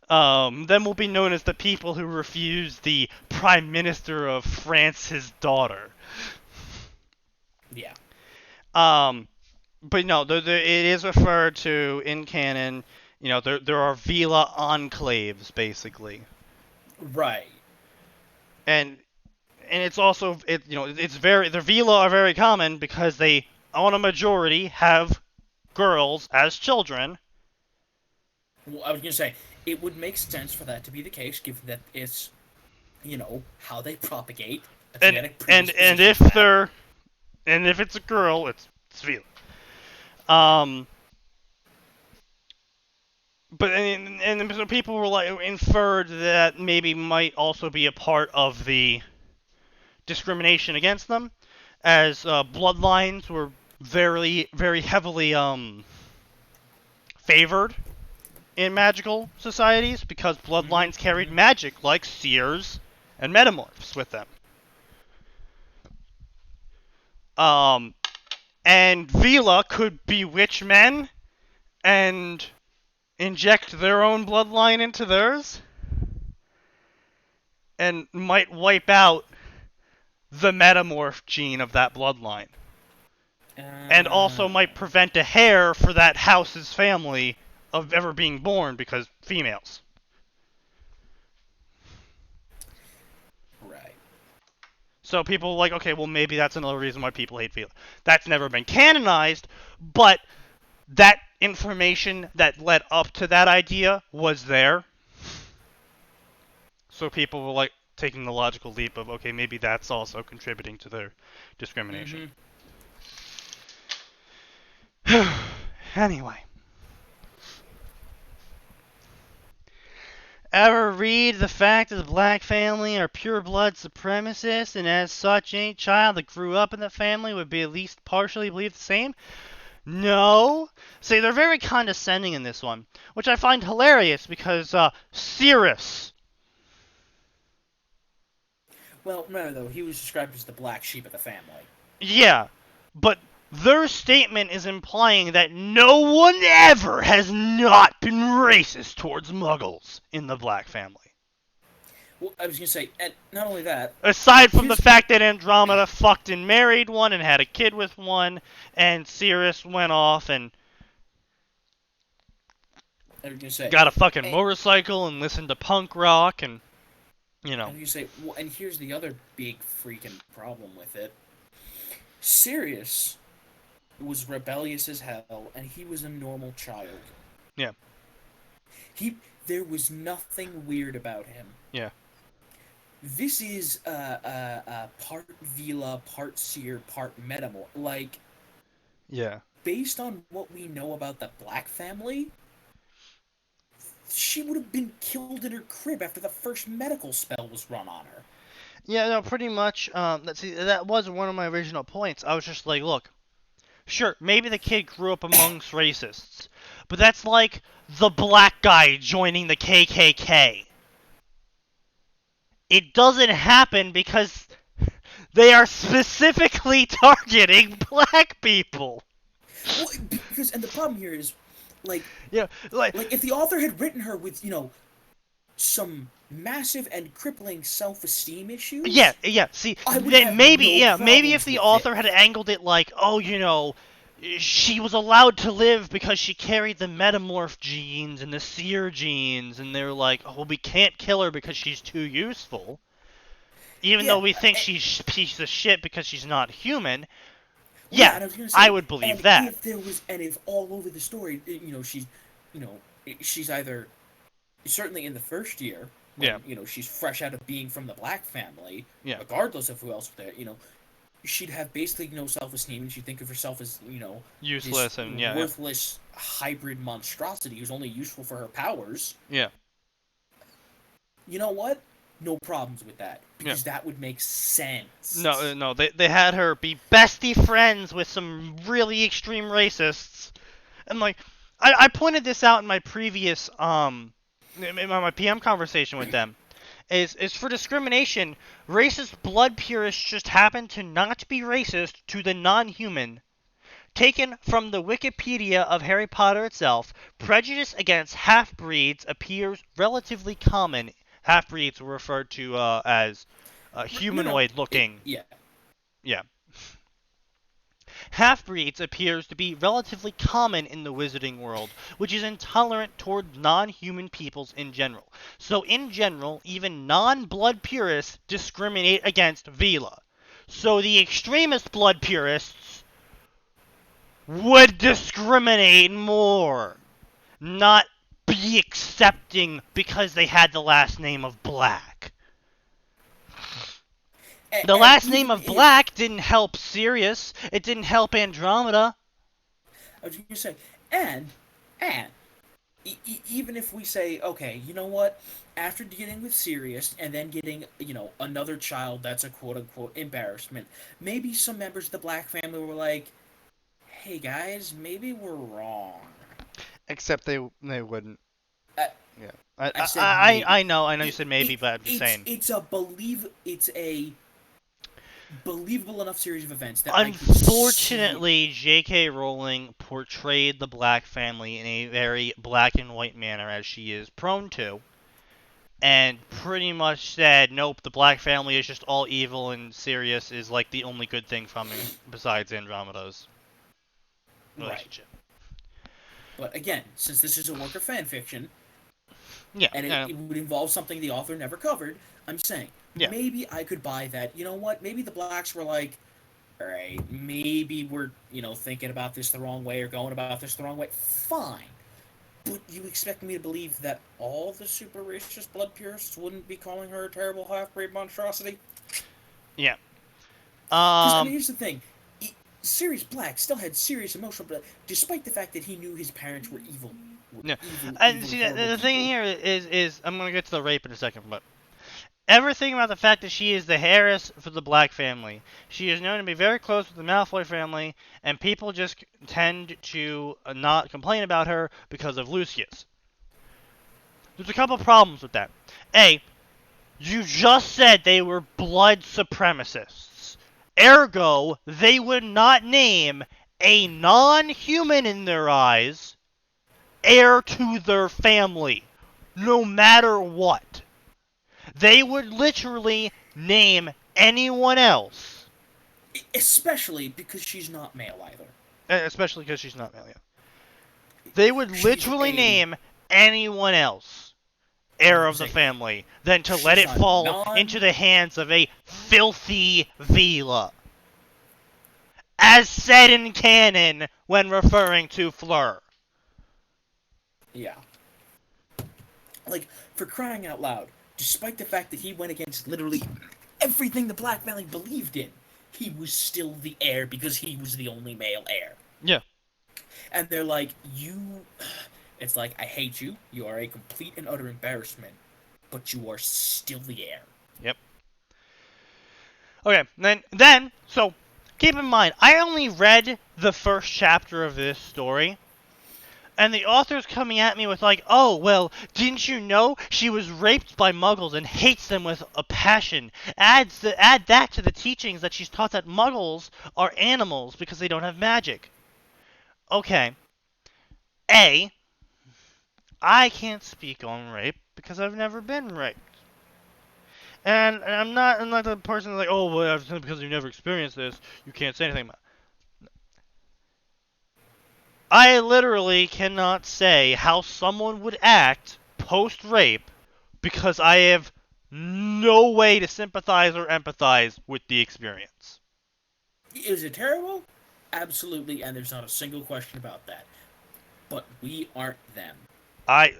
Then will be known as the people who refused the Prime Minister of France's daughter. Yeah. But no, it is referred to in canon. You know, there are Vila enclaves basically, Right. and it's also the Vila are very common because they, on a majority, have girls as children. Well, I was gonna say it would make sense for that to be the case, given that it's, how they propagate. A genetic And predisposition if to that. they're and if it's a girl, it's Vila. But and so people were like inferred that maybe might also be a part of the discrimination against them, as bloodlines were very very heavily favored in magical societies because bloodlines carried magic like seers and metamorphs with them. And Vila could bewitch men and inject their own bloodline into theirs and might wipe out the metamorph gene of that bloodline. And also might prevent a heir for that house's family of ever being born because females. Right. So people are like, okay, well maybe that's another reason why people hate Vila. That's never been canonized, but that information that led up to that idea was there. So people were like taking the logical leap of, okay, maybe that's also contributing to their discrimination. Anyway. Ever read the fact that the black family are pure-blood supremacists, and as such, any child that grew up in the family would be at least partially believe the same? No. See, they're very condescending in this one, which I find hilarious because, Cirrus. Well, remember though, he was described as the black sheep of the family. Yeah, but their statement is implying that no one ever has not been racist towards Muggles in the black family. Well, I was gonna say, and not only that. Aside from the fact that Andromeda fucked and married one and had a kid with one, and Cirrus went off and I was gonna say, got a fucking motorcycle and listened to punk rock and, I was gonna say, well, and here's the other big freaking problem with it. Sirius was rebellious as hell, and he was a normal child. Yeah. There was nothing weird about him. Yeah. This is part Vila, part seer, part metamorph. Like, Yeah. based on what we know about the Black family, she would have been killed in her crib after the first medical spell was run on her. Yeah, no, pretty much. That was one of my original points. I was just like, look, sure, maybe the kid grew up amongst racists, but that's like the black guy joining the KKK. It doesn't happen because they are specifically targeting black people. Well, because, and the problem here is, like like if the author had written her with, some massive and crippling self-esteem issues. Yeah. See, then maybe if the author had angled it like, she was allowed to live because she carried the metamorph genes and the seer genes, and they're like, oh, well, we can't kill her because she's too useful, even though we think she's a piece of shit because she's not human. Yeah, I would believe that. If all over the story, she's either certainly in the first year, when, she's fresh out of being from the black family, regardless of who else was there, she'd have basically no self-esteem, and she'd think of herself as, useless this and worthless hybrid monstrosity who's only useful for her powers. Yeah. You know what? No problems with that, because that would make sense. No, they had her be bestie friends with some really extreme racists, and like, I pointed this out in my previous in my PM conversation with them, is for discrimination, racist blood purists just happen to not be racist to the non-human, Taken from the Wikipedia of Harry Potter itself, prejudice against half-breeds appears relatively common. Half-breeds were referred to as humanoid-looking. Yeah. Yeah. Half-breeds appears to be relatively common in the wizarding world, which is intolerant toward non-human peoples in general. So in general, even non-blood purists discriminate against Vila. So the extremist blood purists would discriminate more, not be accepting because they had the last name of Black. The last name of Black didn't help Sirius. It didn't help Andromeda. I was going to say, and even if we say, okay, you know what? After dealing with Sirius and then getting, another child that's a quote-unquote embarrassment, maybe some members of the Black family were like, hey guys, maybe we're wrong. Except they wouldn't. Yeah. I know you said maybe, but I'm just saying. It's a believable enough series of events that unfortunately, J.K. Rowling portrayed the Black family in a very black and white manner, as she is prone to, and pretty much said, nope, the Black family is just all evil, and Sirius is like the only good thing from it besides Andromeda's relationship. Right. But again, since this is a work of fan fiction, and it would involve something the author never covered, I'm saying, maybe I could buy that. You know what? Maybe the Blacks were like, alright, maybe we're, thinking about this the wrong way or going about this the wrong way. Fine. But you expect me to believe that all the super racist blood purists wouldn't be calling her a terrible half-breed monstrosity? Yeah. Because, here's the thing. Sirius Black still had serious emotional, but despite the fact that he knew his parents were evil. And see, the thing here is I'm gonna get to the rape in a second, but everything about the fact that she is the heiress for the Black family. She is known to be very close with the Malfoy family, and people just tend to not complain about her because of Lucius. There's a couple problems with that. A, you just said they were blood supremacists. Ergo, they would not name a non-human in their eyes heir to their family, no matter what. They would literally name anyone else. Especially because she's not male either. Especially because she's not male, yeah. They would literally name anyone else heir of the family than to let it fall into the hands of a filthy Vila. As said in canon when referring to Fleur. Yeah. Like, for crying out loud, despite the fact that he went against literally everything the Black family believed in, he was still the heir because he was the only male heir. Yeah. And they're like, it's like, I hate you, you are a complete and utter embarrassment, but you are still the heir. Yep. Okay, then, so, keep in mind, I only read the first chapter of this story, and the author's coming at me with like, oh, well, didn't you know she was raped by muggles and hates them with a passion? Add that to the teachings that she's taught that muggles are animals because they don't have magic. Okay. A, I can't speak on rape because I've never been raped. And I'm not the person that's like, oh, well, because you've never experienced this, you can't say anything about it. I literally cannot say how someone would act post-rape because I have no way to sympathize or empathize with the experience. Is it terrible? Absolutely, and there's not a single question about that. But we aren't them. I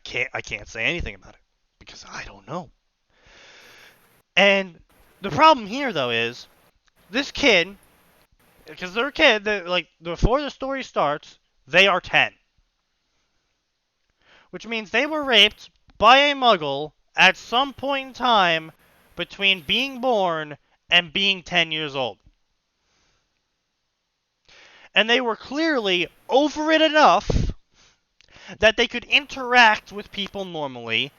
can't say anything about it because I don't know. And the problem here, though, is this kid, because they're a kid, like, before the story starts, they are 10. Which means they were raped by a muggle at some point in time between being born and being 10 years old. And they were clearly over it enough that they could interact with people normally,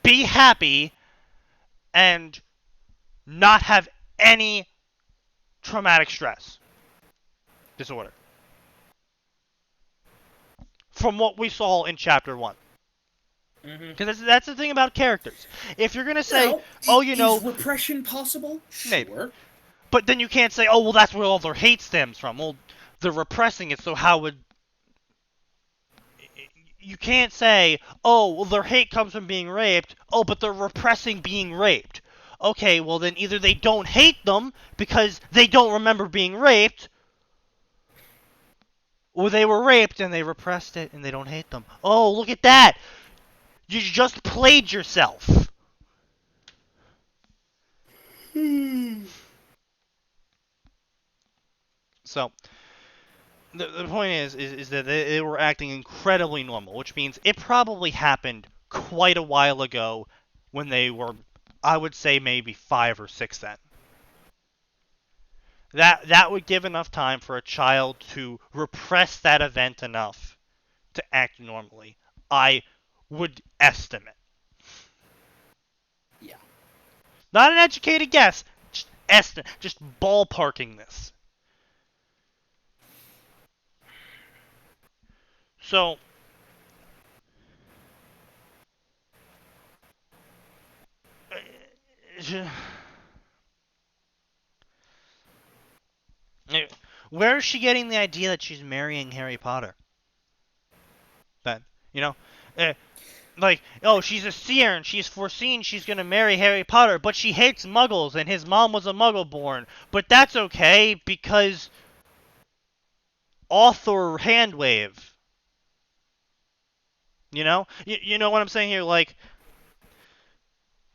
be happy, and not have any traumatic stress disorder. from what we saw in Chapter 1. Because that's the thing about characters. If you're going to say, is repression possible? Maybe. Sure. But then you can't say, oh, well, that's where all their hate stems from. Well, they're repressing it, so how would... You can't say, oh, well, their hate comes from being raped. Oh, but they're repressing being raped. Okay, well, then either they don't hate them because they don't remember being raped, or they were raped and they repressed it and they don't hate them. Oh, look at that! You just played yourself. So, the point is that they were acting incredibly normal, which means it probably happened quite a while ago when they were, I would say, maybe 5 or 6 then. That would give enough time for a child to repress that event enough to act normally. I would estimate. Yeah. Not an educated guess, just ballparking this. So, where is she getting the idea that she's marrying Harry Potter? Then, she's a seer and she's foreseen she's gonna marry Harry Potter, but she hates Muggles and his mom was a Muggle born. But that's okay because author handwave. You know what I'm saying here? Like,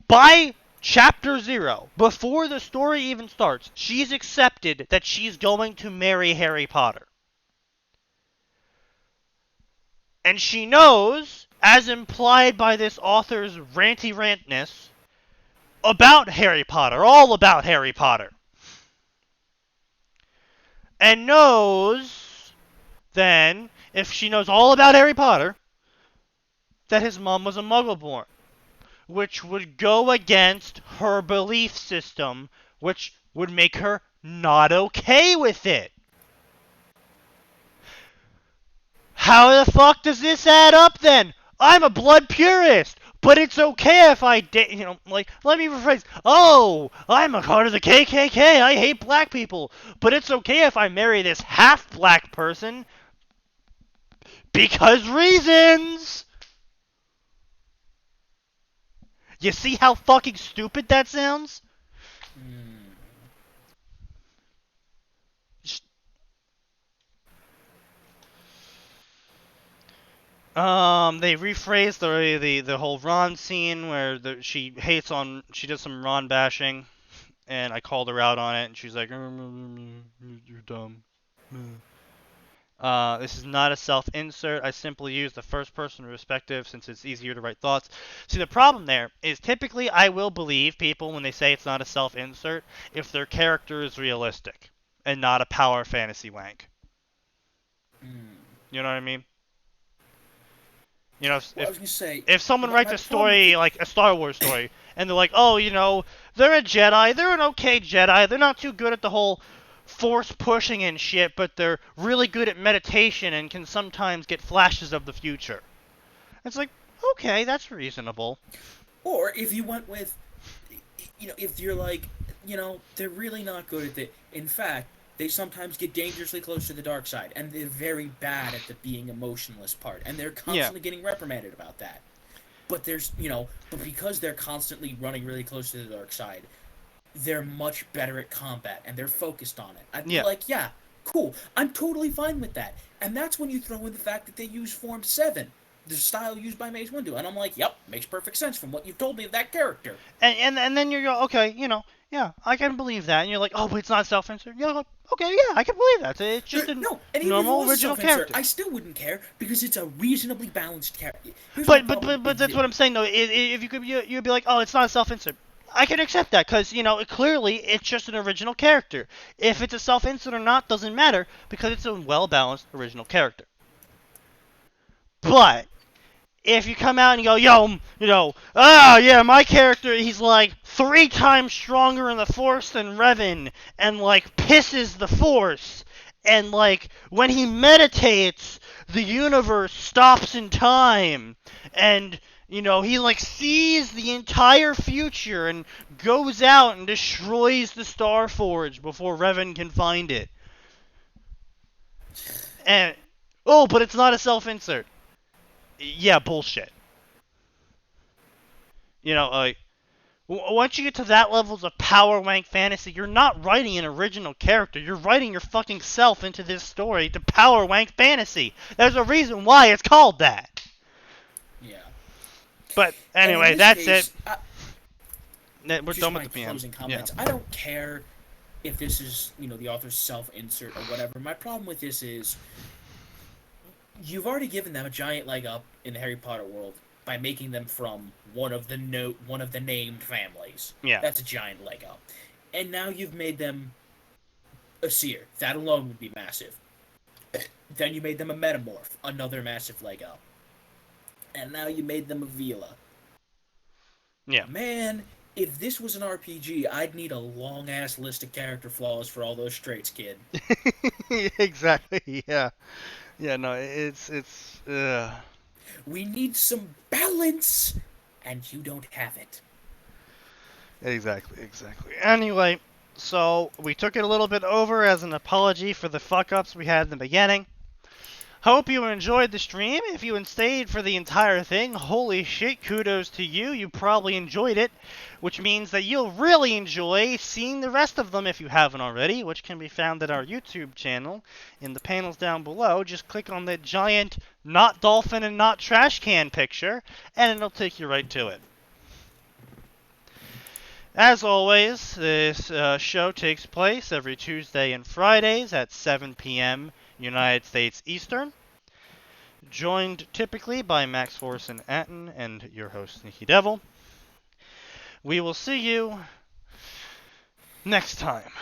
by Chapter 0, before the story even starts, she's accepted that she's going to marry Harry Potter. And she knows, as implied by this author's ranty rantness, about Harry Potter, all about Harry Potter. And knows, then, if she knows all about Harry Potter, that his mom was a Muggle-born, which would go against her belief system, which would make her not okay with it. How the fuck does this add up then? I'm a blood purist, but it's okay if I let me rephrase. Oh, I'm a part of the KKK, I hate black people, but it's okay if I marry this half-black person because reasons. You see how fucking stupid that sounds? They rephrased the whole Ron scene where she does some Ron bashing, and I called her out on it, and she's like, you're dumb. This is not a self-insert. I simply use the first person perspective since it's easier to write thoughts. See, the problem there is typically I will believe people when they say it's not a self-insert if their character is realistic and not a power fantasy wank. You know what I mean? If someone writes a story, like a Star Wars story, and they're like, oh, they're a Jedi, they're an okay Jedi, they're not too good at the whole force pushing and shit, but they're really good at meditation and can sometimes get flashes of the future. It's like, okay, that's reasonable. Or if you went with, if you're like, they're really not good at it. In fact, they sometimes get dangerously close to the dark side, and they're very bad at the being emotionless part, and they're constantly getting reprimanded about that. But but because they're constantly running really close to the dark side, they're much better at combat, and they're focused on it. I'd be like, yeah, cool, I'm totally fine with that. And that's when you throw in the fact that they use Form 7, the style used by Mace Windu, and I'm like, yep, makes perfect sense from what you've told me of that character. And then you go, okay, yeah, I can believe that. And you're like, oh, but it's not self-insert. You're like, okay, yeah, I can believe that. It's just a normal original character. I still wouldn't care because it's a reasonably balanced character. But that's what I'm saying though. If you'd be like, oh, it's not a self-insert. I can accept that because clearly it's just an original character. If it's a self-insert or not doesn't matter because it's a well-balanced original character. But if you come out and you go, yeah, my character, he's like 3 times stronger in the Force than Revan, and like pisses the Force, and like when he meditates, the universe stops in time, and he like sees the entire future and goes out and destroys the Star Forge before Revan can find it. And but it's not a self-insert. Yeah, bullshit. Like, once you get to that levels of power wank fantasy, you're not writing an original character. You're writing your fucking self into this story to power wank fantasy. There's a reason why it's called that. Yeah. But anyway, that's case, it. We're done with the PM. Closing comments. Yeah. I don't care if this is, the author's self-insert or whatever. My problem with this is you've already given them a giant leg up in the Harry Potter world by making them from one of the named families. Yeah. That's a giant leg up. And now you've made them a seer. That alone would be massive. Then you made them a metamorph. Another massive leg up. And now you made them a Vila. Yeah. Man, if this was an RPG, I'd need a long-ass list of character flaws for all those straights, kid. Exactly, yeah. Yeah, no, it's We need some balance, and you don't have it. Exactly. Anyway, so we took it a little bit over as an apology for the fuck-ups we had in the beginning. Hope you enjoyed the stream. If you stayed for the entire thing, holy shit, kudos to you. You probably enjoyed it, which means that you'll really enjoy seeing the rest of them if you haven't already, which can be found at our YouTube channel in the panels down below. Just click on the giant not dolphin and not trash can picture, and it'll take you right to it. As always, this show takes place every Tuesday and Fridays at 7 p.m. United States Eastern. Joined typically by Max Force and Atin and your host, SneakyDevil. We will see you next time.